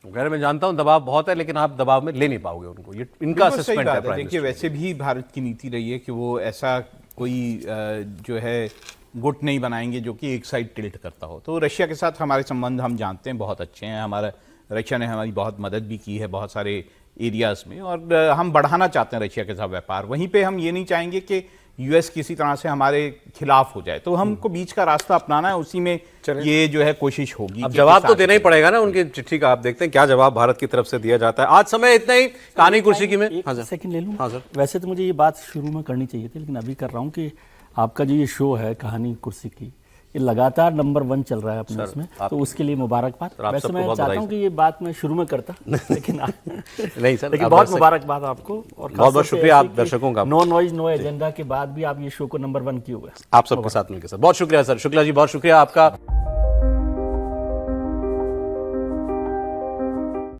अगर मैं जानता हूं दबाव बहुत है, लेकिन आप दबाव में ले नहीं पाओगे उनको। ये इनका असेसमेंट है। देखिए, वैसे भी भारत की नीति रही है कि वो ऐसा कोई जो है गुट नहीं बनाएंगे जो कि एक साइड टिल्ट करता हो। तो रशिया के साथ हमारे संबंध हम जानते हैं बहुत अच्छे हैं। हमारा रशिया ने हमारी बहुत मदद भी की है बहुत सारे एरियाज में, और हम बढ़ाना चाहते हैं रशिया के साथ व्यापार। वहीं पे हम ये नहीं चाहेंगे कि यूएस किसी तरह से हमारे खिलाफ हो जाए, तो हमको बीच का रास्ता अपनाना है, उसी में ये जो है कोशिश होगी। अब जवाब तो देना ही पड़ेगा ना उनकी चिट्ठी का। आप देखते हैं क्या जवाब भारत की तरफ से दिया जाता है। आज समय इतना ही। कहानी कुर्सी की में सेकंड ले लूं। हाँ सर। वैसे तो मुझे ये बात शुरू में करनी चाहिए थी, लेकिन अभी कर रहा हूँ कि आपका जो ये शो है कहानी कुर्सी की, ये लगातार नंबर 1 चल रहा है अपने इसमें, तो उसके लिए मुबारकबाद। वैसे मैं चाहता हूँ कि ये बात मैं शुरू में करता लेकिन नहीं सर, लेकिन बहुत मुबारकबाद आपको, और बहुत बहुत शुक्रिया आप दर्शकों का। नो नॉइज नो एजेंडा के बाद भी आप ये शो को नंबर 1 किए हुए। आप सबके साथ मिलकर सर बहुत शुक्रिया सर। शुक्ला जी बहुत शुक्रिया आपका।